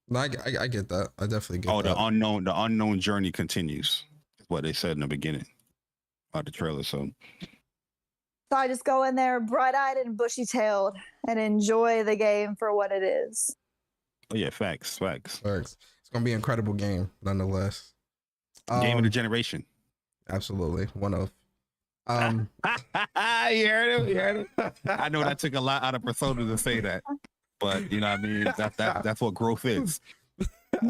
No, I get that. I definitely get that. The unknown journey continues. Is what they said in the beginning of the trailer. So I just go in there bright-eyed and bushy-tailed and enjoy the game for what it is. Oh yeah, facts. It's gonna be an incredible game, nonetheless. Game of the generation. Absolutely, one of. You heard him. I know that took a lot out of Persona to say that, but you know what I mean. That's what growth is. All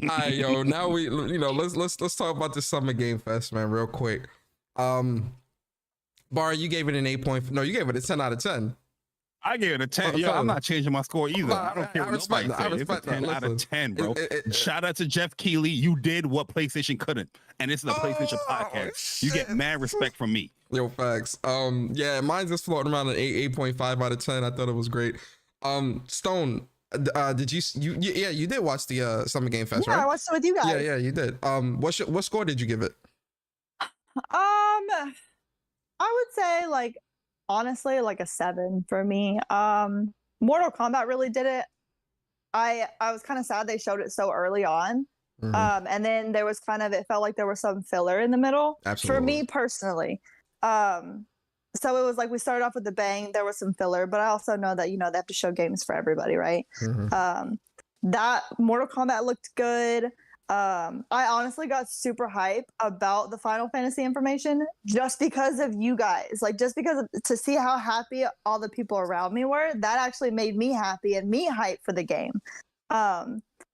right, yo. Now let's talk about the Summer Game Fest, man, real quick. Bari, you gave it an 8. No, you gave it a 10 out of 10. I gave it a 10. Yo, I'm not changing my score either. I don't care what nobody I says. It's a 10 out of 10, bro. Shout out to Jeff Keighley. You did what PlayStation couldn't. And this is a PlayStation podcast. You get mad respect from me. Yo, facts. Yeah, mine's just floating around an 8.5 out of 10. I thought it was great. Stone, did you did watch the Summer Game Fest, right? Yeah, I watched it with you guys. Yeah, you did. What score did you give it? I would say honestly, a 7 for me. Mortal Kombat really did it. I was kind of sad they showed it so early on. Mm-hmm. And then there was it felt like there was some filler in the middle. Absolutely. For me personally. So it was we started off with the bang, there was some filler, but I also know that, they have to show games for everybody, right? Mm-hmm. That Mortal Kombat looked good. I honestly got super hype about the Final Fantasy information just because of you guys, just because to see how happy all the people around me were. That actually made me happy and me hype for the game.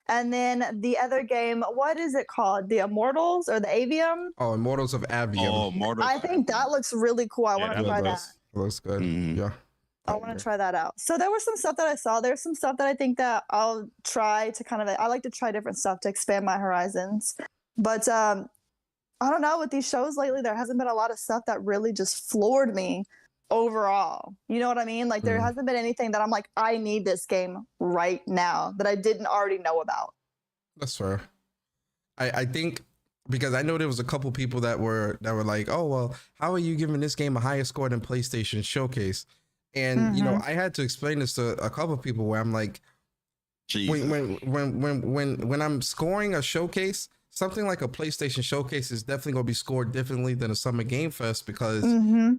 And then the other game, what is it called? The Immortals or the Avium? Oh, Immortals of Avium. Oh, Immortals. I think that looks really cool. I want to try that. Looks good. Mm-hmm. Yeah. I want to try that out. So there was some stuff that I saw. There's some stuff that I think that I'll try to I like to try different stuff to expand my horizons. But I don't know, with these shows lately, there hasn't been a lot of stuff that really just floored me overall. You know what I mean? There hasn't been anything that I'm I need this game right now that I didn't already know about. That's fair. I think because I know there was a couple people that were like, oh, well, how are you giving this game a higher score than PlayStation Showcase? And I had to explain this to a couple of people where I'm like, when I'm scoring a showcase, something like a PlayStation Showcase is definitely going to be scored differently than a Summer Game Fest because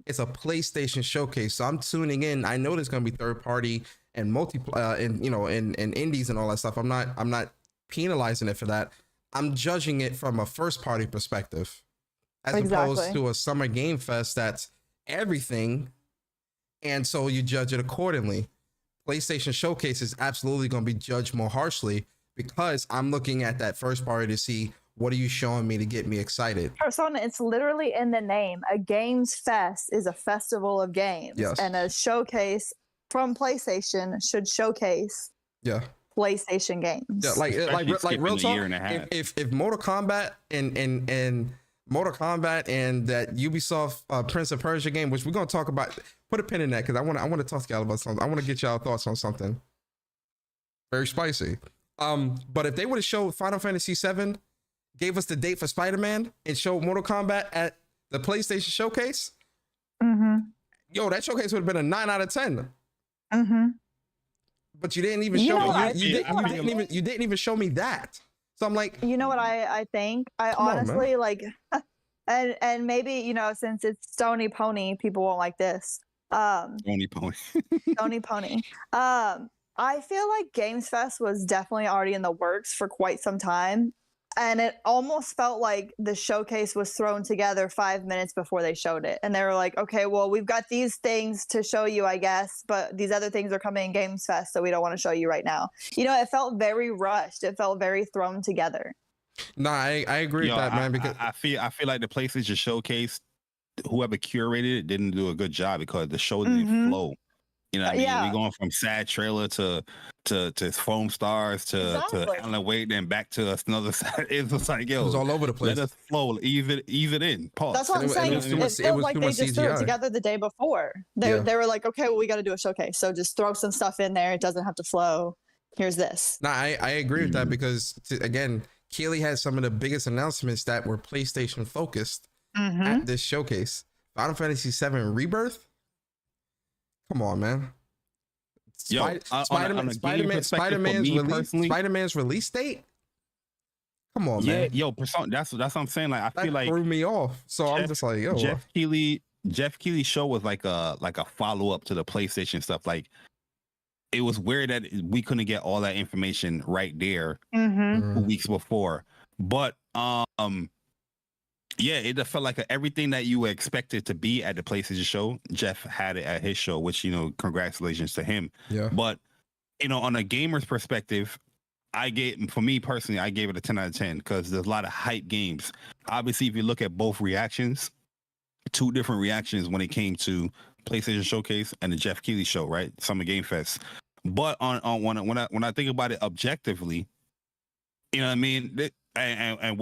it's a PlayStation Showcase. So I'm tuning in. I know there's going to be third party and and indies and all that stuff. I'm not penalizing it for that. I'm judging it from a first party perspective, as opposed to a Summer Game Fest that's everything. And so you judge it accordingly. PlayStation Showcase is absolutely going to be judged more harshly because I'm looking at that first party to see what are you showing me to get me excited. Persona, it's literally in the name. A games fest is a festival of games. Yes. And a showcase from PlayStation should showcase PlayStation games. Yeah, like real talk. If Mortal Kombat and Mortal Kombat and that Ubisoft Prince of Persia game, which we're gonna talk about. Put a pin in that because I want to talk to y'all about something. I want to get y'all thoughts on something very spicy. But if they would have showed Final Fantasy VII, gave us the date for Spider-Man, and showed Mortal Kombat at the PlayStation Showcase, yo, that showcase would have been a 9 out of 10. But you didn't even show me. You didn't even show me that. So I'm like, you know what I think? I honestly and maybe since it's Stony Pony, people won't like this. Stony Pony. Stony Pony. I feel like Games Fest was definitely already in the works for quite some time. And it almost felt like the showcase was thrown together 5 minutes before they showed it. And they were like, okay, well, we've got these things to show you, I guess, but these other things are coming in Games Fest, so we don't want to show you right now. It felt very rushed. It felt very thrown together. No, I agree with that, man. Because I feel like the PlayStation Showcase, whoever curated it didn't do a good job because the show didn't flow. You know what I mean? We're going from sad trailer to foam stars to Alan Wake, then back to another side. It was like, yo, it was all over the place. Let us flow, ease it in. Pause. That's what I'm saying. It felt like they just threw it together the day before. They were like, okay, well, we got to do a showcase, so just throw some stuff in there. It doesn't have to flow. here's this. No, I agree with that because again, Keeley had some of the biggest announcements that were PlayStation focused at this showcase. Final Fantasy VII Rebirth. Come on, man. Spider-Man's release date. Come on, man. Yo, Persona. That's what I'm saying. Like, I feel like threw me off. So I'm just like, yo. Jeff Keighley's show was like a follow up to the PlayStation stuff. Like, it was weird that we couldn't get all that information right there 2 weeks before. But yeah, it felt like everything that you expected to be at the PlayStation show, Jeff had it at his show, which, you know, congratulations to him. Yeah. But, you know, on a gamer's perspective, for me personally, I gave it a 10 out of 10 because there's a lot of hype games. Obviously, if you look at both reactions, 2 different reactions when it came to PlayStation Showcase and the Jeff Keighley show, right? Summer Game Fest. But when I think about it objectively, you know what I mean? And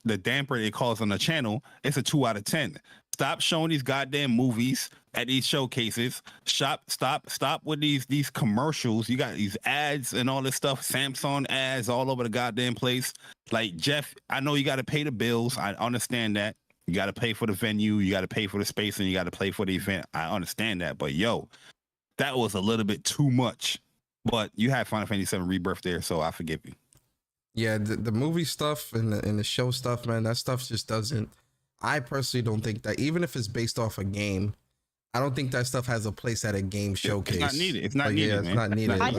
the damper it calls on the channel, it's a 2 out of 10. Stop showing these goddamn movies at these showcases. Stop with these commercials. You got these ads and all this stuff, Samsung ads all over the goddamn place. Like, Jeff, I know you got to pay the bills. I understand that. You got to pay for the venue. You got to pay for the space, and you got to pay for the event. I understand that. But, yo, that was a little bit too much. But you had Final Fantasy VII Rebirth there, so I forgive you. Yeah, the movie stuff and the show stuff, man, that stuff just doesn't. I personally don't think that, even if it's based off a game, I don't think that stuff has a place at a game showcase. It's not needed. It's not needed. Yeah, it's not needed. I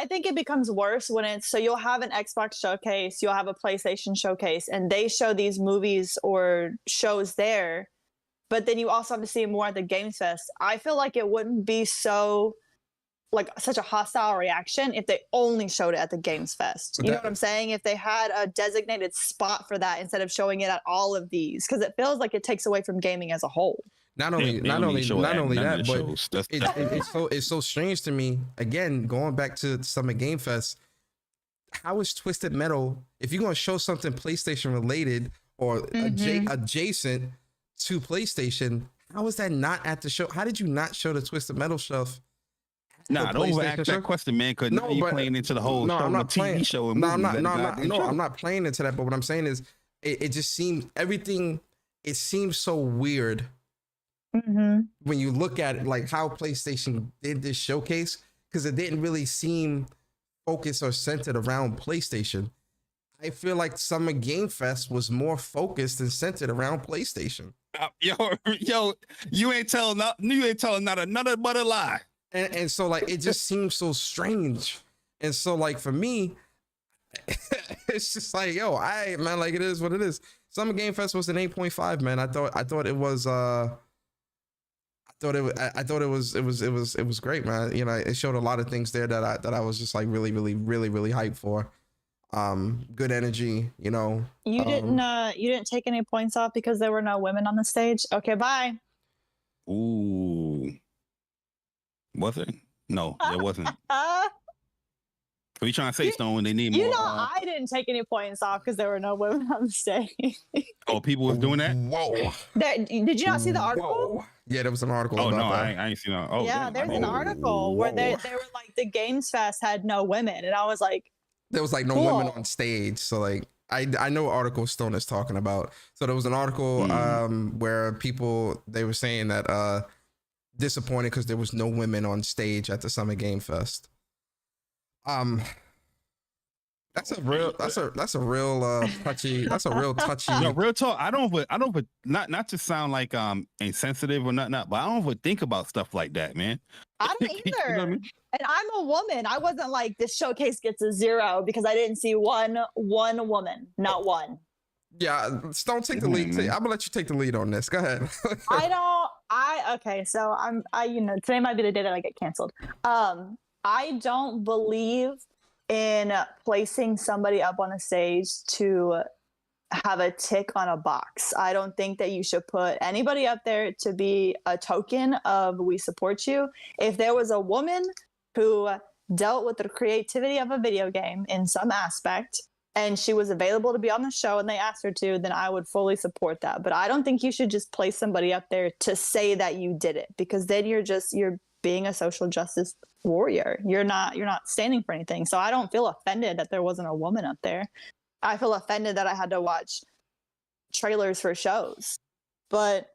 think it becomes worse when it's, so you'll have an Xbox showcase, you'll have a PlayStation showcase, and they show these movies or shows there, but then you also have to see more at the Games Fest. I feel like it wouldn't be so, like, such a hostile reaction if they only showed it at the Games Fest. You know what I'm saying? If they had a designated spot for that instead of showing it at all of these, because it feels like it takes away from gaming as a whole. Not only that, but it's so strange to me. Again, going back to Summer Game Fest, how is Twisted Metal, if you're going to show something PlayStation related or adjacent to PlayStation, how is that not at the show? How did you not show the Twisted Metal stuff? Nah, don't ask that question, man. Because now you're playing into the whole show, I'm not playing TV show. I'm not playing into that. But what I'm saying is, it just seems it seems so weird when you look at it, like how PlayStation did this showcase, because it didn't really seem focused or centered around PlayStation. I feel like Summer Game Fest was more focused and centered around PlayStation. Yo, you ain't telling not another but a lie. And so, like, it just seems so strange. And so, like, for me, it's just like, yo, man, like, it is what it is. Summer Game Fest was an 8.5, man. I thought it was great, man. You know, it showed a lot of things there that I was just like really hyped for. Good energy, you know. You didn't take any points off because there were no women on the stage. Okay, bye. Ooh. Was it? No, there wasn't. What are you trying to say, Stone? They need more. You know, I didn't take any points off because there were no women on the stage. Oh, people was doing that? Whoa. Did you not see the article? Whoa. Yeah, there was an article. Oh, about no, that. I ain't seen that. Oh, yeah, there's an article where they were like, the Games Fest had no women. And I was like, there was like no cool. women on stage. So, like, I know what article Stone is talking about. So there was an article where they were saying that disappointed because there was no women on stage at the Summer Game Fest. That's a real touchy. No, real talk. I don't not to sound like insensitive or not, but I don't ever think about stuff like that, man. I don't either. You know what I mean? And I'm a woman. I wasn't like, this showcase gets a 0 because I didn't see one woman, not one. Yeah, Stone, take the lead. I'm gonna let you take the lead on this. Go ahead. Okay, so today might be the day that I get canceled. I don't believe in placing somebody up on a stage to have a tick on a box. I don't think that you should put anybody up there to be a token of we support you. If there was a woman who dealt with the creativity of a video game in some aspect, and she was available to be on the show and they asked her to, then I would fully support that. But I don't think you should just place somebody up there to say that you did it, because then you're being a social justice warrior. You're not standing for anything. So I don't feel offended that there wasn't a woman up there. I feel offended that I had to watch trailers for shows. But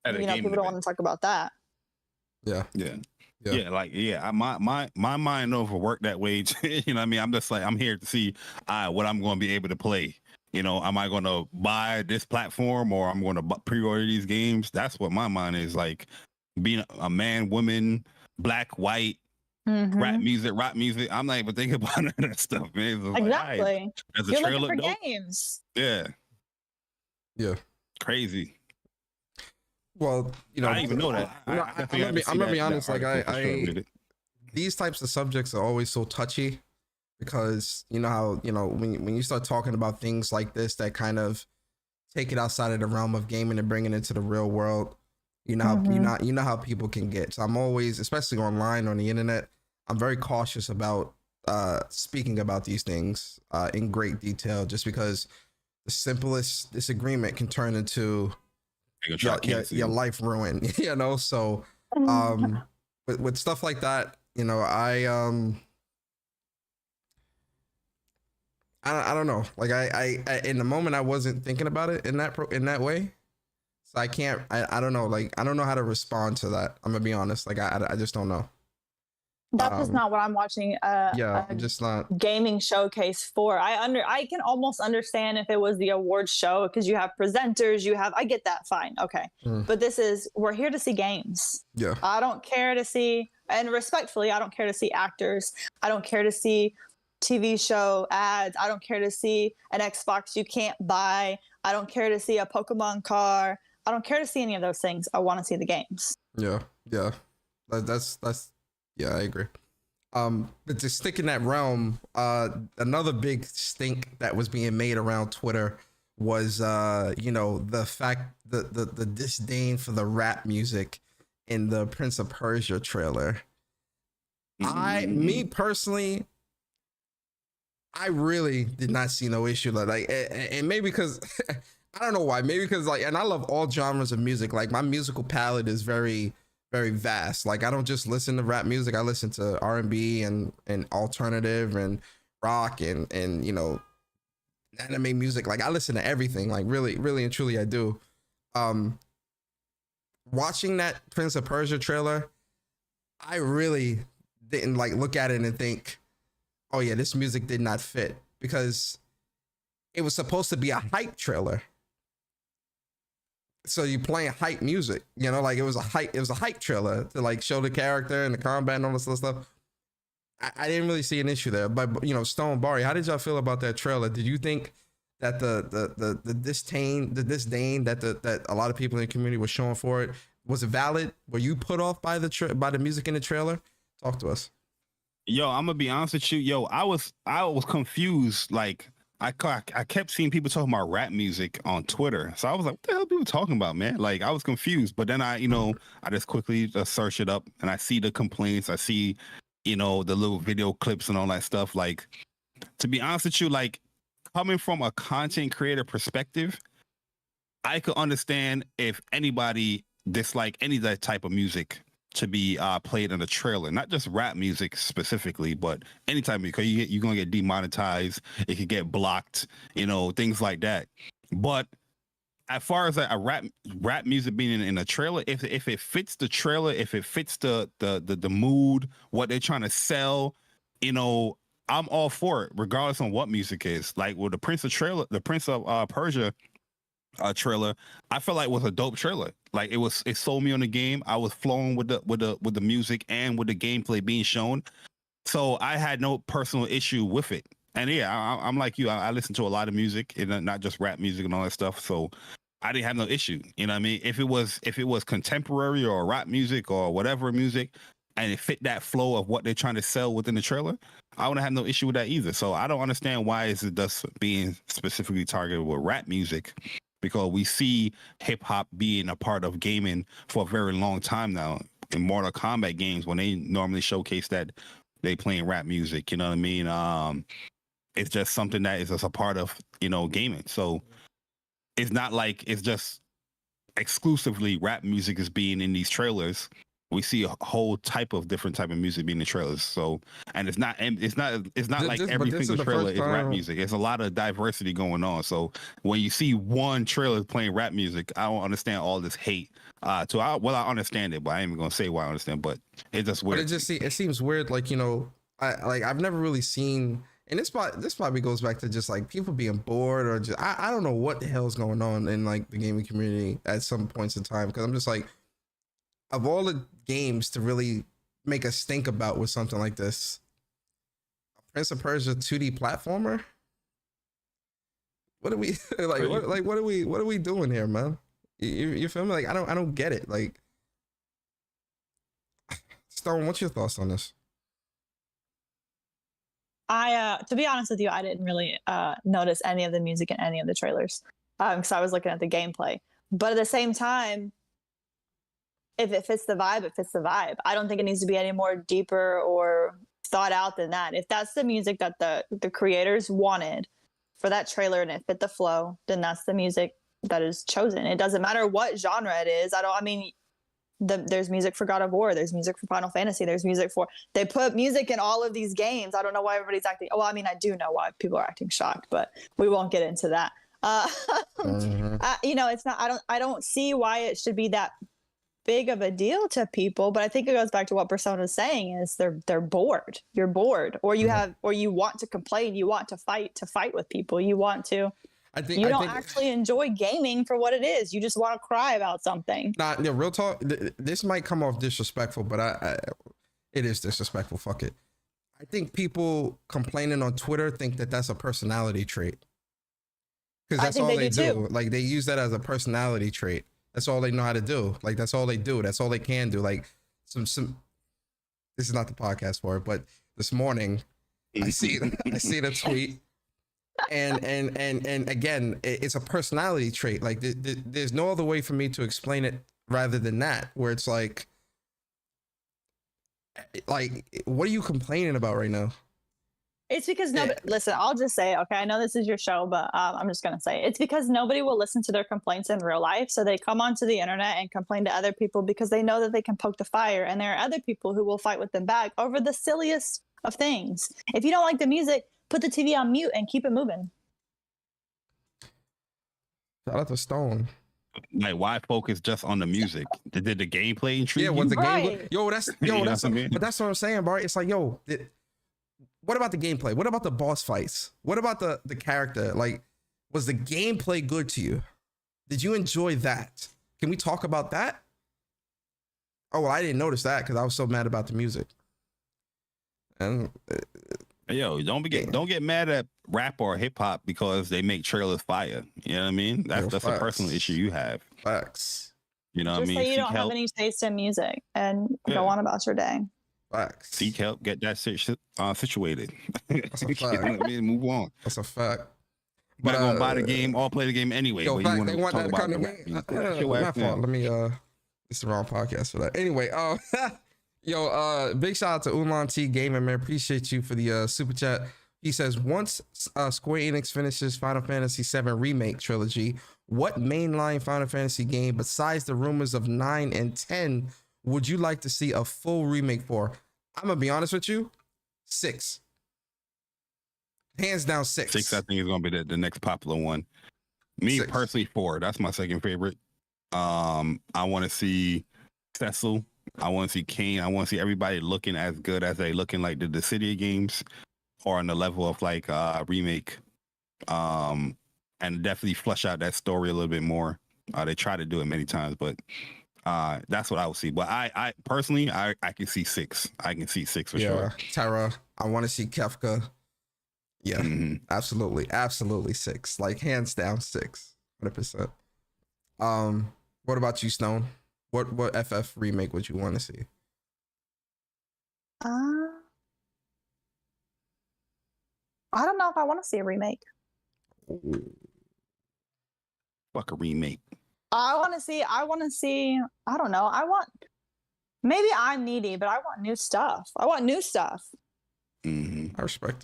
people don't want to talk about that. Yeah. My mind over work that way. You know what I mean? I'm just like, I'm here to see what I'm going to be able to play. You know, am I going to buy this platform or I'm going to pre-order these games? That's what my mind is like. Being a man, woman, black, white, rap music, rock music. I'm not even thinking about none of that stuff, man. Exactly. Like, right, you're looking for games. Yeah. Crazy. Well, you know, I didn't even know that. I'm gonna be honest. Like I these types of subjects are always so touchy because you know how when you start talking about things like this that kind of take it outside of the realm of gaming and bring it into the real world. You know how you know how people can get. So I'm always, especially online on the internet, I'm very cautious about speaking about these things in great detail, just because the simplest disagreement can turn into your life ruin, you know. So with stuff like that, you know, I don't know, like I in the moment I wasn't thinking about it in that way, so I don't know, like I don't know how to respond to that. I'm gonna be honest, like I just don't know. That's just not what I'm watching. I'm just not gaming showcase for. I can almost understand if it was the awards show because you have presenters, I get that, fine, okay. But we're here to see games. Yeah. I don't care to see, and respectfully, I don't care to see actors. I don't care to see TV show ads. I don't care to see an Xbox you can't buy. I don't care to see a Pokemon car. I don't care to see any of those things. I want to see the games. Yeah. That's yeah, I agree. But to stick in that realm, another big stink that was being made around Twitter was, the fact the disdain for the rap music in the Prince of Persia trailer. Me personally, I really did not see no issue and maybe because I don't know why. Maybe because and I love all genres of music. Like my musical palette is very, very vast. Like I don't just listen to rap music. I listen to R&B and alternative and rock and anime music. Like I listen to everything. Like really, really and truly I do. Watching that Prince of Persia trailer, I really didn't look at it and think, oh yeah, this music did not fit, because it was supposed to be a hype trailer. So you playing hype music, it was a hype trailer to show the character and the combat and all this other stuff. I didn't really see an issue there, but Stone, Bari, how did y'all feel about that trailer? Did you think that the disdain that a lot of people in the community were showing for it, was it valid? Were you put off by the music in the trailer? Talk to us. Yo, I'm gonna be honest with you. Yo, I was confused. Like I kept seeing people talking about rap music on Twitter. So I was like, what the hell are people talking about, man? Like I was confused. But then I just quickly search it up and I see the complaints. I see, the little video clips and all that stuff. Like, to be honest with you, like coming from a content creator perspective, I could understand if anybody dislike any of that type of music to be played in the trailer, not just rap music specifically, but any type of, because you're gonna get demonetized, it could get blocked, things like that. But as far as a rap music being in a trailer, if it fits the trailer, if it fits the mood, what they're trying to sell, I'm all for it, regardless on what music is. Like with the Prince of Persia trailer, I felt like it was a dope trailer. Like it sold me on the game. I was flowing with the music and with the gameplay being shown, so I had no personal issue with it. And yeah, I'm like you. I listen to a lot of music, and not just rap music and all that stuff. So I didn't have no issue. You know what I mean? If it was contemporary or rap music or whatever music, and it fit that flow of what they're trying to sell within the trailer, I wouldn't have no issue with that either. So I don't understand why is it just being specifically targeted with rap music, because we see hip hop being a part of gaming for a very long time now. In Mortal Kombat games, when they normally showcase that, they playing rap music. You know what I mean? It's just something that is just a part of gaming. So it's not like it's just exclusively rap music is being in these trailers. we see a whole different type of music being in the trailers. So, and it's not like every single trailer is rap music. There's a lot of diversity going on. So when you see one trailer playing rap music, I don't understand all this hate. I understand it, but I ain't even gonna say why I understand. But it's just weird. But it seems weird. Like, you know, I've never really seen, and this probably goes back to just like people being bored, or just I don't know what the hell's going on in like the gaming community at some points in time, because I'm just like, of all the games to really make us think about with something like this, Prince of Persia 2D platformer. What are we like? What are we doing here, man? You feel me? Like I don't get it. Like, Stone, what's your thoughts on this? To be honest with you, I didn't really notice any of the music in any of the trailers, because I was looking at the gameplay. But at the same time, if it fits the vibe, it fits the vibe. I don't think it needs to be any more deeper or thought out than that. If that's the music that the creators wanted for that trailer and it fit the flow, then that's the music that is chosen. It doesn't matter what genre it is. There's music for God of War. There's music for Final Fantasy. They put music in all of these games. I don't know why everybody's acting. Well, I mean, I do know why people are acting shocked, but we won't get into that. You know, it's not. I don't see why it should be that big of a deal to people. But I think it goes back to what Persona is saying: is they're bored. You're bored, or you want to complain. You want to fight with people. You want to. You don't actually enjoy gaming for what it is. You just want to cry about something. Real talk. This might come off disrespectful, but it is disrespectful. Fuck it. I think people complaining on Twitter think that that's a personality trait, because that's all they do. Like, they use that as a personality trait. That's all they know how to do. Like, that's all they do. That's all they can do. Like, some. This is not the podcast for it, but this morning I see the tweet. And again, it's a personality trait. Like, there's no other way for me to explain it rather than that, where it's like, what are you complaining about right now? It's because nobody. Listen, I'll just say, okay, I know this is your show, but I'm just gonna say it's because nobody will listen to their complaints in real life, so they come onto the internet and complain to other people because they know that they can poke the fire, and there are other people who will fight with them back over the silliest of things. If you don't like the music, put the TV on mute and keep it moving. Shout out to Stone. Like, why focus just on the music? Did the gameplay intrigue you? Was the Right. game? That's but that's what I'm saying, Bart. It's like, what about the gameplay? What about the boss fights? What about the character? Like, was the gameplay good to you? Did you enjoy that? Can we talk about that? Oh, well, I didn't notice that because I was so mad about the music. And yo, don't get mad at rap or hip hop because they make trailers fire. You know what I mean? That's a personal issue you have. Facts. You know what I mean? Just say you don't have any taste in music and go on about your day. Facts. Seek help, get that situated. That's a fact. I mean, move on. That's a fact. But I'm gonna buy the game or play the game anyway. Yo, but they want that kind of game. My fault. Let me it's the wrong podcast for that. Anyway, big shout out to Ulan T Gaming, man. Appreciate you for the super chat. He says, once Square Enix finishes Final Fantasy VII Remake trilogy, what mainline Final Fantasy game besides the rumors of 9 and 10 would you like to see a full remake for? I'm gonna be honest with you, 6. Hands down 6. 6, I think, is gonna be the next popular one. Me 6. personally, 4. That's my second favorite. I want to see Cecil. I want to see Kane. I want to see everybody looking as good as they looking like the Dissidia games, or on the level of like remake. And definitely flush out that story a little bit more. They try to do it many times, but that's what I would see. But I personally, I can see 6. I can see 6 for sure. Terra. I want to see Kefka. Yeah, absolutely 6. Like, hands down 6, 100%. What about you, Stone? What FF remake would you want to see? I don't know if I want to see a remake. Fuck a remake. I want to see, I don't know. Maybe I'm needy, but I want new stuff. Mm-hmm. I respect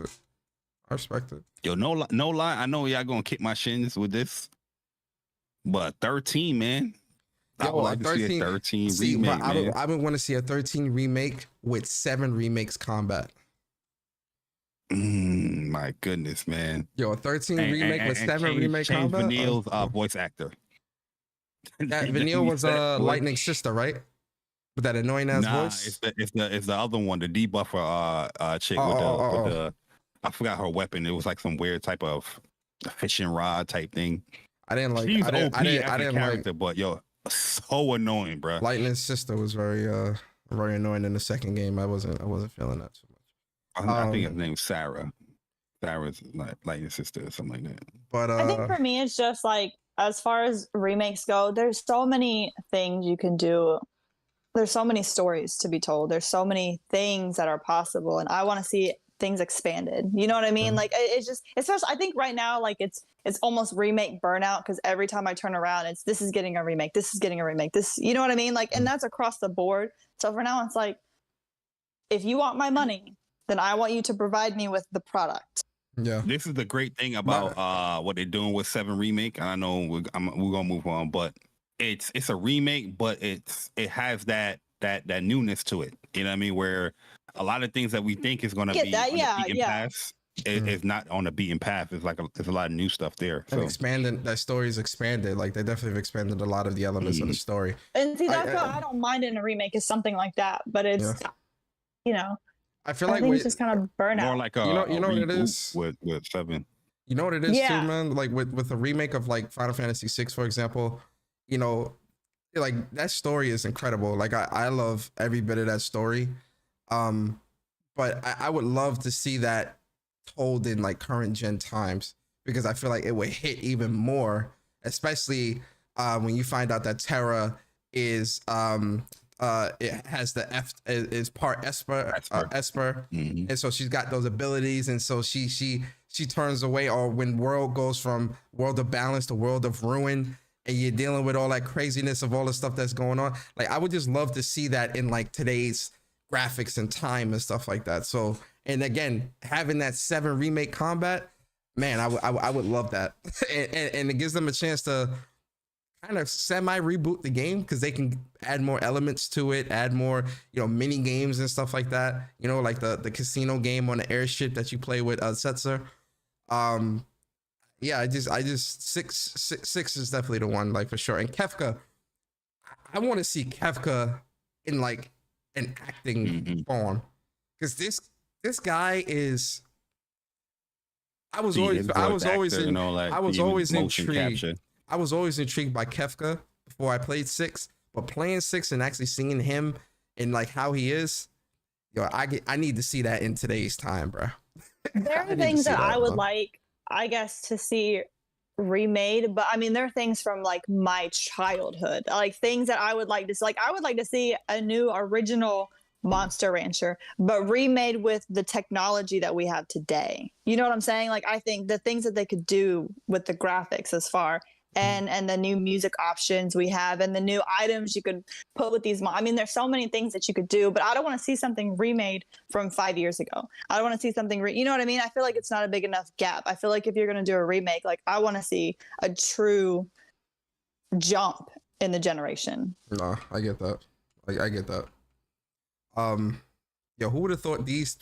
it. Yo, no lie. I know y'all gonna kick my shins with this, but 13, man. I would like to see a 13 remake, man. I would want to see a 13 remake with 7 remakes combat. My goodness, man. Yo, a 13 remake with 7 remake combat. Vanille's voice actor. That Vanille was Lightning's sister, right? With that annoying ass voice. It's the other one, the debuffer chick with the I forgot her weapon. It was like some weird type of fishing rod type thing. I didn't like. She's I didn't character, like. but yo, so annoying, bro. Lightning's sister was very annoying in the second game. I wasn't feeling that too much. I think his name's Sarah. Sarah's Lightning's sister or something like that. But I think for me, it's just like, as far as remakes go, there's so many things you can do. There's so many stories to be told. There's so many things that are possible, and I want to see things expanded. You know what I mean? Like, it's just, especially, I think right now, like it's almost remake burnout, because every time I turn around, this is getting a remake. This is getting a remake. This, you know what I mean? Like, and that's across the board. So for now, it's like, if you want my money, then I want you to provide me with the product. Yeah. This is the great thing about what they're doing with 7 remake. And I know we're gonna move on, but it's a remake, but it has that newness to it. You know what I mean? Where a lot of things that we think is gonna be that, on the beaten path, it's not on the beaten path. It's like there's a lot of new stuff there. So. And expanding, that story's expanded. Like, they definitely have expanded a lot of the elements of the story. And see, that's why I don't mind in a remake is something like that. But it's, you know, I feel like it's just kind of burnout. More like you know what it is with 7. You know what it is too, man. Like with a remake of like Final Fantasy VI, for example. You know, like that story is incredible. Like I love every bit of that story. But I would love to see that told in like current gen times, because I feel like it would hit even more, especially when you find out that Terra is it has the is part Esper. And so she's got those abilities, and so she turns away, or when world goes from world of balance to world of ruin, and you're dealing with all that craziness of all the stuff that's going on. Like, I would just love to see that in like today's graphics and time and stuff like that. So, and again, having that 7 remake combat, man, I would love that. and it gives them a chance to kind of semi reboot the game, because they can add more elements to it, add more, you know, mini games and stuff like that. You know, like the casino game on the airship that you play with Setzer. Yeah, I just six is definitely the one, like, for sure. And Kefka, I want to see Kefka in like an acting form, because this guy is. I was always intrigued. I was always intrigued by Kefka before I played 6, but playing 6 and actually seeing him and like how he is, yo, I need to see that in today's time, bro. There are things that I would like, I guess, to see remade, but I mean, there are things from like my childhood, like things that I would like to see. Like, I would like to see a new original Monster Rancher, but remade with the technology that we have today. You know what I'm saying? Like, I think the things that they could do with the graphics as far and the new music options we have, and the new items you could put with these. I mean, there's so many things that you could do, but I don't want to see something remade from 5 years ago. I don't want to see something, you know what I mean? I feel like it's not a big enough gap. I feel like if you're going to do a remake, like, I want to see a true jump in the generation. No, I get that. I get that. Yo, who would have thought these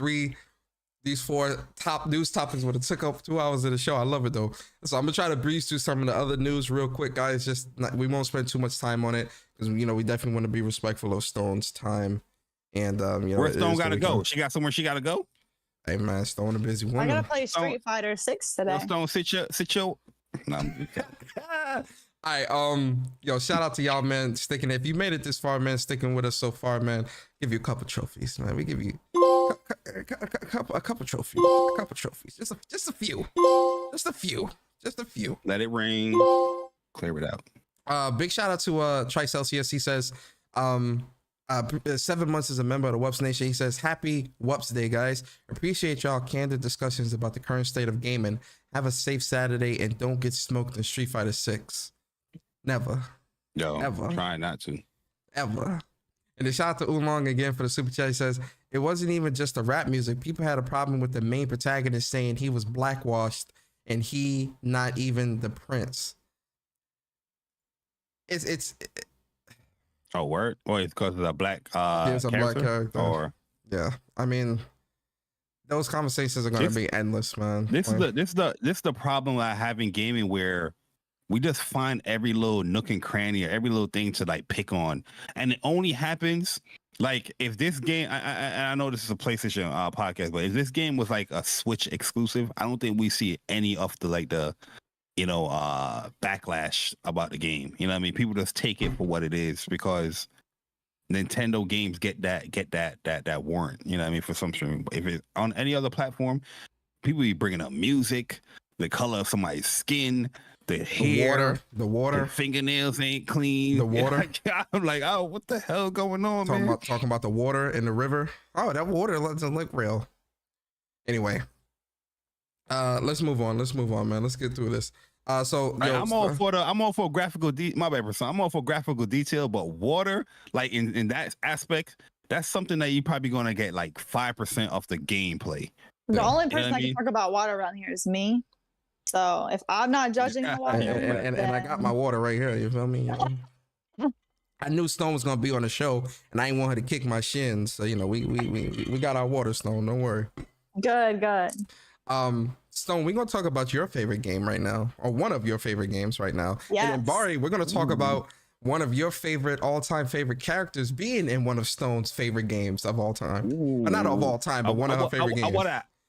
4 top news topics would have took up 2 hours of the show? I love it though. So I'm gonna try to breeze through some of the other news real quick, guys. We won't spend too much time on it, because, you know, we definitely want to be respectful of Stone's time. And you know, where Stone gotta go? She got somewhere she gotta go. Hey man, Stone a busy woman. I gotta play Street Fighter 6 today. Stone, sit your. No, All right, yo, shout out to y'all, man, sticking. If you made it this far, man, sticking with us so far, man, give you a couple trophies, man. We give you a couple trophies, just a few. Let it rain, clear it out. Big shout out to Tricelsius. He says 7 months as a member of the WUPS Nation. He says, happy WUPS Day, guys. Appreciate y'all candid discussions about the current state of gaming. Have a safe Saturday and don't get smoked in Street Fighter 6. Never. Yo, ever. Try not to. Ever. And a shout out to Oolong again for the super chat. He says, it wasn't even just the rap music. People had a problem with the main protagonist saying he was blackwashed and he not even the prince. Oh, word? Or it's because of the black He's a black character. Or yeah, I mean, those conversations are gonna be endless, man. This is the problem I have in gaming, where we just find every little nook and cranny or every little thing to like pick on, and it only happens like if this game. I know this is a PlayStation podcast, but if this game was like a Switch exclusive, I don't think we see any of the backlash about the game. You know what I mean? People just take it for what it is because Nintendo games get that warrant. You know what I mean? For some stream, if it's on any other platform, people be bringing up music, the color of somebody's skin, the hair, the water, the fingernails ain't clean, the water. I'm like, oh, what the hell going on, man? Talking about the water in the river. Oh, that water doesn't look real. Anyway, let's move on, man. Let's get through this. I'm all for graphical my bad, son. I'm all for graphical detail, but water, like in that aspect, that's something that you're probably gonna get like 5% of the gameplay. The only person that can talk about water around here is me. So if I'm not judging the water, and I got my water right here. You feel me? I knew Stone was gonna be on the show, and I didn't want her to kick my shins. So we got our water, Stone. Don't worry. Good. Stone, we're gonna talk about your favorite game right now, or one of your favorite games right now. Yes. And then Bari, we're gonna talk about one of your all-time favorite characters being in one of Stone's favorite games of all time. Well, not of all time, but one of her favorite games.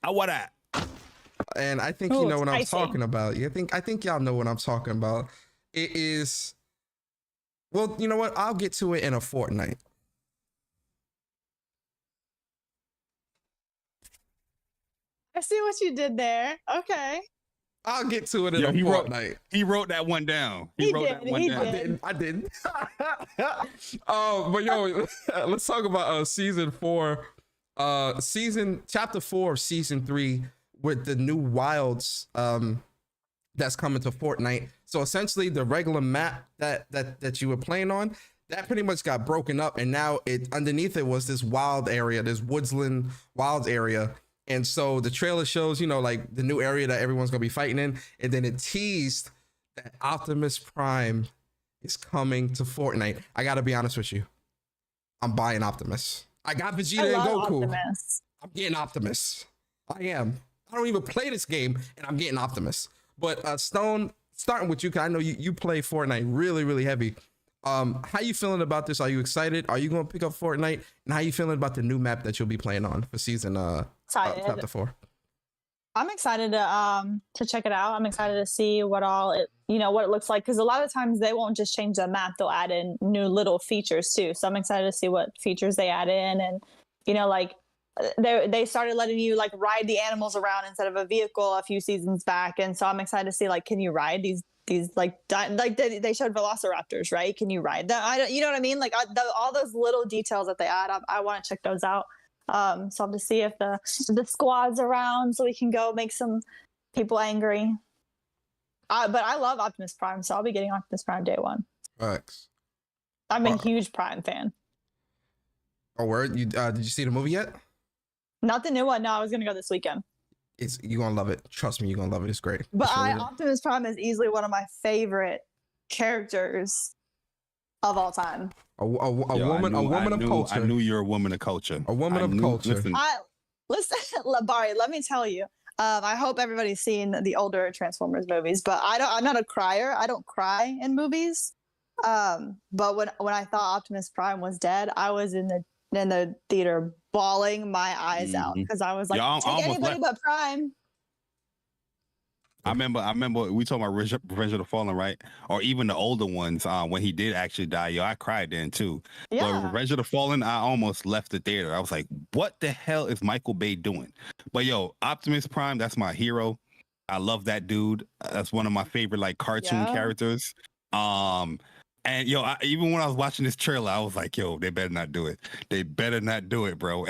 I want that. And I think you know what I'm talking about. I think y'all know what I'm talking about. It is, well, you know what? I'll get to it in a Fortnite. I see what you did there. Okay. I'll get to it in a Fortnite. He wrote that one down. He wrote that one down. I didn't. But yo, let's talk about season 4, chapter 4 of season 3 with the new wilds that's coming to Fortnite. So essentially, the regular map that you were playing on, that pretty much got broken up, and now underneath it was this wild area, this woodsland wild area. And so the trailer shows, like the new area that everyone's gonna be fighting in, and then it teased that Optimus Prime is coming to Fortnite. I gotta be honest with you, I'm buying Optimus. I got Vegeta and Goku. Optimus. I'm getting Optimus. I am. I don't even play this game, and I'm getting Optimus. But Stone, starting with you, because I know you play Fortnite really, really heavy. How you feeling about this? Are you excited? Are you going to pick up Fortnite? And how you feeling about the new map that you'll be playing on for season chapter 4? I'm excited to check it out. I'm excited to see what it looks like, because a lot of times they won't just change the map; they'll add in new little features too. So I'm excited to see what features they add in, and they started letting you like ride the animals around instead of a vehicle a few seasons back, and so I'm excited to see like, can you ride these like they showed velociraptors, right? Can you ride that? You know what I mean? Like all those little details that they add, I want to check those out. So I'll have to see if the squad's around so we can go make some people angry. But I love Optimus Prime, so I'll be getting Optimus Prime day one. Thanks. I'm a huge Prime fan. Oh, word? You did you see the movie yet? Not the new one. No, I was gonna go this weekend. You're gonna love it. Trust me, you're gonna love it. It's great. But Optimus Prime is easily one of my favorite characters of all time. A woman of culture. I knew you're a woman of culture. A woman of culture. Listen, Bari, let me tell you. I hope everybody's seen the older Transformers movies, but I'm not a crier. I don't cry in movies. But when I thought Optimus Prime was dead, I was in the theater bawling my eyes out, because I was like, take anybody but Prime. I remember we talking about Revenge of the Fallen, right? Or even the older ones, when he did actually die. Yo, I cried then too. Yeah. But Revenge of the Fallen, I almost left the theater. I was like, what the hell is Michael Bay doing? But yo, Optimus Prime, that's my hero. I love that dude. That's one of my favorite like cartoon characters. And yo, even when I was watching this trailer, I was like, yo, they better not do it. They better not do it, bro.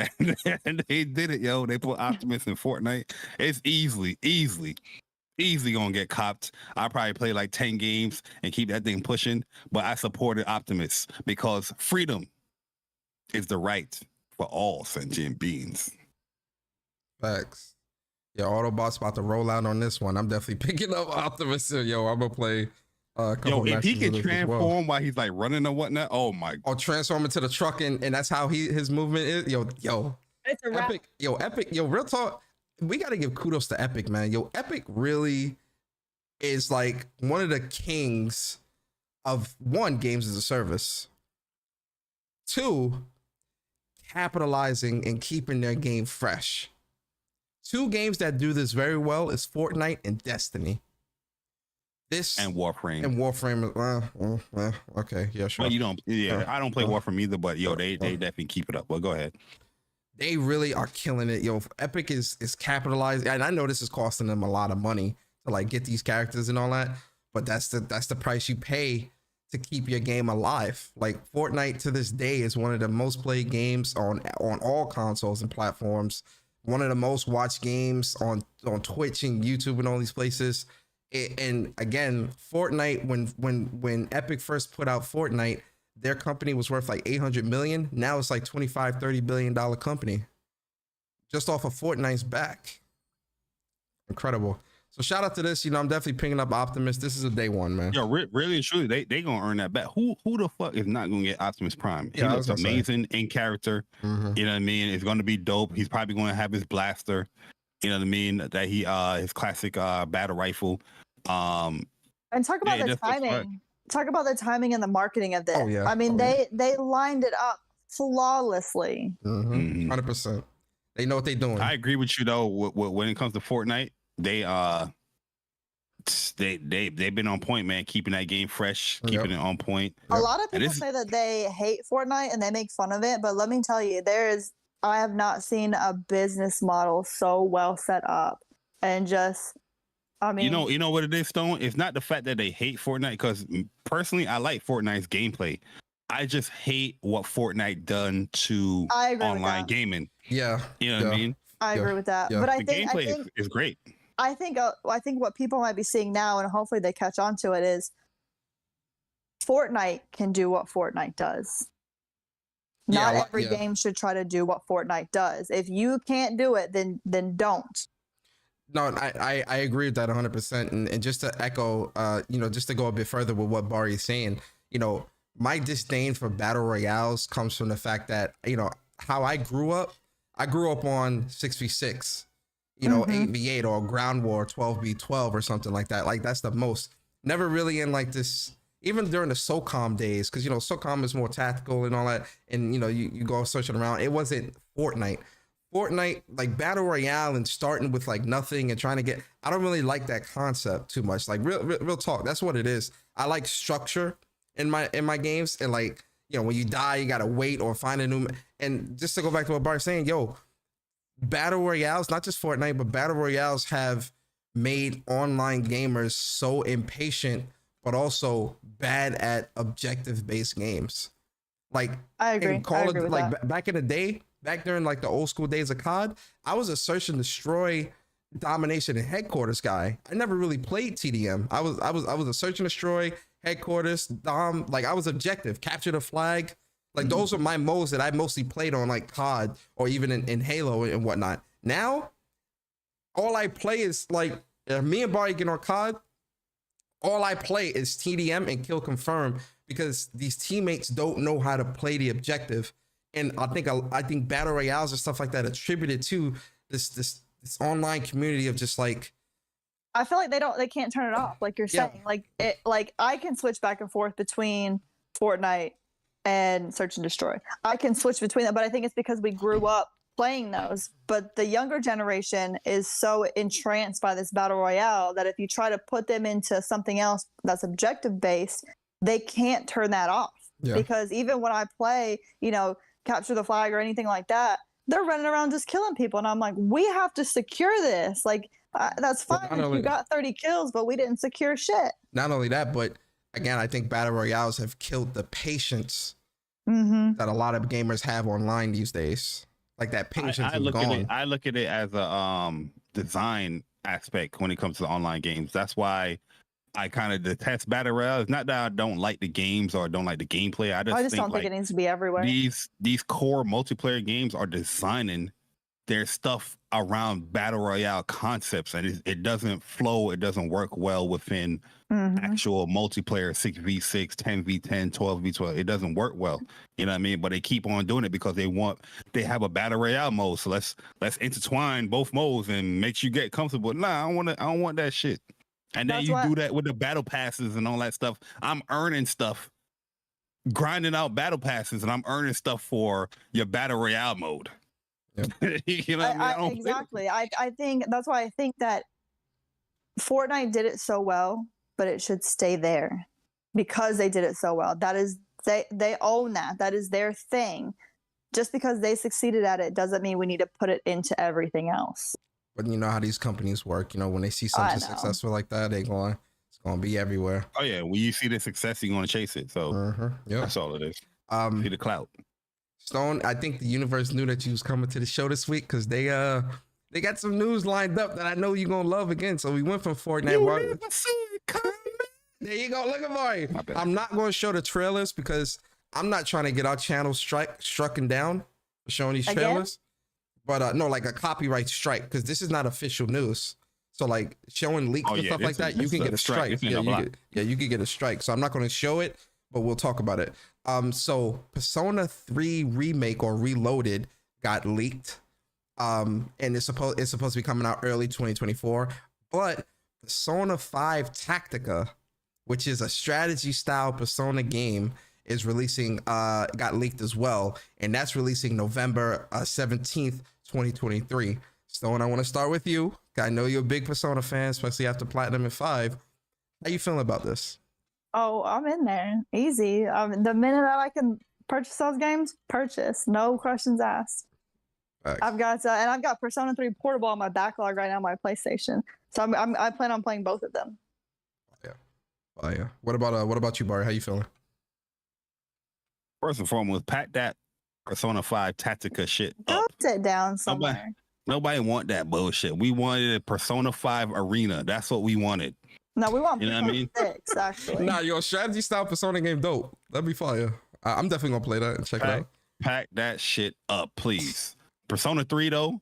And they did it, yo. They put Optimus in Fortnite. It's easily gonna get copped. I'll probably play like 10 games and keep that thing pushing. But I supported Optimus because freedom is the right for all sentient beings. Facts. Yeah, Autobot's about to roll out on this one. I'm definitely picking up Optimus. Yo, I'm gonna play a couple Yo, if he matches can with us as well. transform while he's like running or whatnot, oh my! Or transform into the truck, and that's how his movement is. Yo, It's a wrap. Epic, real talk. We got to give kudos to Epic, man. Yo, Epic really is like one of the kings of one, games as a service. Two, capitalizing and keeping their game fresh. Two games that do this very well is Fortnite and Destiny. This And Warframe. Okay, yeah, sure. But you don't, I don't play Warframe either. But yo, they definitely keep it up. Well, go ahead. They really are killing it. Yo, Epic is capitalizing, and I know this is costing them a lot of money to like get these characters and all that, but that's the price you pay to keep your game alive. Like Fortnite to this day is one of the most played games on all consoles and platforms. One of the most watched games on Twitch and YouTube and all these places. And again, Fortnite, when Epic first put out Fortnite, their company was worth like 800 million. Now it's like $25-30 billion company just off of Fortnite's back. Incredible. So shout out to this. I'm definitely picking up Optimus. This is a day one, man. Yo, really and truly, they gonna earn that back. Who the fuck is not gonna get Optimus Prime? He Yeah, looks amazing in character. Mm-hmm. You know what I mean? It's gonna be dope. He's probably gonna have his blaster. You know what I mean? That he his classic battle rifle. And talk about the that's what's timing. Talk about the timing and the marketing of this. Oh, yeah. I mean, Oh, yeah. they lined it up flawlessly. Mm-hmm. 100%. They know what they're doing. I agree with you though. When it comes to Fortnite, they've been on point, man. Keeping that game fresh, keeping it on point. A lot of And people this- say that they hate Fortnite and they make fun of it, but let me tell you, I have not seen a business model so well set up and just, I mean, you know what it is, Stone? It's not the fact that they hate Fortnite, because personally, I like Fortnite's gameplay. I just hate what Fortnite done to I agree with online that. gaming. Yeah. You know what I mean? I Yeah. agree with that. Yeah. But The I think gameplay is great. I think what people might be seeing now, and hopefully they catch on to it, is Fortnite can do what Fortnite does. Yeah, Not every yeah. game should try to do what Fortnite does. If you can't do it, then don't. No, I agree with that 100%. And just to echo, just to go a bit further with what Bari is saying, my disdain for battle royales comes from the fact that, how I grew up on 6v6, 8v8 or ground war 12v12 or something like that. Like that's the most. Never really in like this, even during the SOCOM days, because SOCOM is more tactical and all that, and you go searching around. It wasn't Fortnite. Like battle royale and starting with like nothing and trying to get. I don't really like that concept too much. Like real talk. That's what it is. I like structure in my games, and like when you die, you gotta wait or find a new. And just to go back to what Bart's saying, battle royales, not just Fortnite, but battle royales have made online gamers so impatient, but also bad at objective-based games. Like I agree. in Call I of agree with like that. back in the day, back during like the old school days of COD, I was a search and destroy, domination and headquarters guy. I never really played TDM. I was a search and destroy, headquarters, dom. Like I was objective, capture the flag. Like those are my modes that I mostly played on like COD or even in Halo and whatnot. Now, all I play is like me and Bari get on COD. All I play is TDM and kill confirm because these teammates don't know how to play the objective. And I think battle royales and stuff like that attributed to this online community of just like. I feel like they can't turn it off, like you're Yeah. saying. Like I can switch back and forth between Fortnite and search and destroy. I can switch between them, but I think it's because we grew up playing those. But the younger generation is so entranced by this battle royale that if you try to put them into something else that's objective based, they can't turn that off. Yeah. Because even when I play, capture the flag or anything like that, they're running around just killing people, and I'm like, we have to secure this. Like that's Well, fine not if only- you got 30 kills, but we didn't secure shit. Not only that, but again, I think battle royales have killed the patience Mm-hmm. that a lot of gamers have online these days. Like that patience I is look gone. at it. I look at it as a design aspect when it comes to online games. That's why I kind of detest battle royale. It's not that I don't like the games or don't like the gameplay. I just I just think don't think it needs to be everywhere. these core multiplayer games are designing there's stuff around battle royale concepts, and it doesn't flow. It doesn't work well within actual multiplayer 6v6, 10v10, 12v12. It doesn't work well. You know what I mean? But they keep on doing it because they have a battle royale mode. So let's intertwine both modes and make you get comfortable. Nah, I don't want that shit. And then you do that with the battle passes and all that stuff. I'm earning stuff, grinding out battle passes, and I'm earning stuff for your battle royale mode. Yep. You know what I mean? Exactly. I think that's why I think that Fortnite did it so well, but it should stay there because they did it so well. That is, they own that. That is their thing. Just because they succeeded at it doesn't mean we need to put it into everything else. But you know how these companies work. You know, when they see something successful like that, it's going to be everywhere. Oh yeah, when you see the success, you're going to chase it. So that's all it is. See the clout. Stone, I think the universe knew that you was coming to the show this week because they got some news lined up that I know you're gonna love again. So we went from Fortnite. There you go. Look at Bari. I'm not going to show the trailers because I'm not trying to get our channel strucken down for showing these trailers. But no, like a copyright strike, because this is not official news. So like showing leaks and stuff like that, you can get a strike. You can get a strike. So I'm not going to show it, but we'll talk about it. So Persona 3 Remake or Reloaded got leaked. And it's supposed to be coming out early 2024. But Persona 5 Tactica, which is a strategy style Persona game, is releasing, got leaked as well. And that's releasing November 17th, 2023. Stone, I want to start with you. I know you're a big Persona fan, especially after Platinum and 5. How you feeling about this? Oh, I'm in there. Easy. The minute that I can purchase those games, purchase. No questions asked. Facts. I've got Persona 3 Portable on my backlog right now on my PlayStation. So I plan on playing both of them. Oh yeah. What about you, Bari? How you feeling? First and foremost, pack that Persona 5 Tactica shit up. I'll sit down somewhere. Nobody want that bullshit. We wanted a Persona 5 Arena. That's what we wanted. No, we want Persona 6, actually. Nah, your strategy style Persona game dope. That'd be fire. I'm definitely gonna play that and check it out. Pack that shit up, please. Persona 3 though,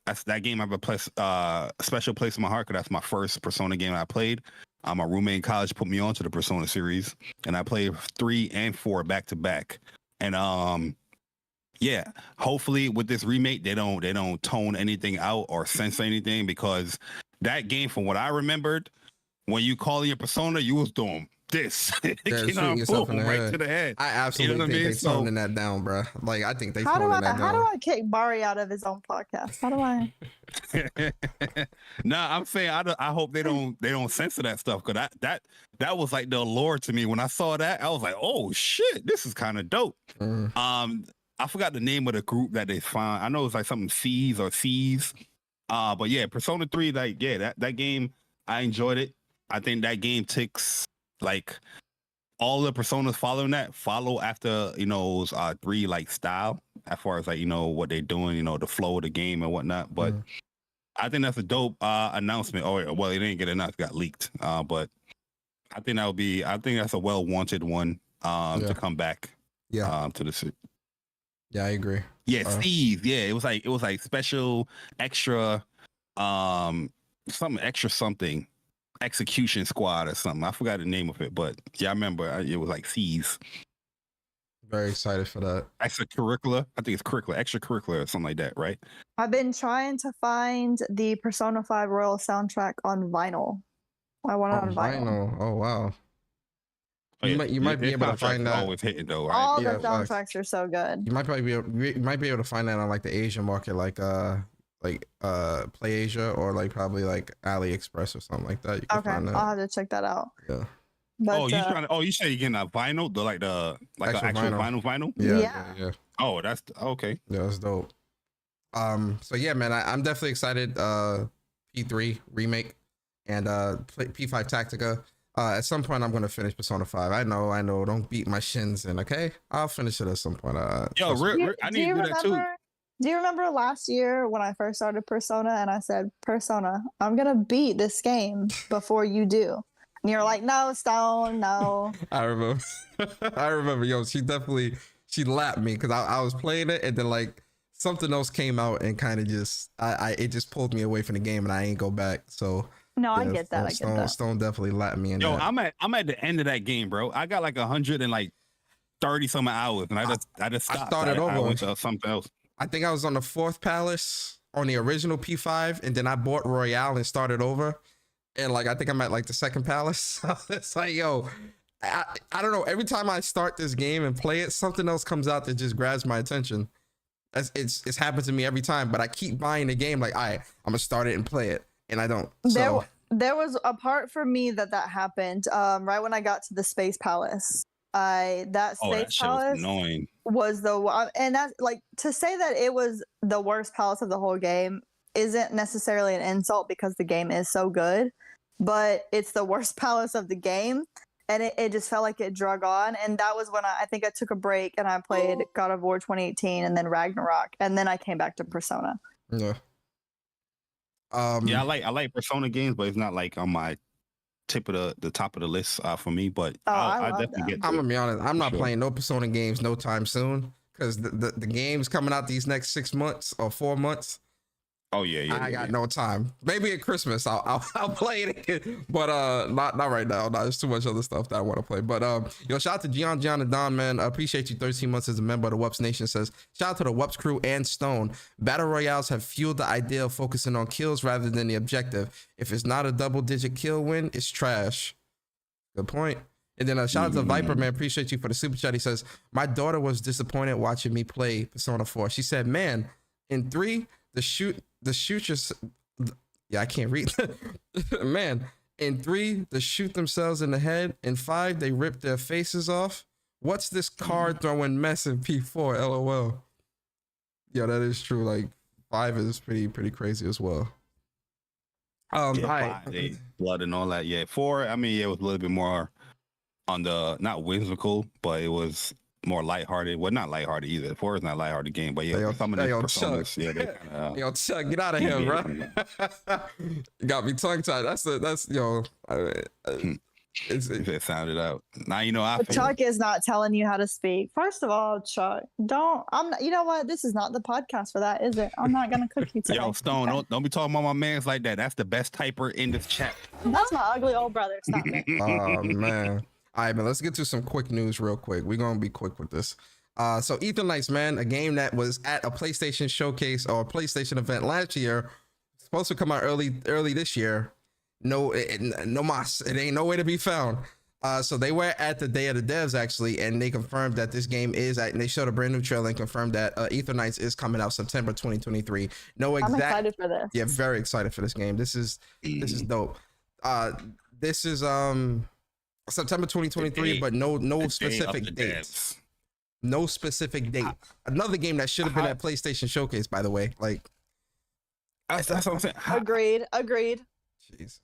that game I have a special place in my heart because that's my first Persona game I played. My roommate in college put me onto the Persona series, and I played 3 and 4 back to back. And yeah, hopefully with this remake they don't tone anything out or censor anything, because that game, from what I remembered, when you call your Persona, you was doing this. Right to the head. I absolutely think they toning that down, bro. Like I think they toning that down. How do I kick Bari out of his own podcast? How do I? Nah, I'm saying I hope they don't censor that stuff, because that was like the allure to me. When I saw that, I was like, oh shit, this is kind of dope. I forgot the name of the group that they found. I know it's like something C's. But yeah, Persona 3, like that game, I enjoyed it. I think that game ticks like all the Personas follow after 3 like style, as far as like what they're doing, the flow of the game and whatnot. But I think that's a dope announcement. Oh well, it didn't get announced, it got leaked. But I think that's a well wanted one to come back to the suit. Yeah, I agree. Yeah, Steve. Yeah, it was like special extra something execution squad or something. I forgot the name of it, but yeah, I remember it was like C's. Very excited for that. Extracurricular. I think it's extracurricular or something like that, right? I've been trying to find the Persona 5 Royal soundtrack on vinyl. I want it on vinyl. Oh wow. You might be able to find that. Always hitting though, right? All the soundtracks are so good. You might be able to find that on like the Asian market, like Play Asia, or like probably like AliExpress or something like that. You can find that. I'll have to check that out. Yeah. But, you say you're getting a vinyl, actual vinyl? Yeah. Oh, that's okay. Yeah, that's dope. So yeah, man, I'm definitely excited. P3 remake and P5 Tactica. At some point, I'm gonna finish Persona 5. I know. Don't beat my shins in, okay? I'll finish it at some point. I need to do that too. Do you remember last year when I first started Persona and I said, Persona, I'm gonna beat this game before you do? And you're like, no, Stone, no. I remember. Yo, she lapped me because I was playing it, and then like something else came out and kind of just it just pulled me away from the game, and I ain't go back. So No, I yeah, get that. I get Stone, that. Stone definitely lapped me in. Yo, that. I'm at the end of that game, bro. I got like 130 some hours, and I just stopped. I started over. I went to something else. I think I was on the 4th palace on the original P5, and then I bought Royale and started over. And like I think I'm at like the 2nd palace. So it's like, yo, I don't know. Every time I start this game and play it, something else comes out that just grabs my attention. It's happened to me every time, but I keep buying the game like, I'm gonna start it and play it, and I don't. So There was a part for me that happened right when I got to the Space Palace. That Space Palace was annoying. Was the and that's like, to say that it was the worst palace of the whole game isn't necessarily an insult because the game is so good, but it's the worst palace of the game, and it just felt like it drug on. And that was when I think I took a break and I played God of War 2018 and then Ragnarok, and then I came back to Persona. Yeah. Yeah, I like Persona games, but it's not like on my tip of the top of the list for me. But I definitely get. I'm gonna be honest. I'm not playing no Persona games no time soon, because the games coming out these next 6 months or 4 months. Oh yeah. I got no time. Maybe at Christmas I'll play it, but not right now. No, there's too much other stuff that I want to play. But yo, shout out to Gian and Don, man. I appreciate you 13 months as a member of the WUPS Nation. Says shout out to the WUPS crew and Stone. Battle royales have fueled the idea of focusing on kills rather than the objective. If it's not a double-digit kill win, it's trash. Good point. And then shout out to Viper, man. Appreciate you for the super chat. He says my daughter was disappointed watching me play Persona 4. She said, "Man, in 3, the shooters, yeah, I can't read. Man, in 3, they shoot themselves in the head. In 5, they rip their faces off. What's this card throwing mess in P4? LOL." Yeah, that is true. Like 5 is pretty crazy as well. Blood and all that. Yeah, 4. I mean, it was a little bit more on the not whimsical, but it was more lighthearted. Well, not lighthearted either. 4 is not a lighthearted game, but yeah, some of the personas, yeah, they kinda, yo, Chuck, get out of here, bro. You got me tongue tied. That's yo. It sounded out. Now you know I feel. Chuck is not telling you how to speak. First of all, Chuck, I'm not, you know what? This is not the podcast for that, is it? I'm not gonna cook you today. Yo, Stone, don't be talking about my mans like that. That's the best typer in this chat. That's my ugly old brother. Stop it. Oh man. All right, man, let's get to some quick news real quick. We're gonna be quick with this. So Eternights, man, a game that was at a PlayStation showcase or a PlayStation event last year, supposed to come out early this year. No mas. It ain't nowhere to be found. So they were at the Day of the Devs actually, and they confirmed that this game is and they showed a brand new trailer and confirmed that Eternights is coming out September 2023. No exact. I'm excited for this. Yeah, very excited for this game. This is dope. This is September 2023, but no specific dates. No specific date. Another game that should have been at PlayStation Showcase, by the way. Like that's what I'm saying. Agreed. Jesus.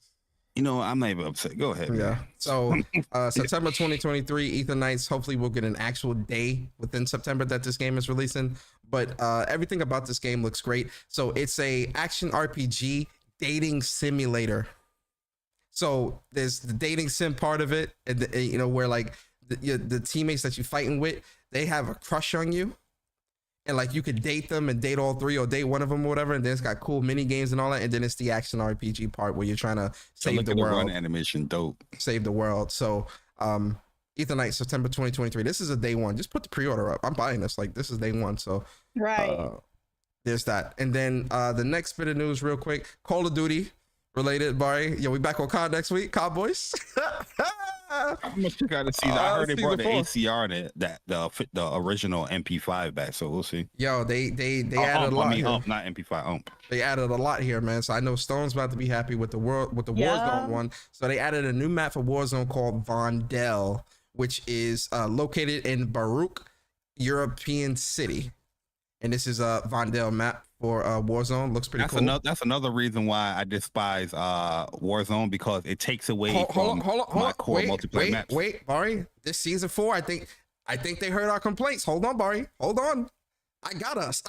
You know, I'm not even upset. Go ahead. Yeah. So September 2023, Eternights. Hopefully we'll get an actual day within September that this game is releasing. But everything about this game looks great. So it's a action RPG dating simulator. So there's the dating sim part of it, and you know, where like the teammates that you're fighting with, they have a crush on you, and like you could date them and date all 3 or date one of them or whatever. And then it's got cool mini games and all that. And then it's the action RPG part where you're trying to save the world. Run animation, dope. Save the world. So Eternights, September 2023. This is a day one. Just put the pre-order up. I'm buying this. Like this is day one. So right. There's that. And then the next bit of news, real quick. Call of Duty related, Bari. Yo, we back on COD next week, Cowboys. I'm gonna check out the season. I heard they brought the ACR that the original MP5 back, so we'll see. Yo, they added a lot. Not MP5. They added a lot here, man. So I know Stone's about to be happy with the Warzone one. So they added a new map for Warzone called Vondel, which is located in Baruch, European city. And this is a Vondel map for Warzone. Looks pretty cool. That's another reason why I despise Warzone, because it takes away from my core multiplayer maps. Wait, Bari. This season 4, I think they heard our complaints. Hold on, Bari. Hold on. I got us.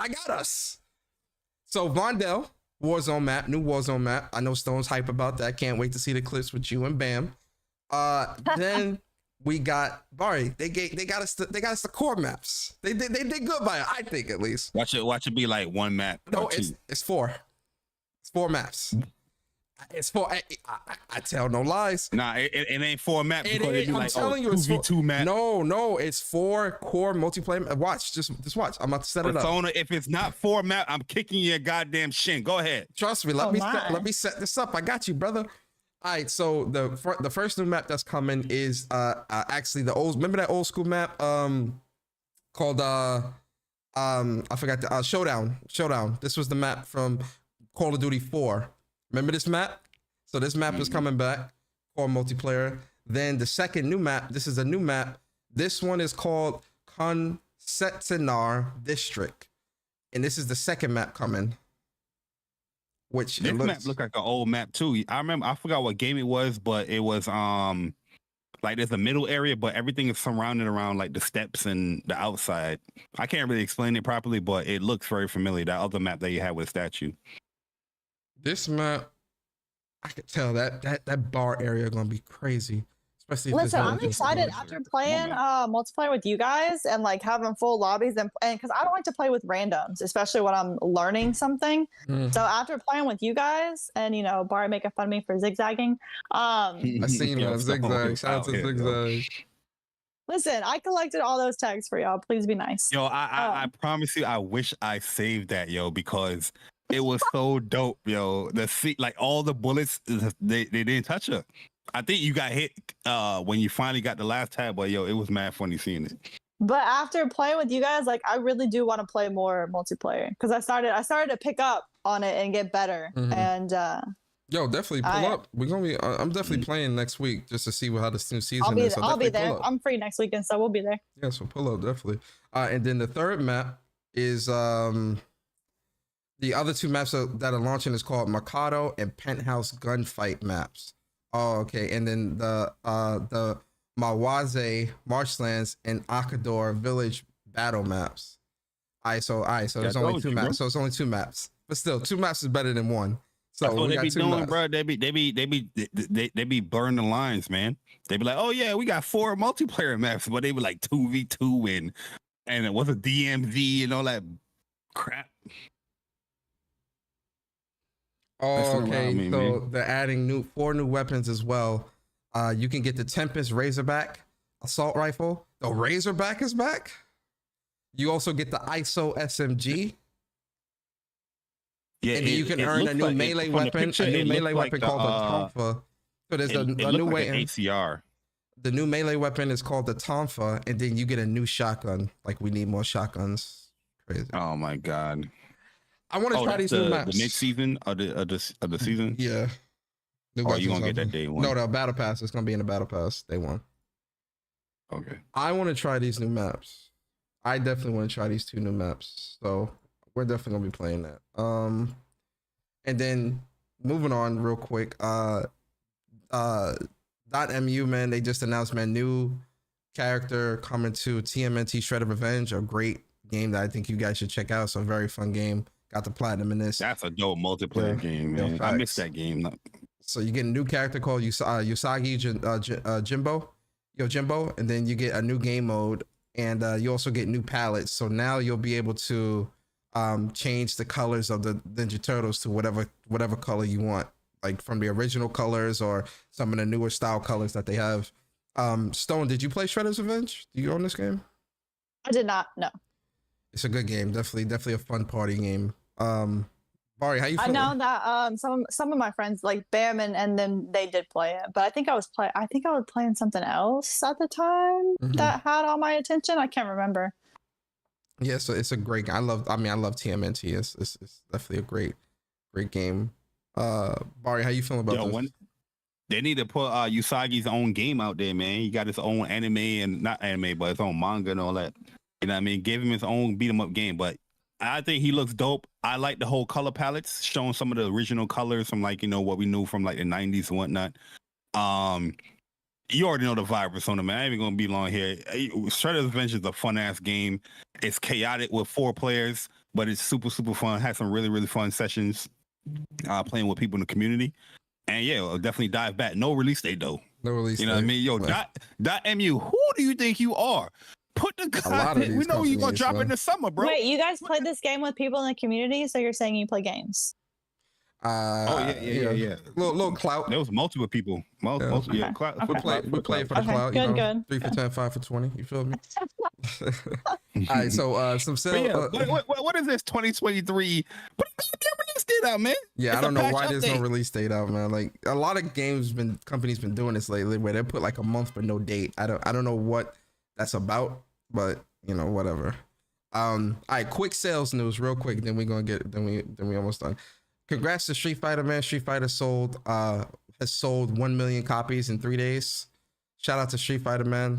So Vondel, Warzone map, new Warzone map. I know Stone's hype about that. Can't wait to see the clips with you and Bam. Then we got Bari. They got us the core maps. They did good by it, I think, at least. Watch it be like one map. No, or two. it's 4. It's 4 maps. It's 4. I tell no lies. Nah, it ain't 4 maps. I'm telling you, it's 2v2 map. No, it's 4 core multiplayer. Watch, just watch. I'm about to set it up. Persona, if it's not 4 map, I'm kicking your goddamn shin. Go ahead. Trust me. Let me set this up. I got you, brother. All right. So the first new map that's coming is actually the old. Remember that old school map called I forgot the Showdown. This was the map from Call of Duty 4. Remember this map? So this map is coming back, core multiplayer. Then the second new map, this is a new map. This one is called Concetsinar District. And this is the second map coming. Which this map looked like an old map too. I forgot what game it was, but it was like there's a middle area, but everything is surrounded around like the steps and the outside. I can't really explain it properly, but it looks very familiar. That other map that you had with statue. This map, I could tell that bar area gonna be crazy. Especially if listen, I'm excited after playing multiplayer with you guys and like having full lobbies and because I don't like to play with randoms, especially when I'm learning something. So after playing with you guys and Bari making fun of me for zigzagging, I seen you on Zigzag. Shout out to Zigzag. Listen, I collected all those tags for y'all. Please be nice. Yo, I promise you, I wish I saved that, yo, because it was so dope, yo. Like all the bullets, they didn't touch her. I think you got hit when you finally got the last tab, but yo, it was mad funny seeing it. But after playing with you guys, like I really do want to play more multiplayer because I started to pick up on it and get better. And yo, definitely pull up. We're gonna be. I'm definitely playing next week just to see how this new season is. I'll be there. I'm free next weekend, so we'll be there. Yeah, so pull up definitely. And then the third map is the other 2 maps that are launching is called Mikado and Penthouse Gunfight maps. Oh, okay. And then the Mawaze Marshlands and Akador Village battle maps. All right, so there's only 2 maps. So it's only 2 maps. But still, 2 maps is better than 1. So that's what we they got be 2 doing, maps. bro. They be burning the lines, man. They be like, oh yeah, we got 4 multiplayer maps, but they were like 2v2 and it was a DMZ and all that crap. Oh, okay. So they're adding 4 new weapons as well. You can get the Tempest Razorback assault rifle. The Razorback is back. You also get the ISO SMG. Yeah, and then you can earn a new melee weapon. A new melee weapon called the Tonfa. So there's a new way. ACR. The new melee weapon is called the Tonfa, and then you get a new shotgun. Like we need more shotguns. Crazy. Oh my god. I want to try these new maps. The next season of the season. Yeah. Oh, you gonna get that day 1? No, the battle pass. It's gonna be in the battle pass day 1. Okay. I want to try these new maps. I definitely want to try these 2 new maps. So we're definitely gonna be playing that. And then moving on real quick. .mu, man, they just announced, man, new character coming to TMNT Shredders Revenge, a great game that I think you guys should check out. It's a very fun game. Got the platinum in this. That's a dope multiplayer game, man. I missed that game. So you get a new character called Usagi Jimbo, and then you get a new game mode, and you also get new palettes. So now you'll be able to change the colors of the Ninja Turtles to whatever color you want, like from the original colors or some of the newer style colors that they have. Stone, did you play Shredders Revenge? Do you own this game? I did not. No. It's a good game. Definitely a fun party game. Bari, how you feeling? I know that some of my friends like Bam and then they did play it, but I think I was playing something else at the time that had all my attention. I can't remember. Yeah, so it's a great game. I love TMNT. It's definitely a great game. Bari, how you feeling about this? They need to put Usagi's own game out there, man. He got his own anime and not anime, but his own manga and all that. You know what I mean? Give him his own beat 'em up game, but I think he looks dope. I like the whole color palettes, showing some of the original colors from like, what we knew from like the 90s and whatnot. You already know the vibe, Persona, man. I ain't even gonna be long here. Shredders Revenge is a fun ass game. It's chaotic with 4 players, but it's super, super fun. Had some really, really fun sessions playing with people in the community. And yeah, I'll definitely dive back. No release date though. No release You know what I date. mean? Yo, Well, dot MU, who do you think you are? Put the A lot of content. We these know you're gonna companies, drop it man. in the summer, bro. Wait, you guys played this game with people in the community, so you're saying you play games? Yeah. Little clout. There was multiple people. Okay. Yeah, Okay. We play for the Okay, clout. good, You know, good. 3 for 10, 5 for 20. You feel me? All right, so some But sale. yeah, what is this 2023? Put a goddamn release date out, man. Yeah, It's I a don't know patch why there's no update. release date out, man. Like a lot of companies been doing this lately, where they put like a month but no date. I don't know what that's about, but you know, whatever. All right, quick sales news, real quick. Then we almost done. Congrats to Street Fighter, man. Street Fighter has sold 1 million copies in 3 days. Shout out to Street Fighter, man.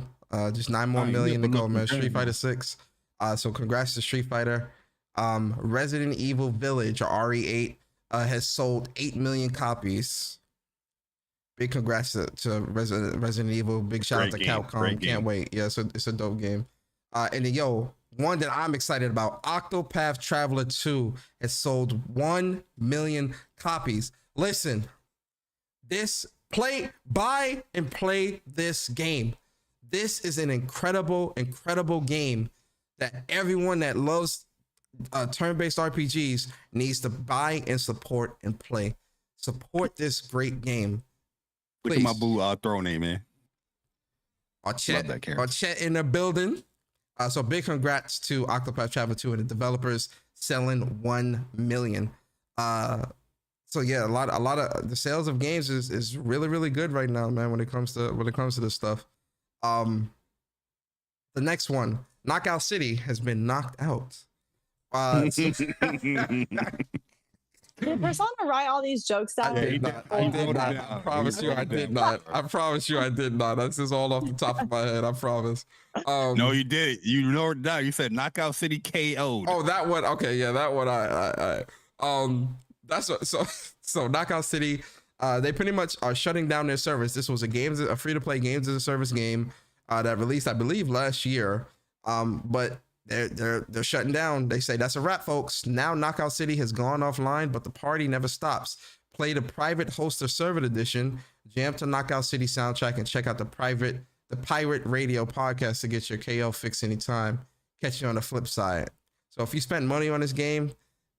Just 9 more million to go, man. Street Fighter 6. So congrats to Street Fighter. Resident Evil Village, or RE8, has sold 8 million copies. Big congrats to Resident Evil. Big shout out to Capcom. Can't wait. Yeah, it's a dope game. And then one that I'm excited about, Octopath Traveler 2 has sold 1 million copies. Listen, buy and play this game. This is an incredible game that everyone that loves turn-based RPGs needs to buy and support and play. Support this great game. Look at my boo throw name, man. Chet in the building. So big congrats to Octopath Traveler 2 and the developers selling 1 million. So yeah, a lot of the sales of games is really good right now, man, when it comes to this stuff. The next one, Knockout City has been knocked out. Did Persona write all these jokes down? I did not. I promise you I did not. That's just all off the top of my head. I promise. No, you did it. You know it down. You said Knockout City KO'd. Oh, that one. Okay, yeah, that one. That's what. So Knockout City. They pretty much are shutting down their service. This was a free-to-play games as a service game that released, I believe, last year. But they're shutting down. They say that's a wrap, folks. Now Knockout City has gone offline, but the party never stops. Play the private host or server edition, jam to Knockout City soundtrack, and check out the Pirate Radio podcast to get your KO fix anytime. Catch you on the flip side. So if you spend money on this game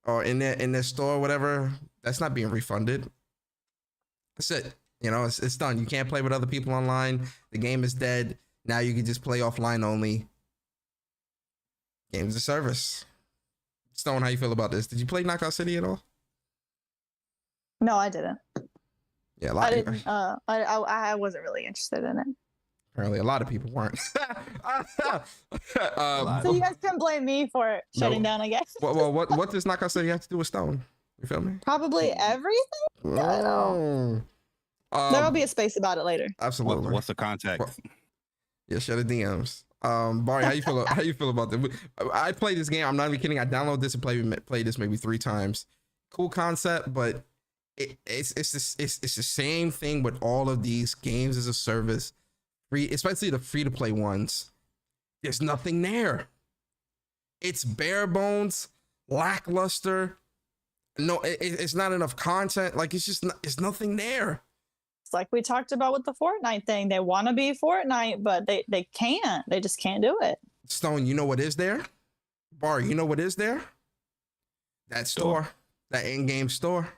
or in their store or whatever, that's not being refunded. That's it. You know, it's done. You can't play with other people online. The game is dead. Now you can just play offline only. Games as a service. Stone, how you feel about this? Did you play Knockout City at all? No, I didn't. Yeah, I didn't. I wasn't really interested in it. Apparently, a lot of people weren't. So you guys can blame me for shutting down, I guess. Well, what does Knockout City have to do with Stone? You feel me? Probably everything. I don't know. There will be a space about it later. Absolutely. What's the context? Yeah, share the DMs. Bari, how you feel? How you feel about that? I played this game. I'm not even kidding. I downloaded this and played this maybe 3 times. Cool concept, but it's the same thing with all of these games as a service, especially the free to play ones. There's nothing there. It's bare bones, lackluster. No, it's not enough content. Like it's nothing there. Like we talked about with the Fortnite thing. They want to be Fortnite, but they can't. They just can't do it. Stone, you know what is there? Bar, you know what is there? That store. That in-game store.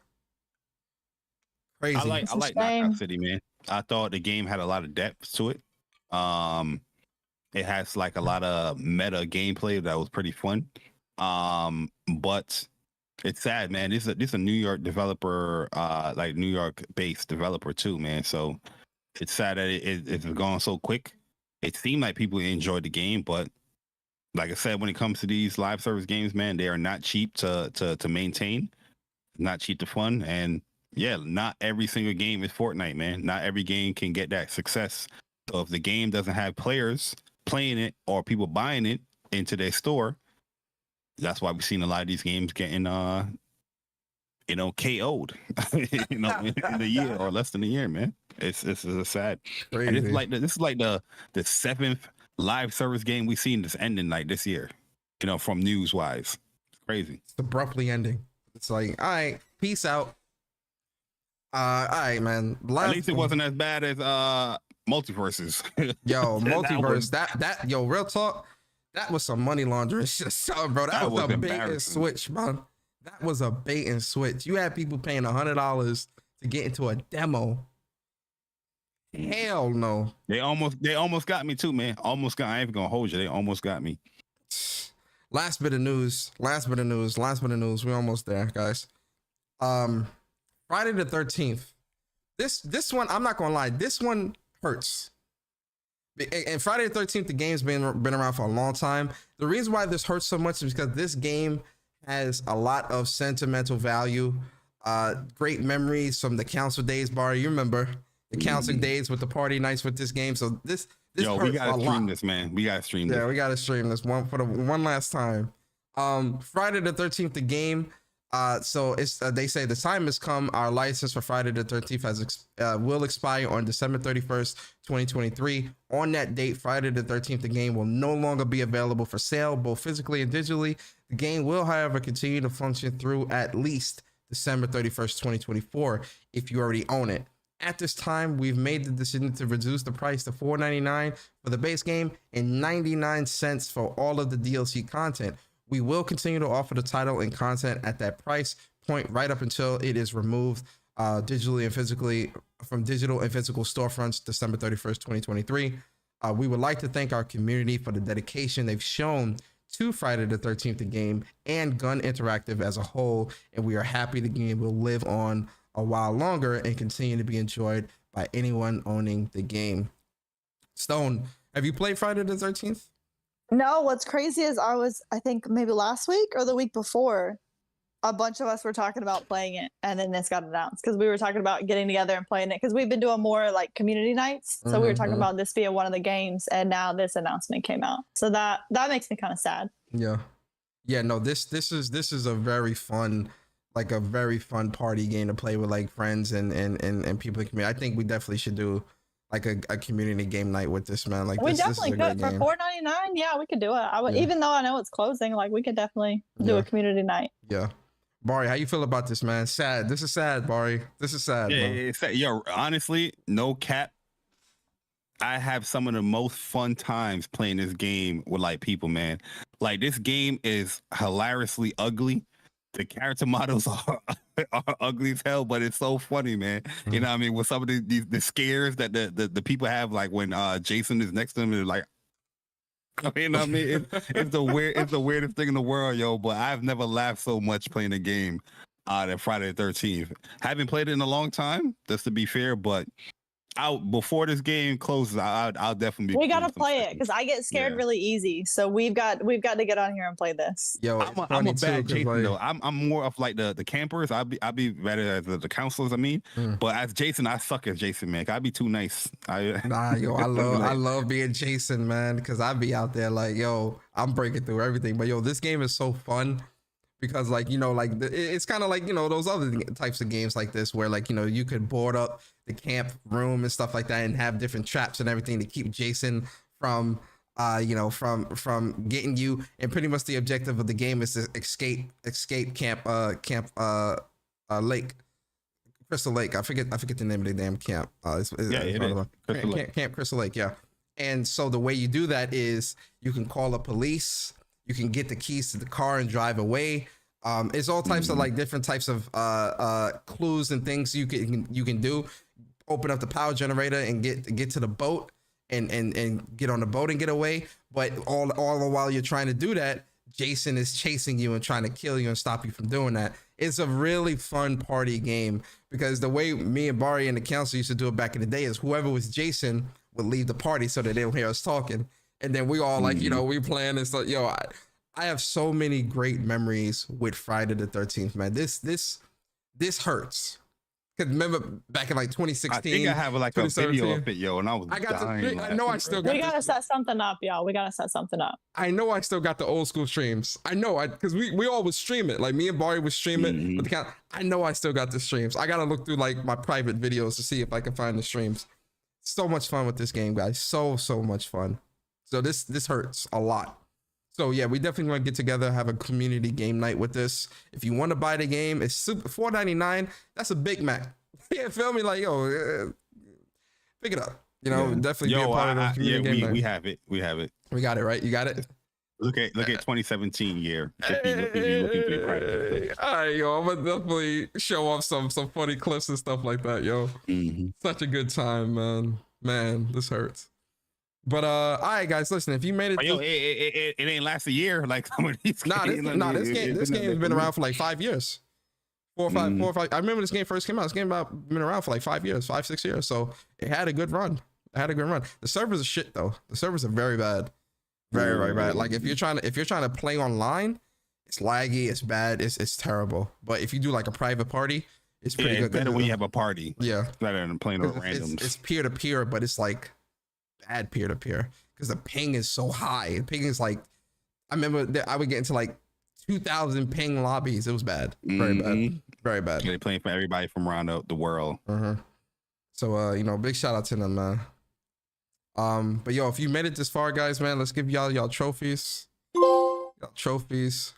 Crazy. I like Knockout City, man. I thought the game had a lot of depth to it. It has like a lot of meta gameplay that was pretty fun. But it's sad, man. This is a New York developer, like New York based developer too, man. So it's sad that it's gone so quick. It seemed like people enjoyed the game, but like I said, when it comes to these live service games, man, they are not cheap to maintain, not cheap to fund, and yeah, not every single game is Fortnite, man. Not every game can get that success. So if the game doesn't have players playing it or people buying it into their store, that's why we've seen a lot of these games getting KO'd in a year or less than a year, man. It's sad. Crazy. And this is like the 7th live service game we've seen that's ending like this year, from news wise. It's crazy. It's abruptly ending. It's like, all right, peace out. All right, man. At least it wasn't as bad as Multiverses. Yo, That multiverse. was- That yo, real talk. That was some money laundering shit, bro. That was a bait and embarrassing. switch, man. That was a bait and switch. You had people paying $100 to get into a demo. Hell no. They almost got me too, man. Almost got. I ain't even gonna hold you. They almost got me. Last bit of news. We're almost there, guys. Friday the 13th. This one, I'm not gonna lie, this one hurts. And Friday the 13th, the game's been around for a long time. The reason why this hurts so much is because this game has a lot of sentimental value. Great memories from the council days, Bari. You remember the council days with the party nights with this game. So this Yo, hurts we gotta a stream lot. this, man. We gotta stream this. Yeah, we gotta stream this one for the one last time. Friday the 13th, the game. So it's they say the time has come. Our license for Friday the 13th will expire on December 31st, 2023. On that date, Friday the 13th, the game will no longer be available for sale, both physically and digitally. The game will, however, continue to function through at least December 31st, 2024, if you already own it. At this time, we've made the decision to reduce the price to $4.99 for the base game and 99 cents for all of the DLC content. We will continue to offer the title and content at that price point right up until it is removed digitally and physically from digital and physical storefronts December 31st, 2023. We would like to thank our community for the dedication they've shown to Friday the 13th, the game, and Gun Interactive as a whole, and we are happy the game will live on a while longer and continue to be enjoyed by anyone owning the game. Stone, have you played Friday the 13th? No, what's crazy is I think maybe last week or the week before, a bunch of us were talking about playing it, and then this got announced because we were talking about getting together and playing it because we've been doing more like community nights. So we were talking about this being one of the games, and now this announcement came out. So that makes me kind of sad. Yeah, no, this is a very fun, like a very fun party game to play with like friends and people in the community. I think we definitely should do like a community game night with this, man. Like we this definitely is a could great for game. $4.99. Yeah, we could do it. I would, Yeah. even though I know it's closing, like we could definitely do Yeah. a community night. Yeah. Bari, how you feel about this, man? Sad. This is sad, Bari. This is sad. Yeah, man. it's yo, honestly, no cap. I have some of the most fun times playing this game with like people, man. Like this game is hilariously ugly. The character models are ugly as hell, but it's so funny, man. You know what I mean? With some of the scares that the people have, like when Jason is next to them, they're like, you know what I mean? It's the weirdest thing in the world, yo. But I've never laughed so much playing a game than Friday the 13th. Haven't played it in a long time, just to be fair, but before this game closes, I'll definitely be. We gotta doing some play it sessions. because I get scared Yeah. really easy. So we've got to get on here and play this. Yo, I'm a bad Jason though. I'm more of like the campers. I'll be better as the counselors. I mean, but as Jason, I suck as Jason, man. I'd be too nice. Nah, yo, I love being Jason, man, because I be out there like, yo, I'm breaking through everything. But yo, this game is so fun because, like, you know, like it's kind of like, you know, those other types of games like this where, like, you know, you could board up the camp room and stuff like that and have different traps and everything to keep Jason from you know, from getting you. And pretty much the objective of the game is to escape camp lake, Crystal Lake. I forget the name of the damn camp. Camp Crystal Lake. Yeah. And so the way you do that is you can call the police, you can get the keys to the car and drive away. It's all types of like different types of clues and things you can do. Open up the power generator and get to the boat and get on the boat and get away. But all the while you're trying to do that, Jason is chasing you and trying to kill you and stop you from doing that. It's a really fun party game because the way me and Bari and the council used to do it back in the day is whoever was Jason would leave the party so that they don't hear us talking. And then we all like, you know, we playing and stuff. Yo, I have so many great memories with Friday the 13th, man. This hurts. Cause remember back in like 2016. I think I have like a video of it, yo, and I was dying. I know I still got. We gotta set something up, y'all. We gotta set something up. I know I still got the old school streams. I know because we all would stream it. Like me and Bari would stream it. With the count. I know I still got the streams. I gotta look through like my private videos to see if I can find the streams. So much fun with this game, guys. So much fun. So this hurts a lot. So yeah, we definitely want to get together, have a community game night with this. If you want to buy the game, it's $4.99. That's a Big Mac. Yeah, feel me? Like, yo, pick it up. You know, definitely be a part of the community game. We have it. We have it. We got it, right? You got it? Look at 2017 year. If you looking to be practiced. All right, yo, I'm gonna definitely show off some funny clips and stuff like that, yo. Such a good time, man. Man, this hurts. But all right, guys, listen. If you made it, yo, it ain't last a year like some of these. This game has been around for like 5 years. 4 or 5. I remember this game first came out. This game been around for like 5 years, 5-6 years. So it had a good run. The servers are shit though. The servers are very bad. Very bad. Like if you're trying to play online, it's laggy, it's bad, it's terrible. But if you do like a private party, it's pretty good. It's better when you have a party. Yeah. Rather than playing with randoms. It's peer to peer, but it's like bad peer to peer because the ping is so high. The ping is like, I remember that I would get into like 2,000 ping lobbies. It was bad. Very bad. Very bad. They're playing for everybody from around the world. So big shout out to them, man. But yo, if you made it this far, guys, man, let's give y'all trophies. Trophies.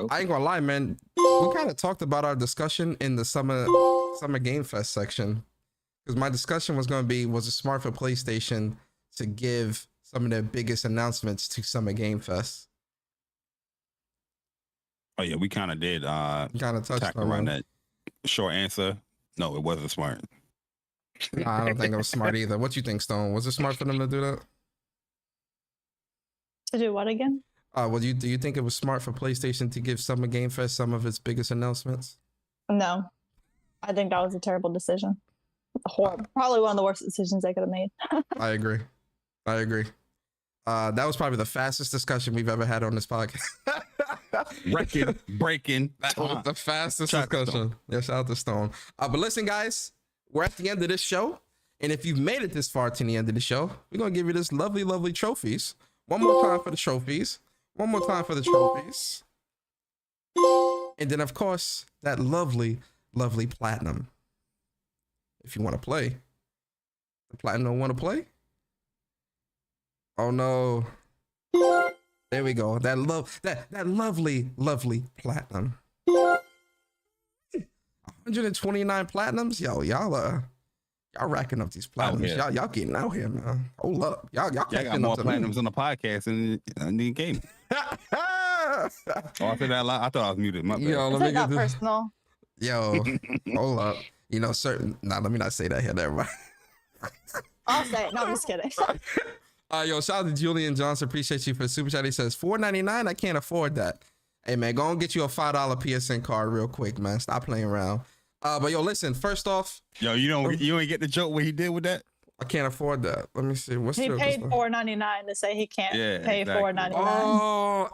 I ain't gonna lie, man. We kind of talked about our discussion in the summer Game Fest section, because my discussion was gonna be, was it smart for PlayStation to give some of their biggest announcements to Summer Game Fest? Oh yeah, we kind of did. Kind of touched around that. Short answer: no, it wasn't smart. Nah, I don't think it was smart either. What you think, Stone? Was it smart for them to do that? To do what again? Do you think it was smart for PlayStation to give Summer Game Fest some of its biggest announcements? No, I think that was a terrible decision. Horrible. Probably one of the worst decisions they could have made. I agree. That was probably the fastest discussion we've ever had on this podcast. Breaking. The fastest discussion. Yeah, shout out to Stone. But listen, guys, we're at the end of this show. And if you've made it this far to the end of the show, we're going to give you this lovely, lovely trophies. One more time for the trophies. One more time for the trophies. And then, of course, that lovely, lovely platinum. If you want to play. The platinum don't want to play? Oh, no. There we go. That lovely, lovely platinum. 129 platinums? Yo, y'all racking up these platinums. Y'all getting out here, man. Hold up. Y'all got more platinums on the podcast in the game. I said that I thought I was muted. My bad. Yo, let me get this personal. Yo, hold up. Let me not say that here. Never mind. I'll say it. No, I'm just kidding. Yo, shout out to Julian Johnson. Appreciate you for the super chat. He says $4.99. I can't afford that. Hey man, go and get you a $5 PSN card real quick, man. Stop playing around. But yo, listen. First off, yo, you ain't get the joke what he did with that. I can't afford that. Let me see. He paid $4.99 to say he can't pay exactly. $4.99. Oh.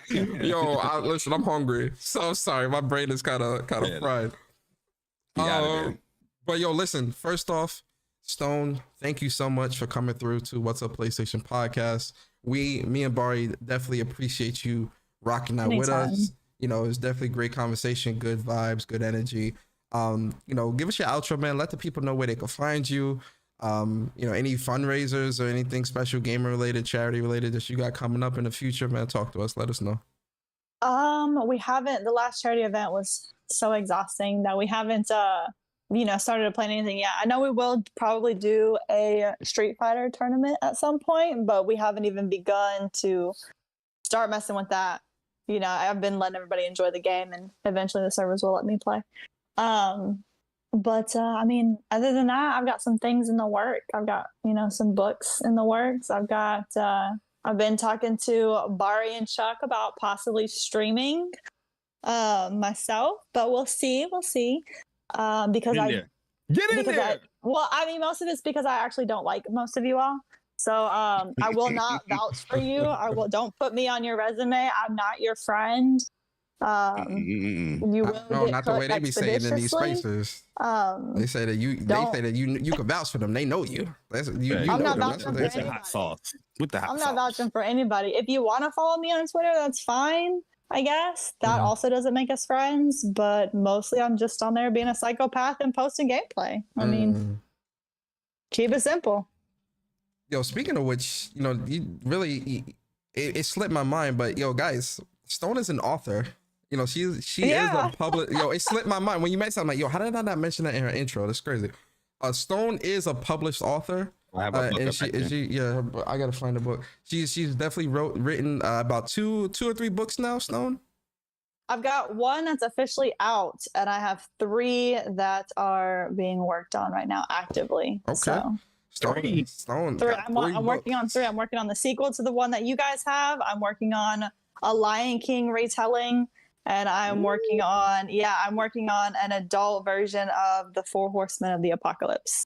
Yo, listen. I'm hungry. So sorry. My brain is kind of fried. But yo, listen. First off, Stone, thank you so much for coming through to What's Up PlayStation podcast. Me and Bari definitely appreciate you rocking out with us. It's definitely great conversation, good vibes, good energy. Give us your outro, man. Let the people know where they can find you. Any fundraisers or anything special, gamer related, charity related that you got coming up in the future, man. Talk to us. Let us know. We haven't. The last charity event was so exhausting that we haven't started to plan anything yet. I know we will probably do a Street Fighter tournament at some point, but we haven't even begun to start messing with that. I've been letting everybody enjoy the game, and eventually the servers will let me play. But other than that, I've got some things in the work. I've got, some books in the works. I've been talking to Bari and Chuck about possibly streaming myself, but we'll see. Because most of it's because I actually don't like most of you all. So I will not vouch for you. Don't put me on your resume. I'm not your friend. You will no, not the way they be saying in these spaces. They say that you can vouch for them. They know you. I'm not vouching for anybody. Hot sauce with the hot I'm sauce. not vouching for anybody. If you want to follow me on Twitter, that's fine. I guess that also doesn't make us friends, but mostly I'm just on there being a psychopath and posting gameplay. I mean, keep it simple. Yo, speaking of which, it slipped my mind, but yo, guys, Stone is an author. You know, she is a public. Yo, it slipped my mind when you mentioned. I'm like, yo, how did I not mention that in her intro? That's crazy. Stone is a published author. I have a book and up back there. yeah, I gotta find the book. She's definitely written about two or three books now. Stone. I've got one that's officially out, and I have 3 that are being worked on right now actively. Okay. So. Stone. Three. got I'm working on 3. I'm working on the sequel to the one that you guys have. I'm working on a Lion King retelling, and I'm working on an adult version of the 4 Horsemen of the Apocalypse.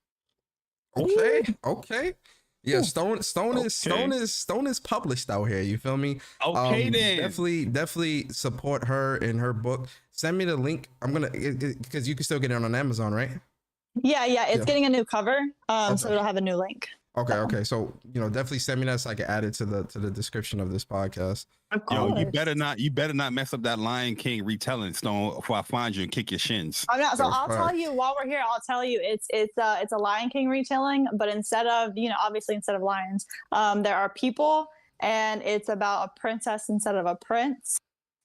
Okay. Yeah, Stone is published out here. You feel me? Okay, then. Definitely support her in her book. Send me the link. I'm gonna because you can still get it on Amazon, right? Yeah, it's getting a new cover. Okay. So it'll have a new link. Okay. So definitely send me that so I can add it to the description of this podcast. Of course. Yo, you better not mess up that Lion King retelling, Stone, before I find you and kick your shins. I'm not. So That's I'll fine. tell you while we're here. I'll tell you it's a Lion King retelling, but instead of obviously instead of lions, there are people, and it's about a princess instead of a prince.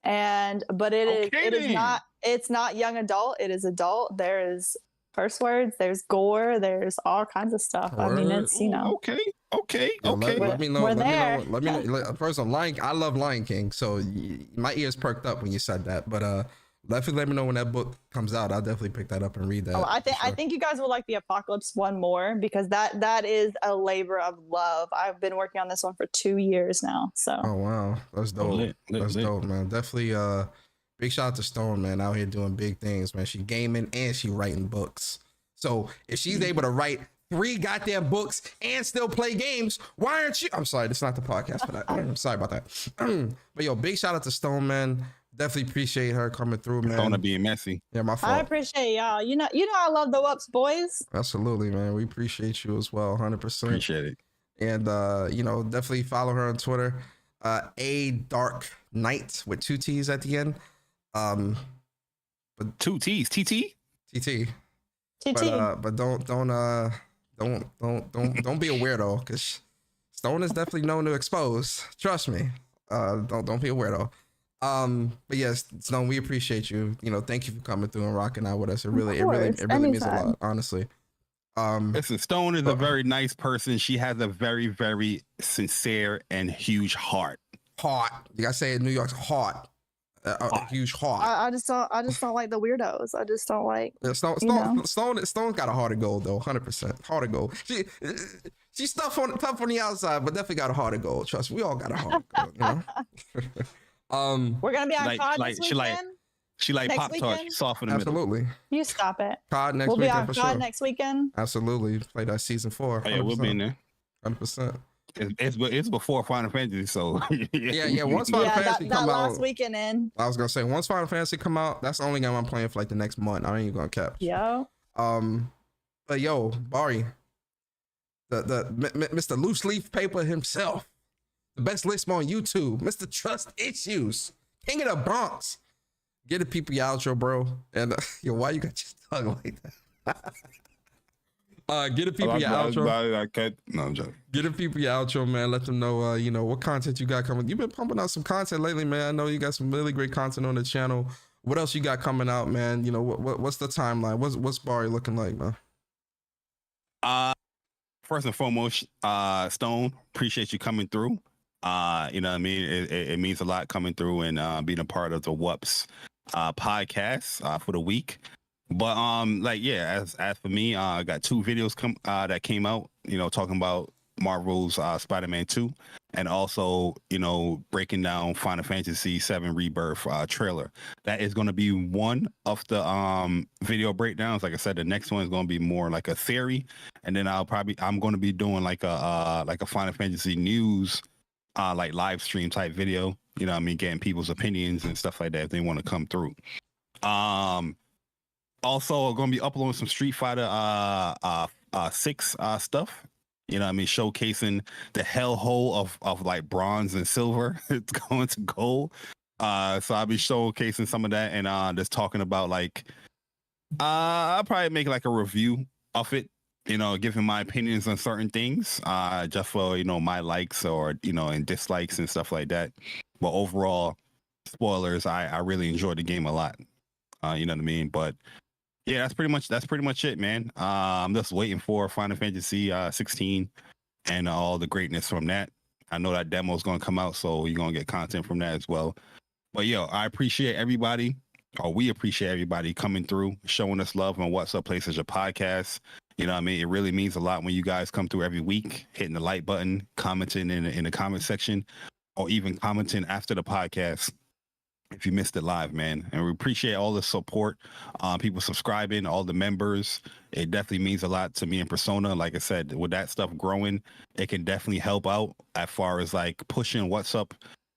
But it is not young adult. It is adult. There is curse words. There's gore. There's all kinds of stuff. I mean, it's Okay. Let me know. We're there. Let me know. First of all, I love Lion King, so my ears perked up when you said that. But definitely let me know when that book comes out. I'll definitely pick that up and read that. I think you guys will like the Apocalypse one more because that is a labor of love. I've been working on this one for 2 years now. So. Oh wow, that's dope. That's dope, man. Definitely. Big shout out to Stone, man, out here doing big things, man. She gaming and she writing books. So if she's able to write 3 goddamn books and still play games, why aren't you? I'm sorry, this is not the podcast for that. I'm sorry about that. But yo, big shout out to Stone, man. Definitely appreciate her coming through, man. Stone being messy. Yeah, my fault. I appreciate y'all. You know I love the WUPS boys. Absolutely, man. We appreciate you as well, 100%. Appreciate it. And definitely follow her on Twitter. A Dark Knight with 2 T's at the end. But 2 T's, TT. TT. TT. But don't be a weirdo, because Stone is definitely known to expose. Trust me. Don't be a weirdo. But yes, Stone, we appreciate you. Thank you for coming through and rocking out with us. It really means a lot, honestly. Listen, Stone is a very nice person. She has a very, very sincere and huge heart. Heart. You gotta say it in New York's heart. A huge heart. I just don't like the weirdos. I just don't like. Yeah, Stone's got a heart of gold though, 100% heart of gold. She's tough on the outside, but definitely got a heart of gold. Trust me, we all got a heart of gold. We're gonna be on COD this weekend. She like Next Pop-Tart. weekend? She's soft in the Absolutely. middle. You stop it. COD next We'll be weekend on for COD sure. next weekend. Absolutely. Play that season 4. Oh, yeah, we'll be in there. 100%. It's before Final Fantasy, so yeah. Once Final Fantasy come out, last weekend in. I was gonna say once Final Fantasy come out, that's the only game I'm playing for like the next month. I ain't even gonna cap. Yo. But yo, Bari, the Mr. Loose Leaf Paper himself, the best lisp on YouTube, Mr. Trust Issues, King of the Bronx. Get the people your outro, bro. And yo, why you got your tongue like that? Get the people your outro. No, I'm joking. Get the people your outro, man. Let them know, what content you got coming. You've been pumping out some content lately, man. I know you got some really great content on the channel. What else you got coming out, man? What's the timeline? What's Bari looking like, man? First and foremost, Stone, appreciate you coming through. You know what I mean? It means a lot coming through and being a part of the WUPS podcast for the week. But as for me, I got 2 videos that came out, talking about Marvel's Spider-Man 2, and also, breaking down Final Fantasy VII Rebirth trailer. That is going to be one of the video breakdowns. Like I said, the next one is going to be more like a theory, and then I'm going to be doing like a Final Fantasy news like live stream type video. Getting people's opinions and stuff like that if they want to come through. Also, going to be uploading some Street Fighter 6 stuff. Showcasing the hellhole of like bronze and silver. It's going to gold. So I'll be showcasing some of that and just talking about I'll probably make like a review of it. Giving my opinions on certain things. Just for my likes or and dislikes and stuff like that. But overall, spoilers, I really enjoyed the game a lot. You know what I mean? But yeah, that's pretty much it, man. I'm just waiting for Final Fantasy 16 and all the greatness from that. I know that demo is going to come out, so you're going to get content from that as well. But yo, I appreciate everybody, or we appreciate everybody coming through, showing us love on What's Up PlayStation podcast. You know what I mean? It really means a lot when you guys come through every week, hitting the like button, commenting in the comment section, or even commenting after the podcast if you missed it live, man. And we appreciate all the support, people subscribing, all the members. It definitely means a lot to me and Persona. Like I said, with that stuff growing, it can definitely help out as far as like pushing What's Up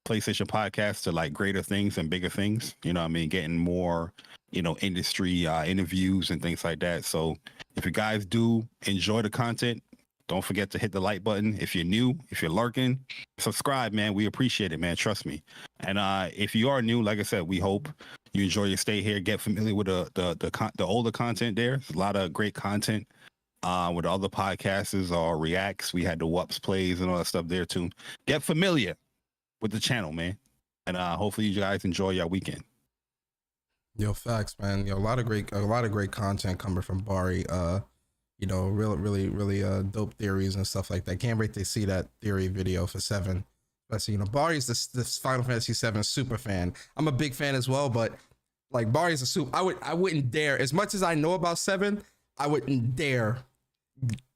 PlayStation podcast to like greater things and bigger things. You know what I mean? Getting more, you know, industry interviews and things like that. So if you guys do enjoy the content, don't forget to hit the like button. If you're new, if you're lurking, subscribe, man. We appreciate it, man. Trust me. And if you are new, like I said, we hope you enjoy your stay here. Get familiar with the older content there. There's a lot of great content with other podcasts or reacts. We had the WUPS plays and all that stuff there too. Get familiar with the channel, man. And hopefully you guys enjoy your weekend. Yo, facts, man. Yo, a lot of great content coming from Bari. You know, really dope theories and stuff like that. Can't wait to see that theory video for 7. But you know, Bari's this Final Fantasy 7 super fan. I'm a big fan as well, but like Bari's a super. I wouldn't dare, as much as I know about 7, I wouldn't dare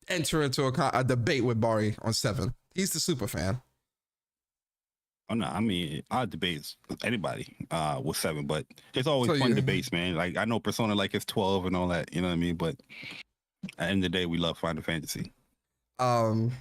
enter into a debate with Bari on 7. He's the super fan. Oh no, I mean, I debate anybody with 7, but it's always fun debates, man. Like I know Persona like it's 12 and all that, you know what I mean? But at the end of the day, we love Final Fantasy. Oh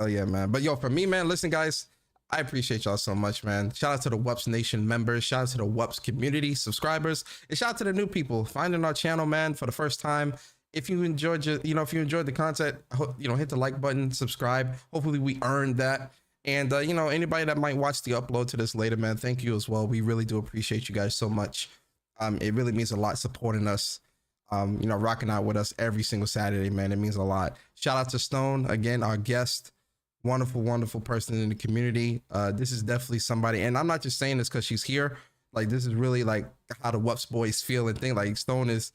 yeah, man. But yo, for me, man, listen, guys, I appreciate y'all so much, man. Shout out to the WUPS Nation members. Shout out to the WUPS community subscribers. And shout out to the new people finding our channel, man, for the first time. If you enjoyed the content, you know, hit the like button, subscribe. Hopefully we earned that. And you know, anybody that might watch the upload to this later, man, thank you as well. We really do appreciate you guys so much. It really means a lot supporting us. You know, rocking out with us every single Saturday, man. It means a lot. Shout out to Stone again, our guest. Wonderful person in the community. This is definitely somebody, and I'm not just saying this because she's here. Like, this is really like how the WUPS boys feel and think. Like, Stone is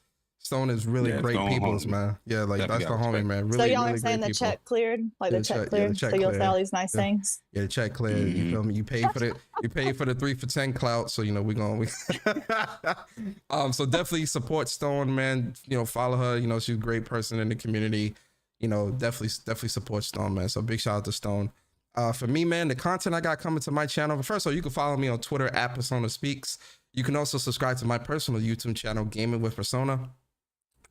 really great peoples, man. Yeah, like definitely, that's the homie, man. Really, so y'all really are saying the people. Check cleared, like the check cleared, so you'll say all these nice things. Yeah, the check cleared. You feel me? You paid for the 3 for 10 clout. So you know we so definitely support Stone, man. You know, follow her. You know, she's a great person in the community. You know, definitely support Stone, man. So big shout out to Stone. For me, man, the content I got coming to my channel. But first of all, you can follow me on Twitter at Persona Speaks. You can also subscribe to my personal YouTube channel, Gaming with Persona.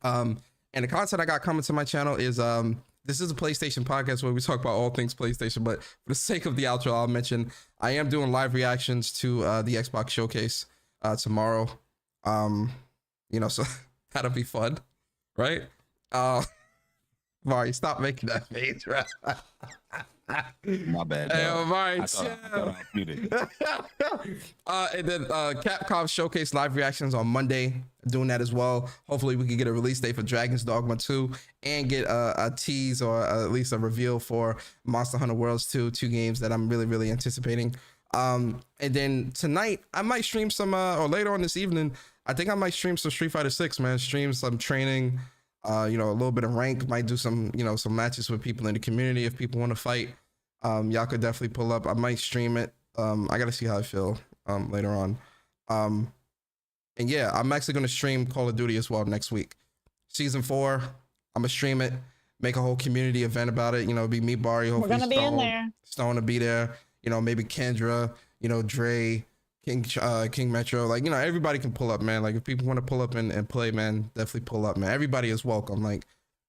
And the content I got coming to my channel is this is a PlayStation podcast where we talk about all things PlayStation, but for the sake of the outro, I'll mention I am doing live reactions to the Xbox showcase tomorrow. You know, so that'll be fun, right? Mari, stop making that face, right? My bad. Hey, Mari, I thought I was muted. And then Capcom Showcase live reactions on Monday. Doing that as well. Hopefully we can get a release date for Dragon's Dogma 2 and get a tease or at least a reveal for Monster Hunter Worlds 2, 2 games that I'm really anticipating. And then tonight I might stream some or later on this evening, I think I might stream some Street Fighter 6, man. Stream some training, you know, a little bit of rank, might do some, you know, some matches with people in the community if people want to fight. Y'all could definitely pull up. I might stream it. I gotta see how I feel later on. And yeah, I'm actually gonna stream Call of Duty as well next week. Season 4, I'm gonna stream it, make a whole community event about it. You know, be me, Bari. We're gonna be in there. Stone to be there. You know, maybe Kendra. You know, Dre, King Metro. Like, you know, everybody can pull up, man. Like, if people want to pull up and play, man, definitely pull up, man. Everybody is welcome. Like,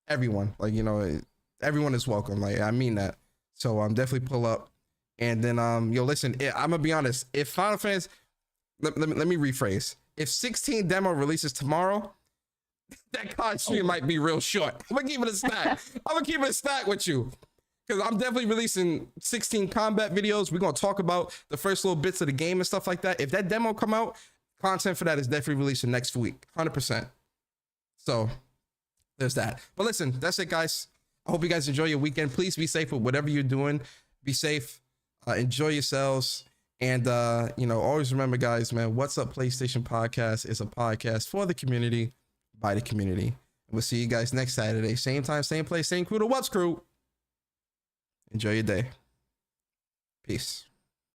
everyone. Like, you know, everyone is welcome. Like, I mean that. So definitely pull up. And then yo, listen, I'm gonna be honest. If Final Fantasy, let me rephrase. If 16 demo releases tomorrow, that card stream might be real short. I'm gonna keep it a stack. I'm gonna keep it a stack with you, because I'm definitely releasing 16 combat videos. We're gonna talk about the first little bits of the game and stuff like that. If that demo come out, content for that is definitely releasing next week, 100%. So there's that. But listen, that's it, guys. I hope you guys enjoy your weekend. Please be safe with whatever you're doing. Be safe. Enjoy yourselves. And you know, always remember, guys, man, What's Up PlayStation Podcast is a podcast for the community, by the community. And we'll see you guys next Saturday. Same time, same place, same crew, the WUPS crew. Enjoy your day. Peace.